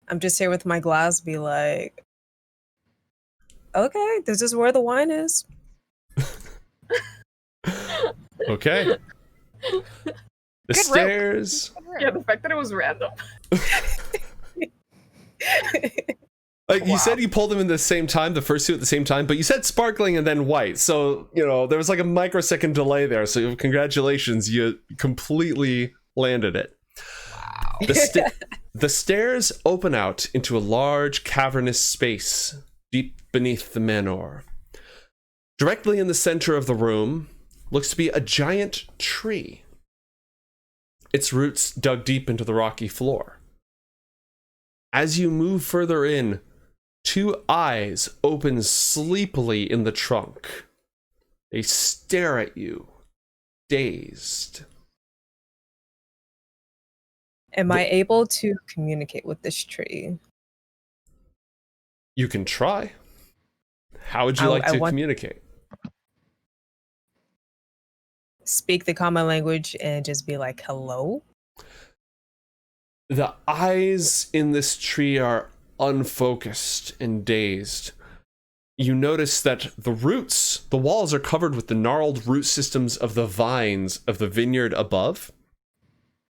I'm just here with my glass, be like, okay, this is where the wine is. Okay. The Good rope. stairs. Yeah, the fact that it was random. Like you Wow. said, you pulled them in the same time, the first 2 at the same time, but you said sparkling and then white. So, there was like a microsecond delay there. So, congratulations, you completely landed it. Wow. The stairs open out into a large cavernous space deep beneath the manor. Directly in the center of the room looks to be a giant tree. Its roots dug deep into the rocky floor. As you move further in, 2 eyes open sleepily in the trunk. They stare at you, dazed. Am I able to communicate with this tree? You can try. How would you like to communicate? Speak the common language and just be like, hello? The eyes in this tree are unfocused and dazed. You notice that the walls are covered with the gnarled root systems of the vines of the vineyard above.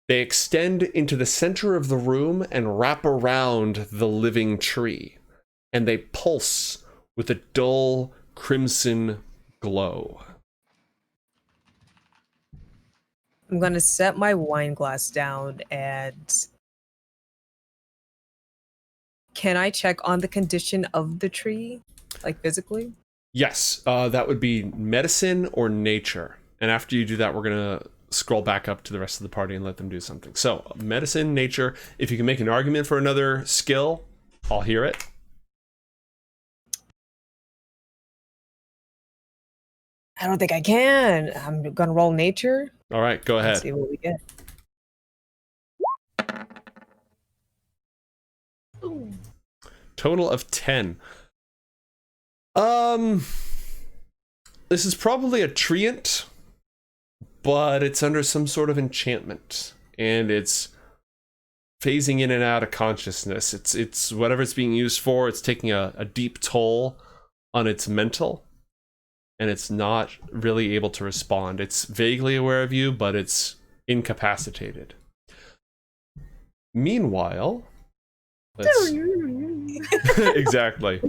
They extend into the center of the room and wrap around the living tree, and they pulse with a dull crimson glow. I'm going to set my wine glass down and can I check on the condition of the tree, like physically? Yes, that would be medicine or nature. And after you do that, we're going to scroll back up to the rest of the party and let them do something. So, medicine, nature. If you can make an argument for another skill, I'll hear it. I don't think I can. I'm going to roll nature. All right, go ahead. Let's see what we get. Total of 10. This is probably a treant, but it's under some sort of enchantment, and it's phasing in and out of consciousness. It's whatever it's being used for, it's taking a deep toll on its mental, and it's not really able to respond. It's vaguely aware of you, but it's incapacitated. Meanwhile, exactly.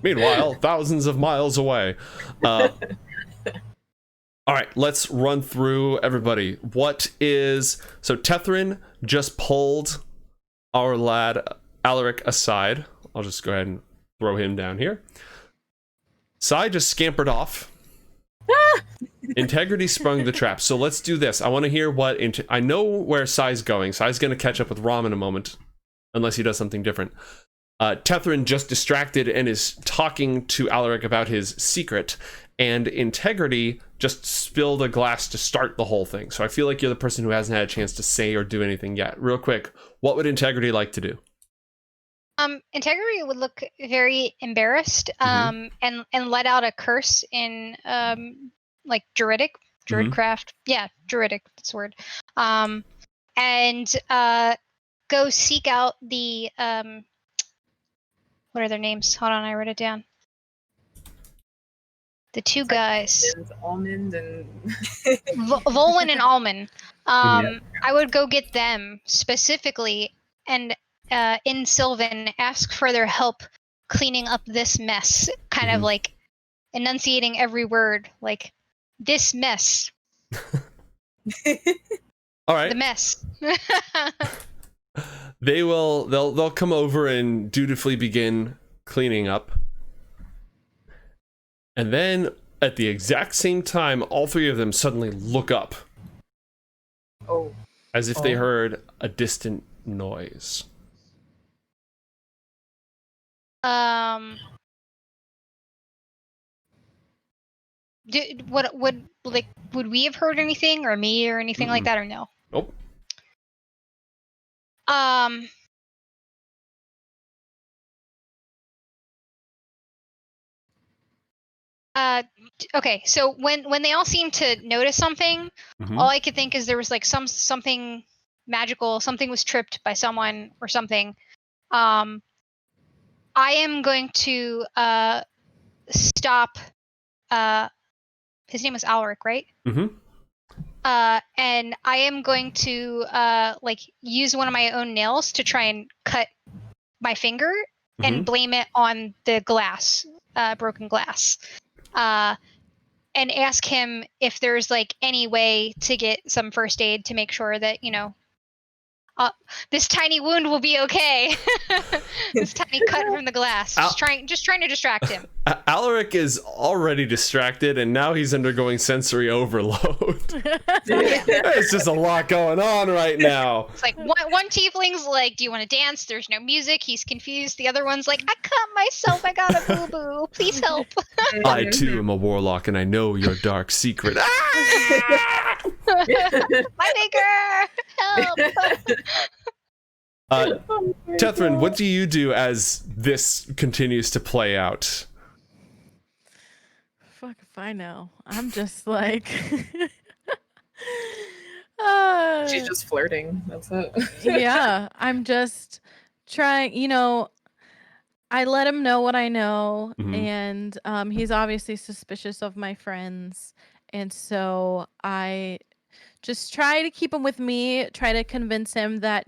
Meanwhile, thousands of miles away. All right, let's run through everybody. So Tethrin just pulled our lad Alaric aside. I'll just go ahead and throw him down here. Sai just scampered off. Integrity sprung the trap. So let's do this. I want to hear what I know where Sai's going. Sai's going to catch up with Rom in a moment, unless he does something different. Tethrin just distracted and is talking to Alaric about his secret, and Integrity just spilled a glass to start the whole thing. So I feel like you're the person who hasn't had a chance to say or do anything yet. Real quick, what would Integrity like to do? Integrity would look very embarrassed, and let out a curse in like Druidcraft. Yeah, Druidic, that's the word. And go seek out the what are their names? Hold on, I wrote it down. The two guys. Almond and Volin and Almond. I would go get them specifically and in Sylvan ask for their help cleaning up this mess. Kind of like enunciating every word, like this mess. All right. The mess. They'll come over and dutifully begin cleaning up. And then at the exact same time, all three of them suddenly look up. Oh. As if they heard a distant noise. Would we have heard anything, or me, or anything like that, or no? Nope. Okay, so when they all seemed to notice something, all I could think is there was like something magical, something was tripped by someone or something. I am going to stop. His name was Alaric, right? And I am going to like use one of my own nails to try and cut my finger and blame it on the glass, broken glass. And ask him if there's like any way to get some first aid to make sure that, This tiny wound will be okay. This tiny cut from the glass. Just trying to distract him. Alaric is already distracted, and now he's undergoing sensory overload. There's just a lot going on right now. It's like one tiefling's like, "Do you want to dance?" There's no music. He's confused. The other one's like, "I cut myself. I got a boo boo. Please help." I too am a warlock, and I know your dark secret. My maker, help! Tethrin, what do you do as this continues to play out? Fuck if I know. I'm just like She's just flirting. That's it. yeah, I'm just trying, I let him know what I know, and he's obviously suspicious of my friends, and so I just try to keep him with me, try to convince him that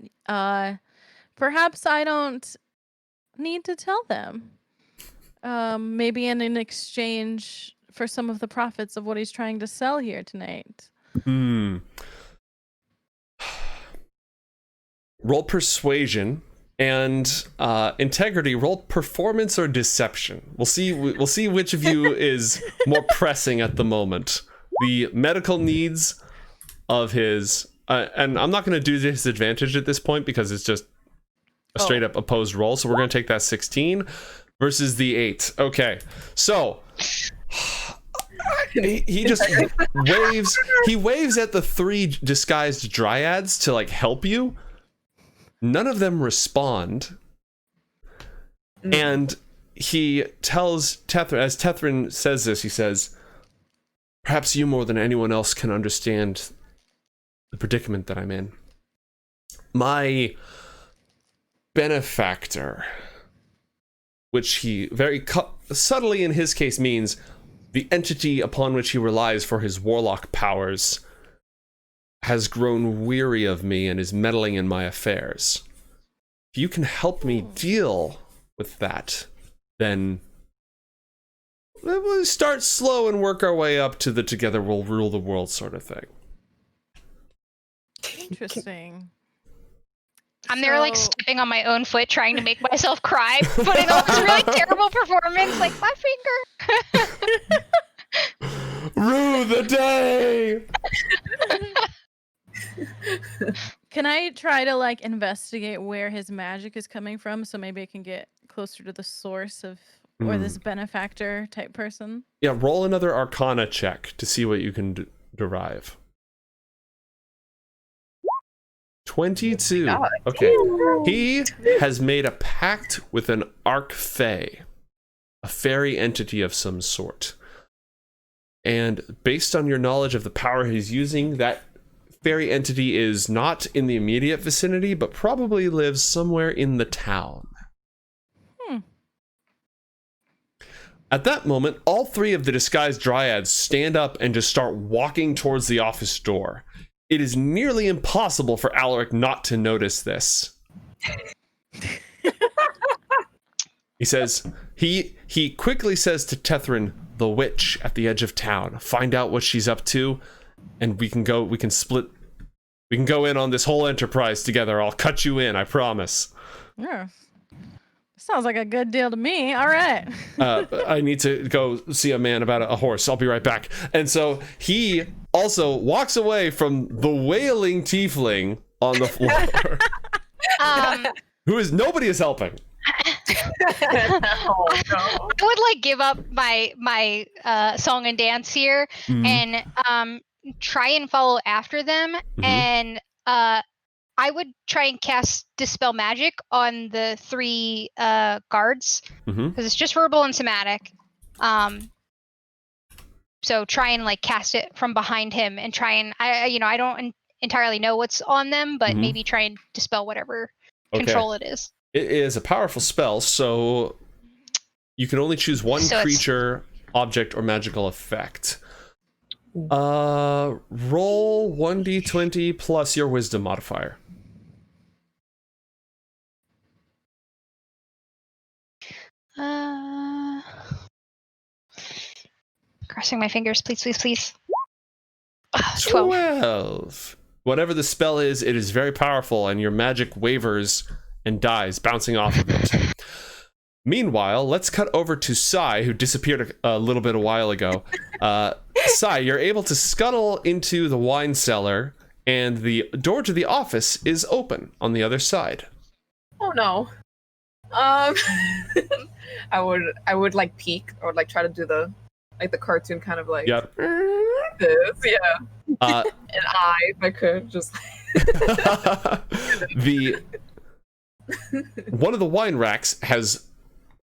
perhaps I don't need to tell them. Maybe in an exchange for some of the profits of what he's trying to sell here tonight. Roll persuasion and integrity. Roll performance or deception. We'll see which of you is more pressing at the moment. The medical needs of his and I'm not going to do disadvantage at this point because it's just a straight up opposed roll. So we're going to take that 16 versus the 8. Okay, so he just waves at the 3 disguised dryads to like help you. None of them respond, and he tells Tethrin, as Tethrin says this, he says, "Perhaps you more than anyone else can understand the predicament that I'm in. My benefactor," which he very subtly in his case means the entity upon which he relies for his warlock powers, has grown weary of me and is meddling in my affairs. If you can help me deal with that, then we'll start slow and work our way up to the together we'll rule the world sort of thing. Interesting. I'm there like stepping on my own foot trying to make myself cry, putting on this really terrible performance, like my finger. Rue the day! Can I try to like investigate where his magic is coming from so maybe I can get closer to the source of or this benefactor type person? Yeah, roll another Arcana check to see what you can derive. 22. Okay. He has made a pact with an Archfey, a fairy entity of some sort. And based on your knowledge of the power he's using, that fairy entity is not in the immediate vicinity, but probably lives somewhere in the town. At that moment, all 3 of the disguised dryads stand up and just start walking towards the office door. It is nearly impossible for Alaric not to notice this. He says, he quickly says to Tethrin, the witch at the edge of town, find out what she's up to, and we can go in on this whole enterprise together. I'll cut you in, I promise. Yeah. Sounds like a good deal to me. All right. I need to go see a man about a horse. I'll be right back. And so he also walks away from the wailing tiefling on the floor. Nobody is helping. Oh, no. I would like give up my song and dance here and try and follow after them, and I would try and cast Dispel Magic on the 3 guards because it's just verbal and somatic. So try and like cast it from behind him and try and I don't entirely know what's on them, but maybe try and dispel whatever control it is. It is a powerful spell, so you can only choose one creature, object, or magical effect. Roll 1d20 plus your wisdom modifier. Crossing my fingers, please. 12. Whatever the spell is, it is very powerful, and your magic wavers and dies, bouncing off of it. Meanwhile, let's cut over to Sai, who disappeared a little bit a while ago. Sai, you're able to scuttle into the wine cellar, and the door to the office is open on the other side. Oh no. I would like peek, or like try to do the cartoon kind of like Yep. this, yeah. And if I could just one of the wine racks has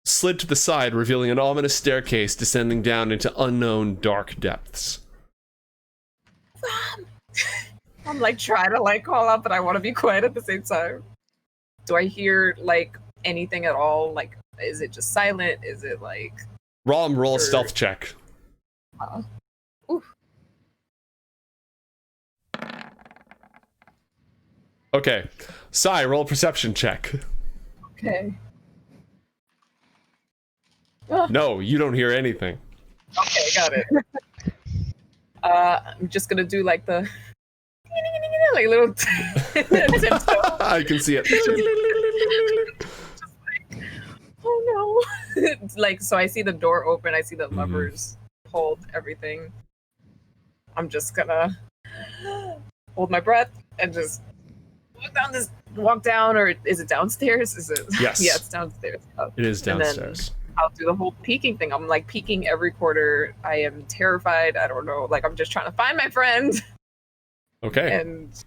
slid to the side, revealing an ominous staircase descending down into unknown dark depths. I'm like trying to like call out, but I want to be quiet at the same time. Do I hear like anything at all? Like, is it just silent? Is it like Roll a stealth check. Oof. Okay. Sai, roll a perception check. Okay. No, you don't hear anything. Okay, got it. I'm just gonna do like the like little tiptoe. I can see it. Just like, oh no. Like, so I see the door open, I see the levers pulled, everything. I'm just gonna hold my breath and just walk down, or is it downstairs? Is it? Yes. Yeah, it's downstairs. It is downstairs. I'll do the whole peeking thing. I'm like peeking every quarter. I am terrified. I don't know. Like, I'm just trying to find my friend. Okay. And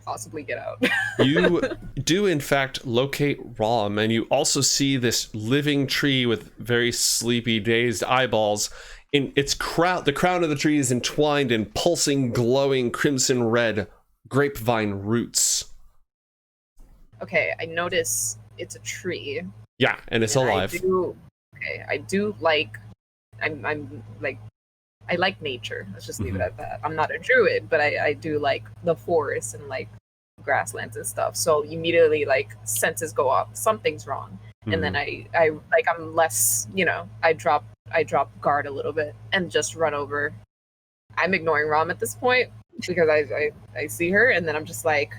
possibly get out. You do in fact locate Rom, and you also see this living tree with very sleepy, dazed eyeballs. In its crown, the crown of the tree is entwined in pulsing, glowing crimson red grapevine roots. Okay, I notice it's a tree. Yeah, and it's alive. I do like. I'm like. I like nature. Let's just leave it at that. I'm not a druid, but I do like the forest and like grasslands and stuff. So immediately like senses go off. Something's wrong. And then I like, I'm less, I drop guard a little bit and just run over. I'm ignoring Rom at this point because I see her, and then I'm just like,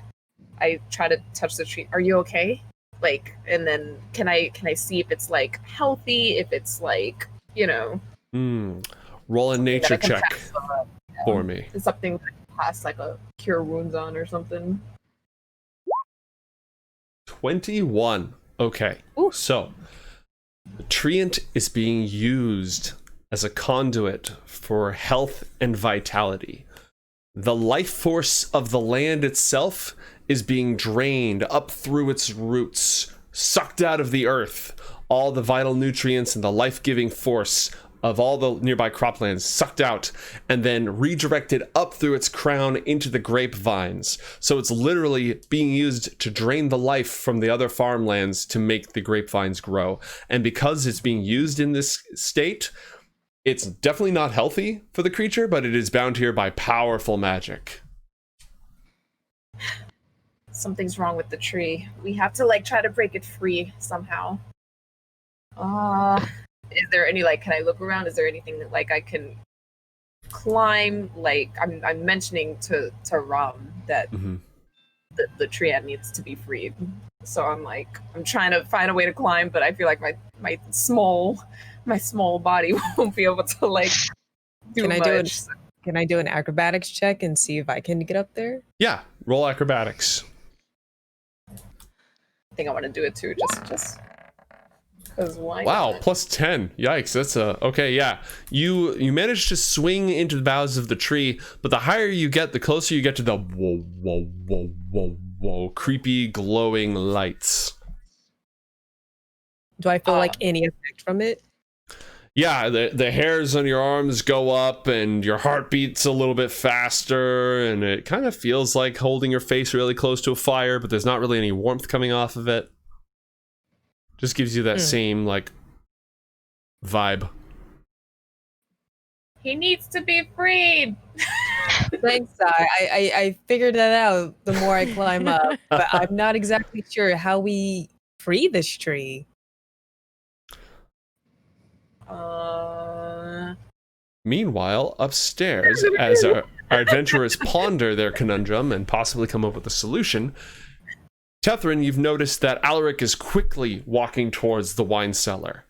I try to touch the tree. Are you okay? Like, and then can I see if it's like healthy, if it's like, Roll a nature check for me. It's something that I can pass like a cure wounds on or something. 21. Okay. Ooh. So the treant is being used as a conduit for health and vitality. The life force of the land itself is being drained up through its roots, sucked out of the earth. All the vital nutrients and the life-giving force of all the nearby croplands sucked out and then redirected up through its crown into the grapevines. So it's literally being used to drain the life from the other farmlands to make the grapevines grow. And because it's being used in this state, it's definitely not healthy for the creature, but it is bound here by powerful magic. Something's wrong with the tree. We have to like try to break it free somehow. Is there any like, can I look around? Is there anything that like I can climb? Like I'm mentioning to Ram that the tree needs to be freed. So I'm trying to find a way to climb, but I feel like my small body won't be able to like do much. Can I do an acrobatics check and see if I can get up there? Yeah, roll acrobatics. I think I want to do it too, just because why Wow, not? plus 10. Yikes, that's okay, yeah. You manage to swing into the boughs of the tree, but the higher you get, the closer you get to the whoa, creepy glowing lights. Do I feel like any effect from it? Yeah, the hairs on your arms go up and your heart beats a little bit faster, and it kind of feels like holding your face really close to a fire, but there's not really any warmth coming off of it. Just gives you that same like vibe. He needs to be freed. Thanks, I figured that out the more I climb up, but I'm not exactly sure how we free this tree. Meanwhile, upstairs, as our adventurers ponder their conundrum and possibly come up with a solution, Tethrin, you've noticed that Alaric is quickly walking towards the wine cellar.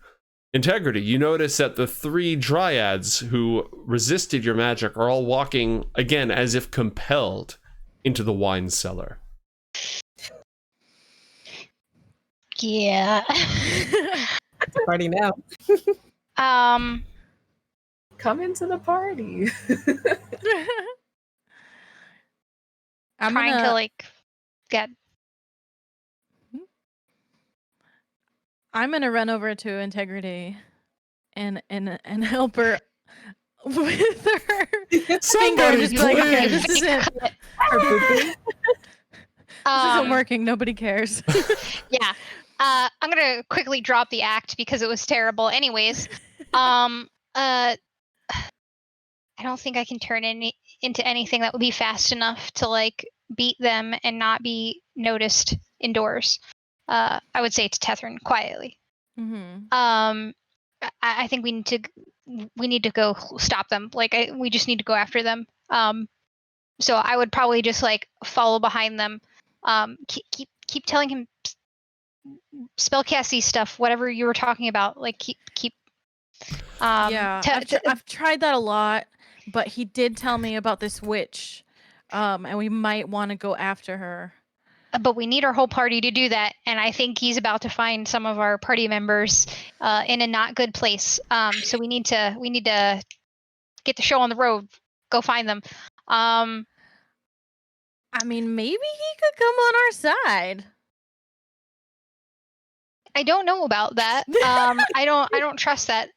Integrity, you notice that the 3 dryads who resisted your magic are all walking, again, as if compelled, into the wine cellar. Yeah. It's a party now. Come into the party. I'm trying gonna, to like get. I'm gonna run over to Integrity and help her with her finger and just be like, okay, this isn't working. Nobody cares. Yeah. I'm gonna quickly drop the act because it was terrible. Anyways, I don't think I can turn into anything that would be fast enough to like beat them and not be noticed indoors. I would say to Tethrin quietly. Mm-hmm. I think we need to go stop them. Like we just need to go after them. So I would probably just like follow behind them. Keep telling him spellcasty stuff, whatever you were talking about. Like keep. Yeah, I've tried that a lot, but he did tell me about this witch, and we might want to go after her. But we need our whole party to do that, and I think he's about to find some of our party members in a not good place. So we need to get the show on the road. Go find them. I mean, maybe he could come on our side. I don't know about that. I don't trust that.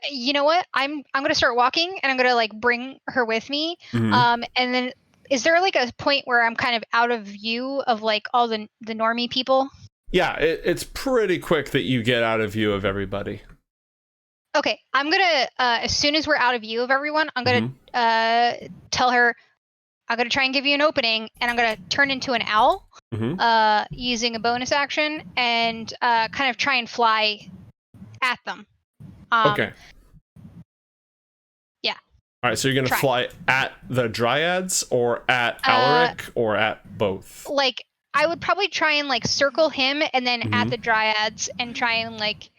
You know what? I'm gonna start walking, and I'm gonna like bring her with me. Mhm. And then is there like a point where I'm kind of out of view of like all the normie people? Yeah, it's pretty quick that you get out of view of everybody. Okay, I'm gonna as soon as we're out of view of everyone, I'm gonna tell her I'm gonna try and give you an opening, and I'm gonna turn into an owl using a bonus action, and kind of try and fly at them. Okay. Yeah. All right, so you're gonna fly at the dryads, or at Alaric, or at both? Like I would probably try and like circle him, and then at the dryads, and try and like,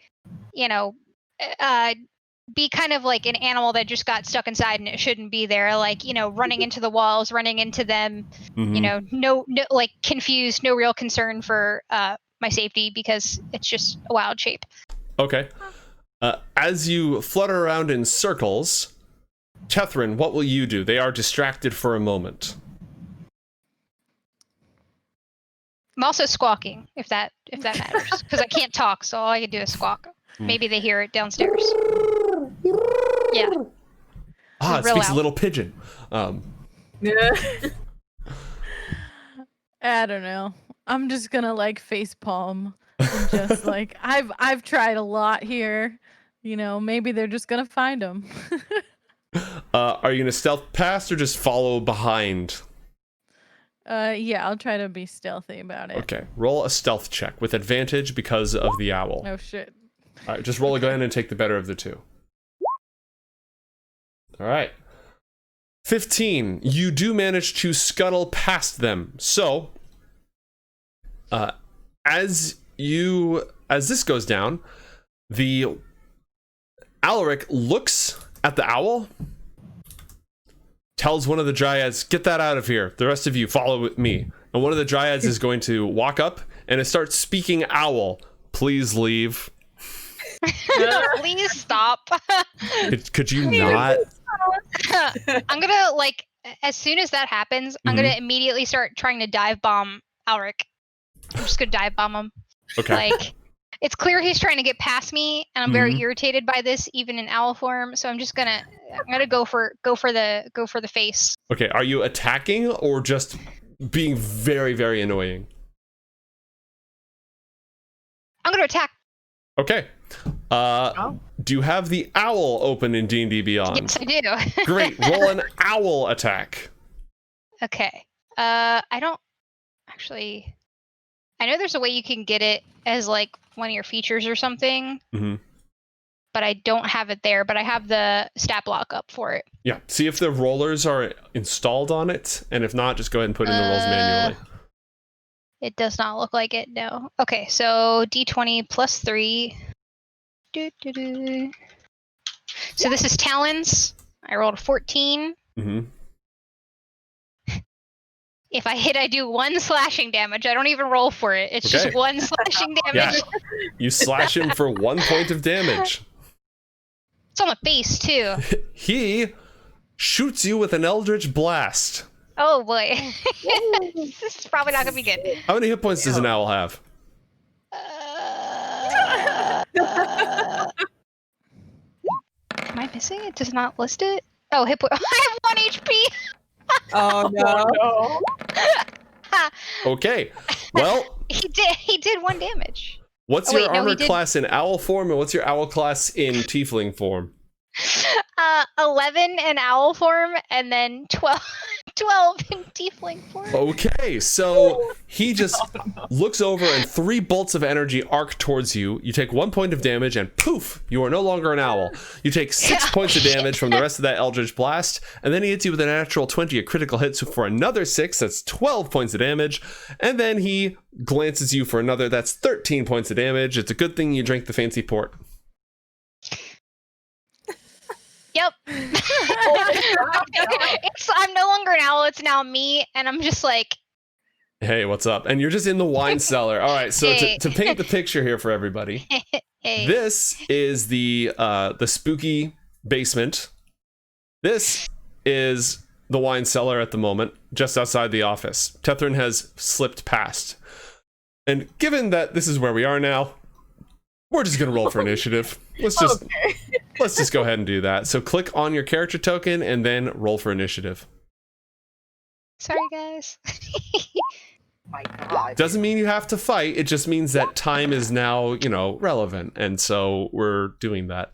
you know, be kind of like an animal that just got stuck inside and it shouldn't be there, like, you know, running into the walls, running into them, you know, no like confused, no real concern for my safety because it's just a wild shape. Okay. As you flutter around in circles, Tethrin, what will you do? They are distracted for a moment. I'm also squawking, if that matters, because I can't talk, so all I can do is squawk. Maybe they hear it downstairs. Yeah. Ah, it speaks a little pigeon. Yeah. I don't know. I'm just gonna like face palm and just like I've tried a lot here. You know, maybe they're just gonna find him. Are you gonna stealth past or just follow behind? Yeah, I'll try to be stealthy about it. Okay, roll a stealth check with advantage because of the owl. Oh shit. All right, just roll again and take the better of the two. All right. 15. You do manage to scuttle past them. So, as this goes down, the Alaric looks at the owl, tells one of the dryads, "Get that out of here. The rest of you follow with me." And one of the dryads is going to walk up and it starts speaking owl. "Please leave." Please stop. Could you not? I'm gonna like, as soon as that happens, I'm gonna immediately start trying to dive bomb Alaric. I'm just gonna dive bomb him. Okay. Like, it's clear he's trying to get past me, and I'm very irritated by this, even in owl form. So I'm gonna go for the face. Okay. Are you attacking or just being very, very annoying? I'm gonna attack. Okay. Do you have the owl open in D&D Beyond? Yes, I do. Great. Roll an owl attack. Okay. I don't actually. I know there's a way you can get it as like one of your features or something. but I don't have it there. But I have the stat block up for it. Yeah. See if the rollers are installed on it, and if not, just go ahead and put in the rolls manually. It does not look like it. No. Okay, so D20 plus 3. So this is talons. I rolled a 14. Mm-hmm. If I hit, I do 1 slashing damage. I don't even roll for it. It's Okay. just 1 slashing damage. Yeah. You slash him for 1 point of damage. It's on the face too. He shoots you with an eldritch blast. Oh boy. This is probably not gonna be good. How many hit points does an owl have? Am I missing? It does not list it. Oh, hit point. I have 1 HP. Oh no. Okay. Well, He did 1 damage. what's Oh, your wait, no, armor he did- class in owl form, and what's your owl class in tiefling form? 11 in owl form, and then 12 in tiefling form. Okay, so he just looks over and 3 bolts of energy arc towards you. You take 1 point of damage and poof, you are no longer an owl. You take 6 points of damage from the rest of that eldritch blast, and then he hits you with a natural 20, a critical hit, so for another 6, that's 12 points of damage, and then he glances you for another, that's 13 points of damage. It's a good thing you drank the fancy port. Yep. I'm no longer an owl. It's now me, and I'm just like, Hey, what's up? And you're just in the wine cellar. All right, so Hey. to paint the picture here for everybody, hey. this is the spooky basement. This is the wine cellar at the moment, just outside the office. Tethrin has slipped past. And given that this is where we are now, we're just gonna roll for initiative. Let's just go ahead and do that. So click on your character token and then roll for initiative. Sorry, guys. My God. Doesn't mean you have to fight. It just means that time is now, relevant. And so we're doing that.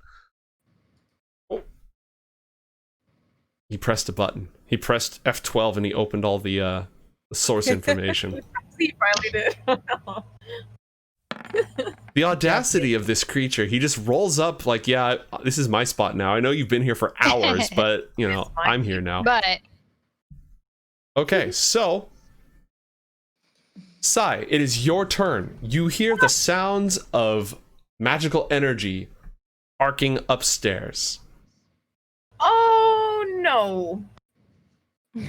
He pressed a button. He pressed F12 and he opened all the source information. He finally did. The audacity of this creature. He just rolls up like, yeah, this is my spot now. I know you've been here for hours, but, I'm here now. But Okay, so Sai, it is your turn. You hear the sounds of magical energy arcing upstairs. Oh no.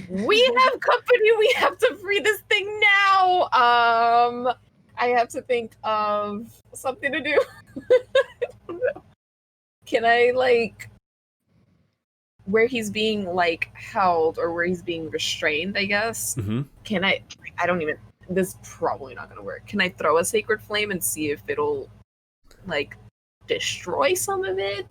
We have company. We have to free this thing now. I have to think of something to do. I don't know. Can I where he's being held or where he's being restrained, I guess? Mm-hmm. Can I don't even, this is probably not gonna work. Can I throw a sacred flame and see if it'll destroy some of it?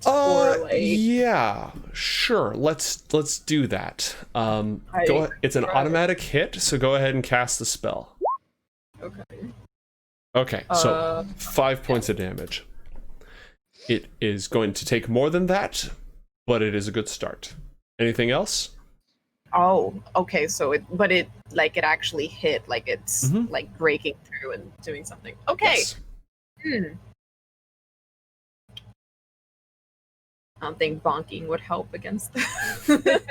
Yeah, sure. Let's do that. Go ahead. It's an automatic hit, so go ahead and cast the spell. Okay, so 5 points of damage. It is going to take more than that, but it is a good start. Anything else? Oh, okay. So it actually hit, it's breaking through and doing something. Okay. Yes. I don't think bonking would help against that.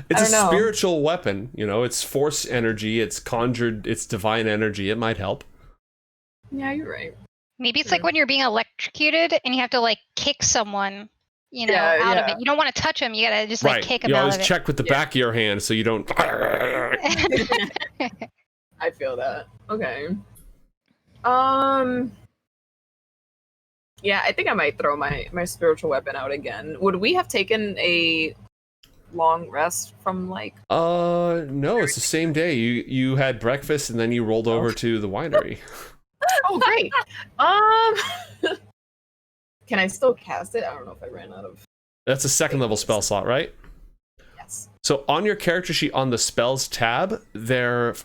It's a spiritual weapon, it's force energy, it's conjured, it's divine energy. It might help. Yeah, you're right. maybe it's like when you're being electrocuted and you have to kick someone, out of it. You don't want to touch them. You gotta just kick them you out always of it. check with the back of your hand so you don't. I feel that. Okay. Yeah, I think I might throw my spiritual weapon out again. Would we have taken a long rest from No, it's the same day. You had breakfast and then you rolled over to the winery. Oh, great. Can I still cast it? I don't know if I ran out of. That's a second level spell slot, right? Yes. So on your character sheet on the spells tab, there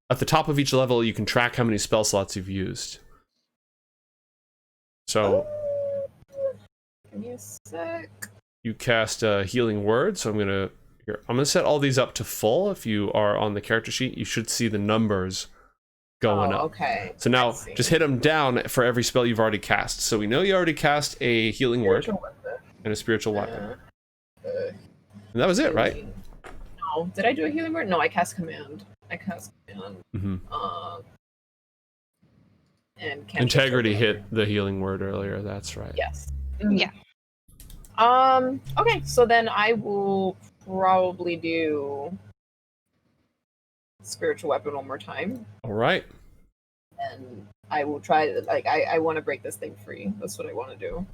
at the top of each level you can track how many spell slots you've used. So give me a sec. you cast a healing word, so I'm gonna set all these up to full. If you are on the character sheet, you should see the numbers going up. Okay. So now just hit him down for every spell you've already cast. So we know you already cast a healing word and a spiritual weapon. And that was it, right? No, did I do a healing word? No, I cast command. Mm-hmm. And Integrity hit the healing word earlier. That's right. Yes. Yeah. Okay, so then I will probably do spiritual weapon one more time. All right. And I will try to, like, I want to break this thing free. That's what I want to do.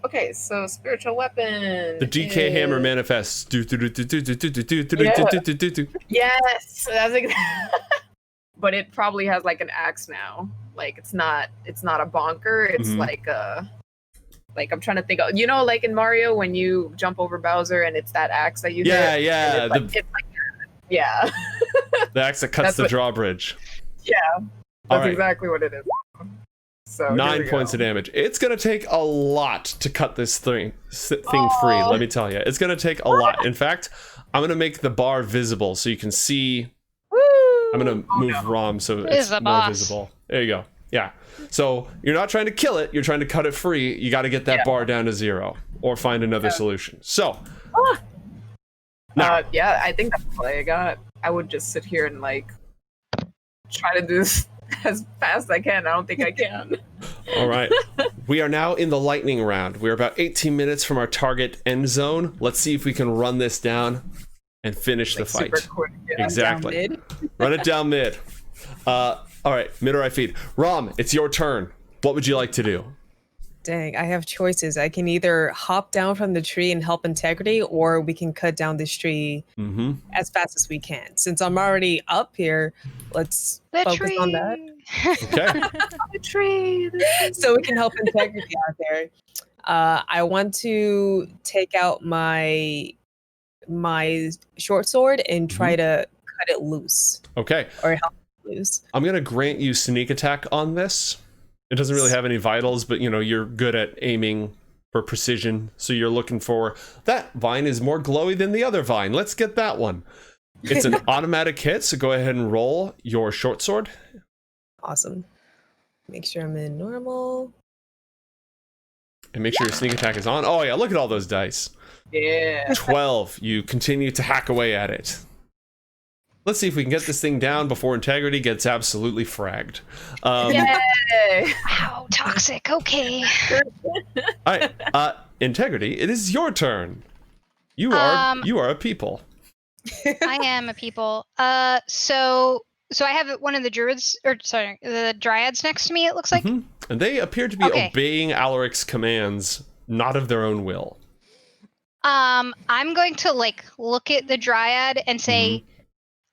Okay, so spiritual weapon. The DK hammer manifests. Yes, that's exactly. But it probably has like an axe now. Like it's not a bonker. It's like I'm trying to think of, like in Mario when you jump over Bowser and it's that axe that you hit. Yeah. Yeah. The axe that cuts the drawbridge. Yeah, that's exactly what it is. So 9 points of damage. It's gonna take a lot to cut this thing free. Let me tell you, it's gonna take a lot. In fact, I'm gonna make the bar visible so you can see. I'm gonna move ROM so it's more visible. There you go. Yeah. So you're not trying to kill it. You're trying to cut it free. You got to get that bar down to 0 or find another solution. So. Yeah, I think that's all I got. I would just sit here and like try to do this as fast as I can. I don't think I can. All right. We are now in the lightning round. We're about 18 minutes from our target end zone. Let's see if we can run this down and finish the fight. Super quick, Exactly. Run it down mid. All right, mid or I feed. Rom, it's your turn. What would you like to do? Dang, I have choices. I can either hop down from the tree and help integrity, or we can cut down this tree as fast as we can. Since I'm already up here, let's focus on that. Okay. The tree. So we can help integrity out there. I want to take out my short sword and try to cut it loose. Okay. Or help it loose. I'm going to grant you sneak attack on this. It doesn't really have any vitals, but you're good at aiming for precision. So you're looking for that vine is more glowy than the other vine. Let's get that one. It's an automatic hit, so go ahead and roll your short sword. Awesome. Make sure I'm in normal. And make sure your sneak attack is on. Oh yeah, look at all those dice. Yeah. 12. You continue to hack away at it. Let's see if we can get this thing down before integrity gets absolutely fragged. Yay! Wow, toxic. Okay. All right, integrity. It is your turn. You are a people. I am a people. So I have one of the druids, or sorry, the dryads next to me. It looks like. And they appear to be obeying Alaric's commands, not of their own will. I'm going to look at the dryad and say,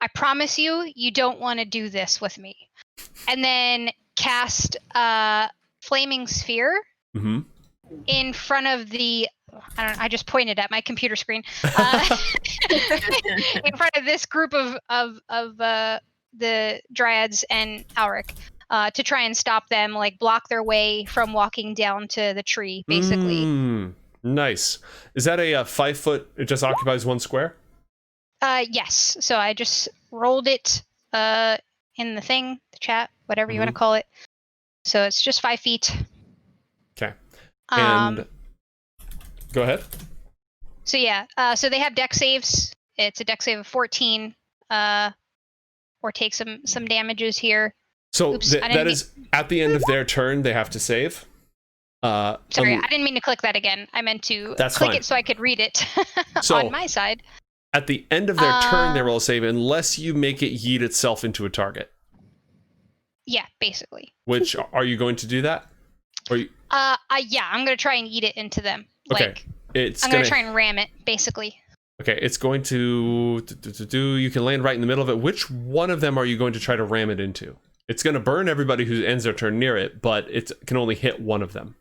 I promise you don't want to do this with me. And then cast Flaming Sphere in front of the, I just pointed at my computer screen. In front of this group of the dryads and Alric to try and stop them, block their way from walking down to the tree, basically. Nice. Is that a 5 foot, it just occupies 1 square? Yes. So I just rolled it in the thing, the chat, whatever you want to call it. So it's just 5 feet. Okay. And go ahead. So yeah. So they have dex saves. It's a dex save of 14. Or take some damages here. So that is at the end of their turn. They have to save. Sorry, I didn't mean to click that again. I meant to click it so I could read it on my side. At the end of their turn, they roll a save unless you make it yeet itself into a target. Yeah, basically. Which, are you going to do that? Or you... yeah, I'm going to try and yeet it into them. Okay. I'm going to try and ram it, basically. Okay, it's going to... You can land right in the middle of it. Which one of them are you going to try to ram it into? It's going to burn everybody who ends their turn near it, but it can only hit one of them.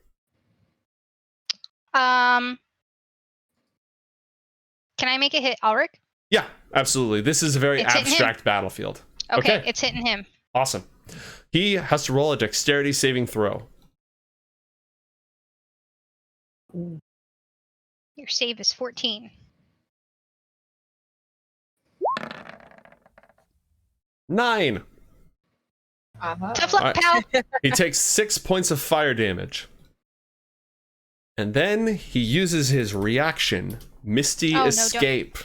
Can I make it hit Ulrich? Yeah, absolutely. This is a very abstract battlefield. Okay, it's hitting him. Awesome. He has to roll a dexterity saving throw. Your save is 14. 9. Tough luck, pal. He takes 6 points of fire damage. And then he uses his reaction, Misty Escape.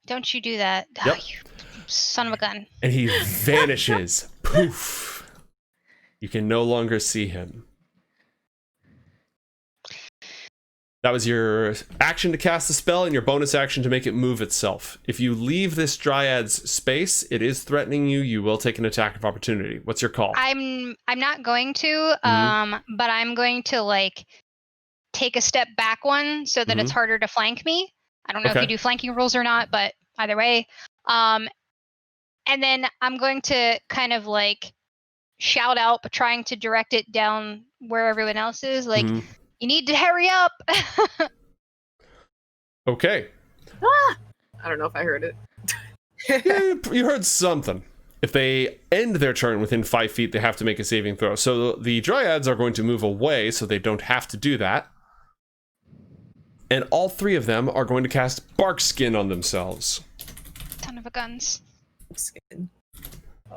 Don't you do that. Yep. You son of a gun. And he vanishes. Poof. You can no longer see him. That was your action to cast the spell and your bonus action to make it move itself. If you leave this dryad's space, it is threatening you. You will take an attack of opportunity. What's your call? I'm not going to, but I'm going to like take a step back one so that it's harder to flank me. I don't know if you do flanking rules or not, but either way. And then I'm going to kind of like shout out, but trying to direct it down where everyone else is. Like, you need to hurry up. Okay. I don't know if I heard it. Yeah, you heard something. If they end their turn within 5 feet, they have to make a saving throw. So the dryads are going to move away so they don't have to do that. And all 3 of them are going to cast Bark Skin on themselves. Ton of a guns.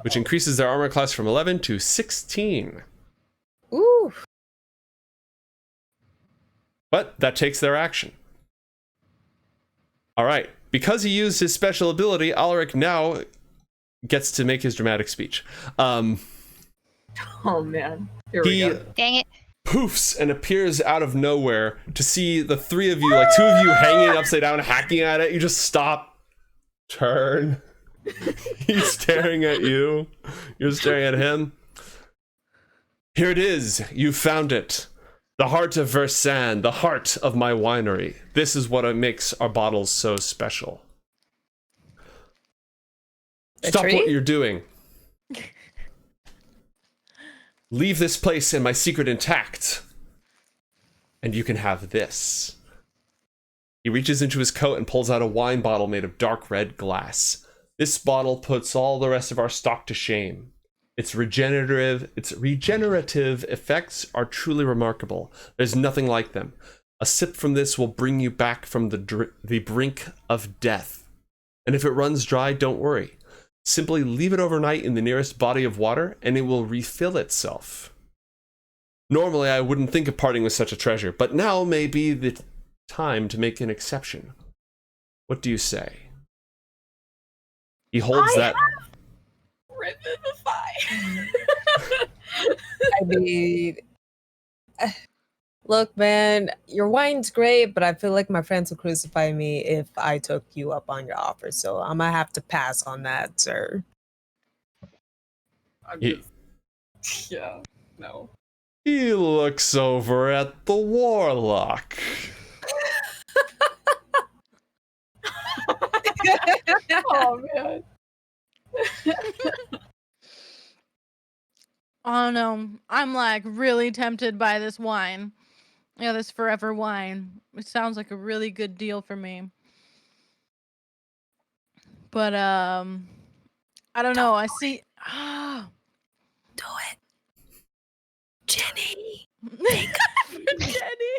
Which increases their armor class from 11 to 16. Ooh. But that takes their action. All right. Because he used his special ability, Alaric now gets to make his dramatic speech. Oh man. Here we go. Dang it. Poofs and appears out of nowhere to see the 3 of you, like 2 of you hanging upside down, hacking at it. You just stop, turn. He's staring at you. You're staring at him. Here it is. You found it. The heart of Versan, the heart of my winery. This is what makes our bottles so special. Stop what you're doing. Leave this place and my secret intact. And you can have this. He reaches into his coat and pulls out a wine bottle made of dark red glass. This bottle puts all the rest of our stock to shame. Its regenerative effects are truly remarkable. There's nothing like them. A sip from this will bring you back from the brink of death. And if it runs dry, don't worry. Simply leave it overnight in the nearest body of water, and it will refill itself. Normally, I wouldn't think of parting with such a treasure, but now may be the time to make an exception. What do you say? He holds that... Revivify. I mean, look, man, your wine's great, but I feel like my friends will crucify me if I took you up on your offer. So I'm gonna have to pass on that, sir. Yeah, no. He looks over at the warlock. Oh man. Oh no, I'm like really tempted by this wine. Yeah, this forever wine. It sounds like a really good deal for me. But I don't know. I see. Do it, Jenny. Jenny.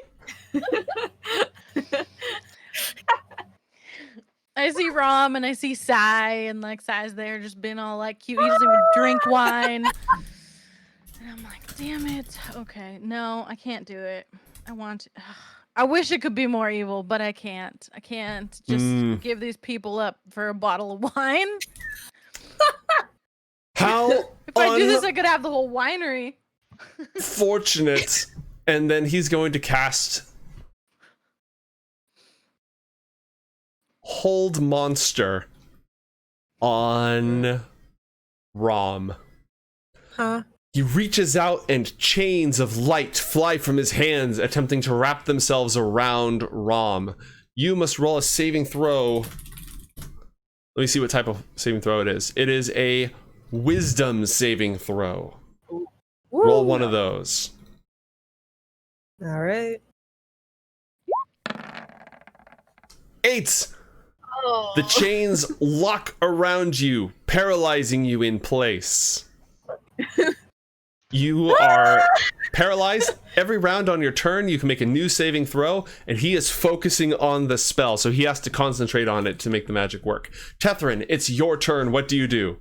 I see Rom and I see Sai, and like Sai's there just being all like cute. He doesn't even drink wine. And I'm like, damn it. Okay, no, I can't do it. I wish it could be more evil, but I can't. I can't just give these people up for a bottle of wine. How if I do this, I could have the whole winery. Fortunate. And then he's going to cast Hold Monster on Rom. Huh? He reaches out and chains of light fly from his hands, attempting to wrap themselves around Rom. You must roll a saving throw. Let me see what type of saving throw it is. It is a wisdom saving throw. Ooh. Roll one of those. All right. 8. The chains lock around you, paralyzing you in place. You are paralyzed. Every round on your turn, you can make a new saving throw, and he is focusing on the spell, so he has to concentrate on it to make the magic work. Tethrin, it's your turn. What do you do?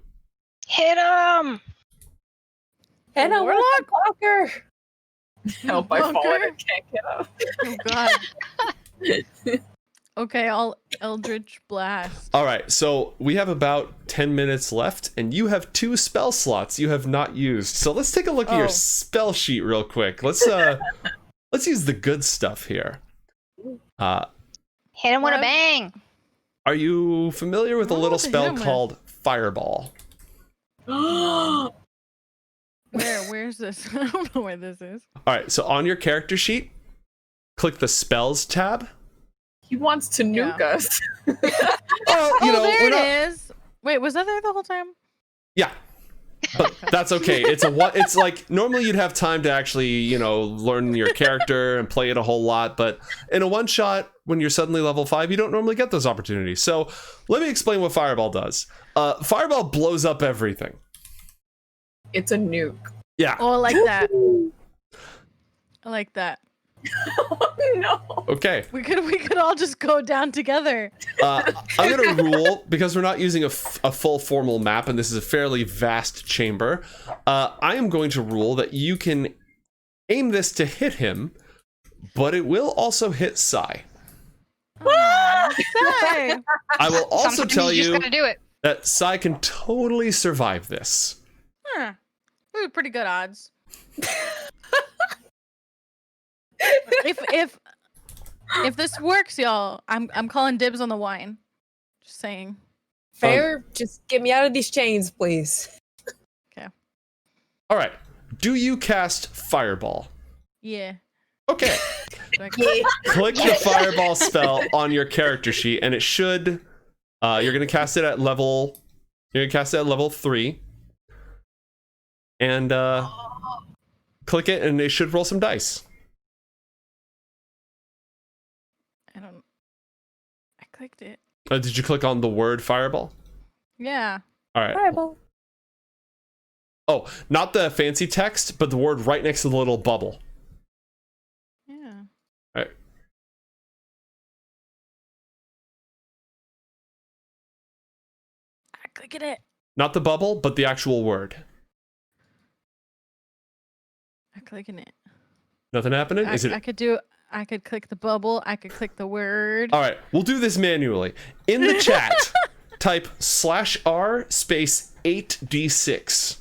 Hit him! Hannah, Warlock? what's a blocker? Help! I fall and I Bunker? can't get up. Oh god. Okay, I'll Eldritch Blast. All right, so we have about 10 minutes left, and you have 2 spell slots you have not used. So let's take a look at your Oh. spell sheet real quick. Let's use the good stuff here. Hit him with a What? bang. Are you familiar with a Oh, little what to hit spell him with? called Fireball? Where's this? I don't know where this is. All right, so on your character sheet, click the spells tab. He wants to nuke Yeah. us. Oh, you know, there we're it not. is. Wait, was that there the whole time? Yeah, but that's okay. It's like normally you'd have time to actually, you know, learn your character and play it a whole lot, but in a one shot, when you're suddenly level 5, you don't normally get those opportunities. So let me explain what Fireball does. Fireball blows up everything. It's a nuke. Yeah. Oh, I like that. I like that. No. Okay. We could all just go down together. I'm going to rule, because we're not using a full formal map, and this is a fairly vast chamber, I am going to rule that you can aim this to hit him, but it will also hit Sai. Say. I will also Sometimes tell you just you gotta do it. that Sai can totally survive this. Huh. We have pretty good odds. if this works, y'all, I'm calling dibs on the wine. Just saying. Fair, just get me out of these chains, please. All right. Do you cast Fireball? Yeah. Okay. Do I- Click the Fireball spell on your character sheet, and it should. You're gonna cast it at level. You're gonna cast it at level 3, and click it, and it should roll some dice. I clicked it. Did you click on the word Fireball? Yeah. All right. Fireball. Oh, not the fancy text, but the word right next to the little bubble. Yeah. All right. I clicked it. Not the bubble, but the actual word. I clicking it. Nothing happening? Is it? I could click the bubble. I could click the word. All right, we'll do this manually. In the chat, type /r space 8d6.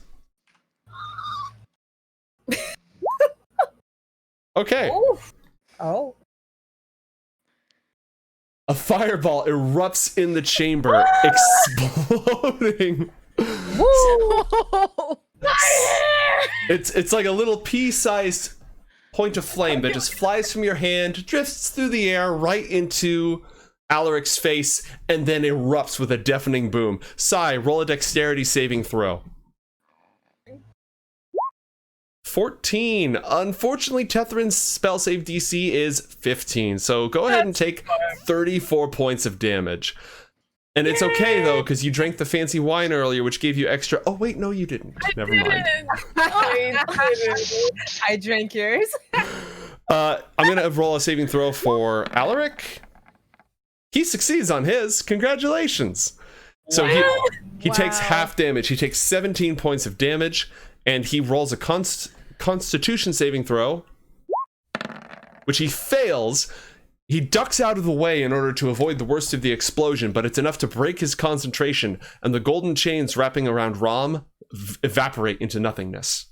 Okay. Oh. A fireball erupts in the chamber, exploding. Woo! It's like a little pea-sized point of flame that just flies from your hand, drifts through the air right into Alaric's face, and then erupts with a deafening boom. Sai, roll a dexterity saving throw. 14. Unfortunately, Tetherin's spell save DC is 15, so go ahead and take 34 points of damage. And it's okay, though, because you drank the fancy wine earlier, which gave you extra... Oh, wait, no, you didn't. Never mind. I drank yours. I'm going to roll a saving throw for Alaric. He succeeds on his. Congratulations. So he takes half damage. He takes 17 points of damage, and he rolls a Constitution saving throw, which he fails. He ducks out of the way in order to avoid the worst of the explosion, but it's enough to break his concentration, and the golden chains wrapping around Rom evaporate into nothingness.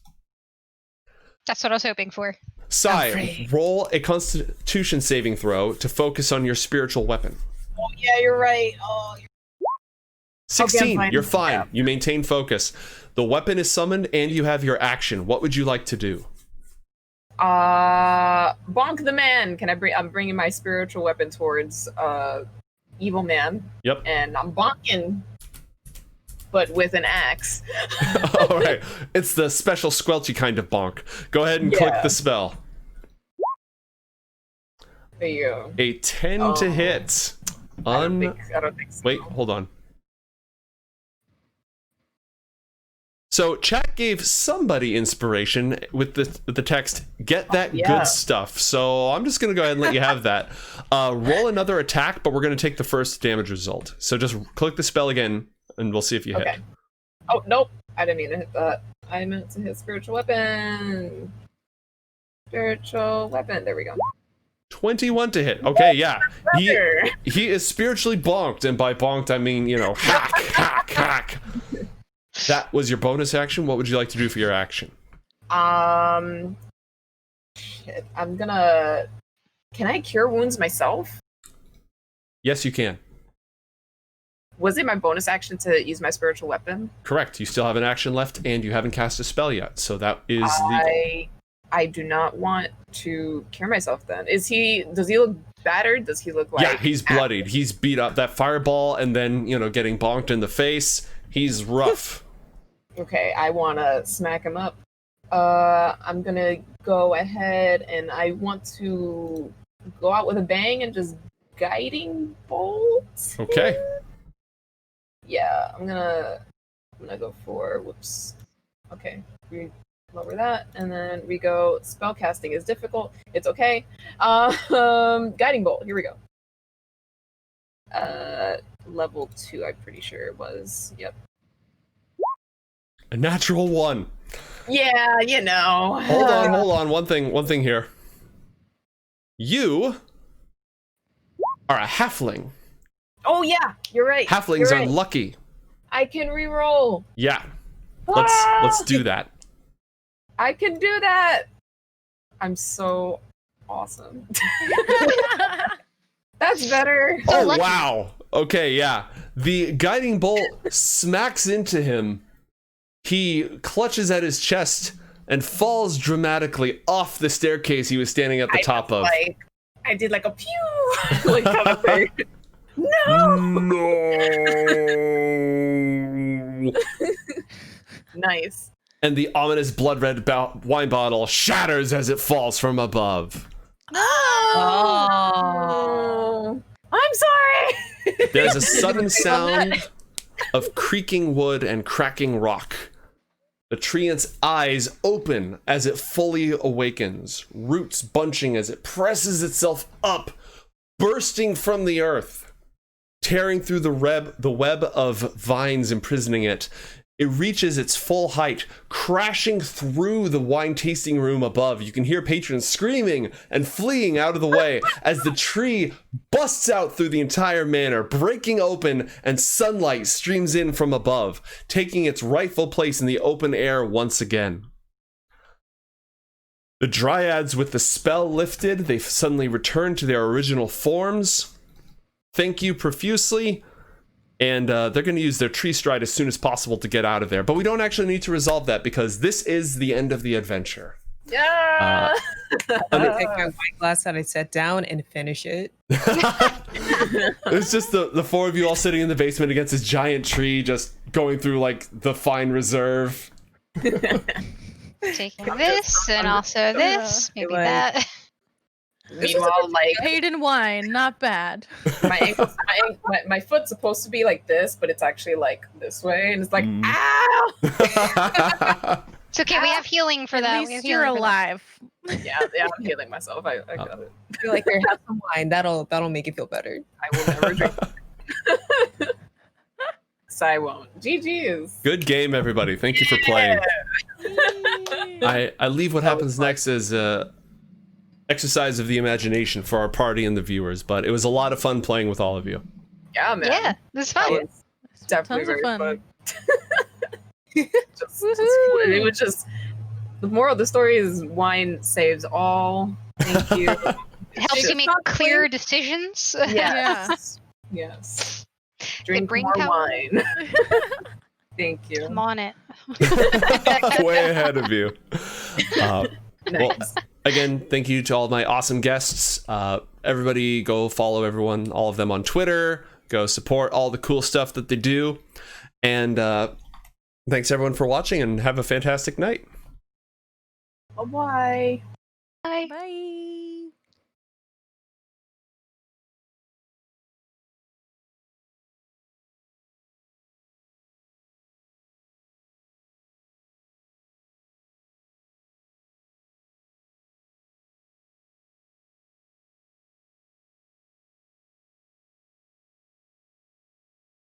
That's what I was hoping for. Sai, roll a Constitution saving throw to focus on your spiritual weapon. Oh, yeah, you're right. Oh, 16, fine. you're fine. Yeah. You maintain focus. The weapon is summoned, and you have your action. What would you like to do? Bonk the man. I'm bringing my spiritual weapon towards evil man. Yep. And I'm bonking, but with an axe. All right. It's the special squelchy kind of bonk. Go ahead and click the spell. There you go. A 10 to hit. I don't think so. Wait, hold on. So chat gave somebody inspiration with the text, get that good stuff. So I'm just going to go ahead and let you have that. Roll another attack, but we're going to take the first damage result. So just click the spell again, and we'll see if you hit. Oh, nope. I didn't mean to hit that. I meant to hit spiritual weapon. Spiritual weapon. There we go. 21 to hit. Okay, yeah. Better. He is spiritually bonked, and by bonked I mean, hack. That was your bonus action. What would you like to do for your action? Shit. I'm gonna. Can I cure wounds myself? Yes, you can. Was it my bonus action to use my spiritual weapon? Correct. You still have an action left, and you haven't cast a spell yet, so that is legal. I do not want to cure myself then. Does he look battered? Does he look like... Yeah, he's bloodied. He's beat up. That fireball and then, getting bonked in the face. He's rough. Okay, I want to smack him up. I'm going to go ahead and I want to go out with a bang and just guiding bolt. Okay. Yeah, I'm gonna go for... Whoops. Okay, lower that, and then we go spellcasting is difficult. It's okay. Guiding bolt. Here we go. Level 2, I'm pretty sure it was. Yep. A natural 1. Yeah, Hold on. One thing here. You are a halfling. Oh yeah, you're right. Halflings are lucky. I can reroll. Yeah. Let's do that. I can do that. I'm so awesome. That's better. Oh, wow. Okay, yeah. The guiding bolt smacks into him. He clutches at his chest and falls dramatically off the staircase he was standing at the top of. I did like a pew, like kind of thing. No. Nice. And the ominous blood red wine bottle shatters as it falls from above. Oh. I'm sorry. There's a sudden sound of creaking wood and cracking rock. The treant's eyes open as it fully awakens, roots bunching as it presses itself up, bursting from the earth, tearing through the web of vines imprisoning it. It reaches its full height, crashing through the wine tasting room above. You can hear patrons screaming and fleeing out of the way as the tree busts out through the entire manor, breaking open, and sunlight streams in from above, taking its rightful place in the open air once again. The dryads, with the spell lifted, they suddenly return to their original forms. Thank you profusely. And they're going to use their tree stride as soon as possible to get out of there. But we don't actually need to resolve that because this is the end of the adventure. Yeah. I'm gonna take my wine glass that I set down and finish it. It's just the four of you all sitting in the basement against this giant tree, just going through like the fine reserve. Taking this and also this, maybe that. Meanwhile, like Paid in wine, not bad. my foot's supposed to be like this, but it's actually like this way, and it's like, ow! It's okay, we have healing for that. At least you're alive. Yeah, I'm healing myself. I got it. I feel like here, have some wine. That'll make you feel better. I will never drink. So I won't. GG's. Good game, everybody. Thank you for playing. I leave what happens next as exercise of the imagination for our party and the viewers, but it was a lot of fun playing with all of you. Yeah, man. Yeah, this is fun. Definitely Tons of very fun. It was just the moral of the story is wine saves all. Thank you. It helps you make clear decisions. Yes. Yes. Drink brain more power. wine. Thank you. I'm on it. Way ahead of you. Well, Nice. again, thank you to all my awesome guests. Everybody go follow all of them on Twitter. Go support all the cool stuff that they do. And thanks everyone for watching and have a fantastic night. Bye-bye. Bye. Bye.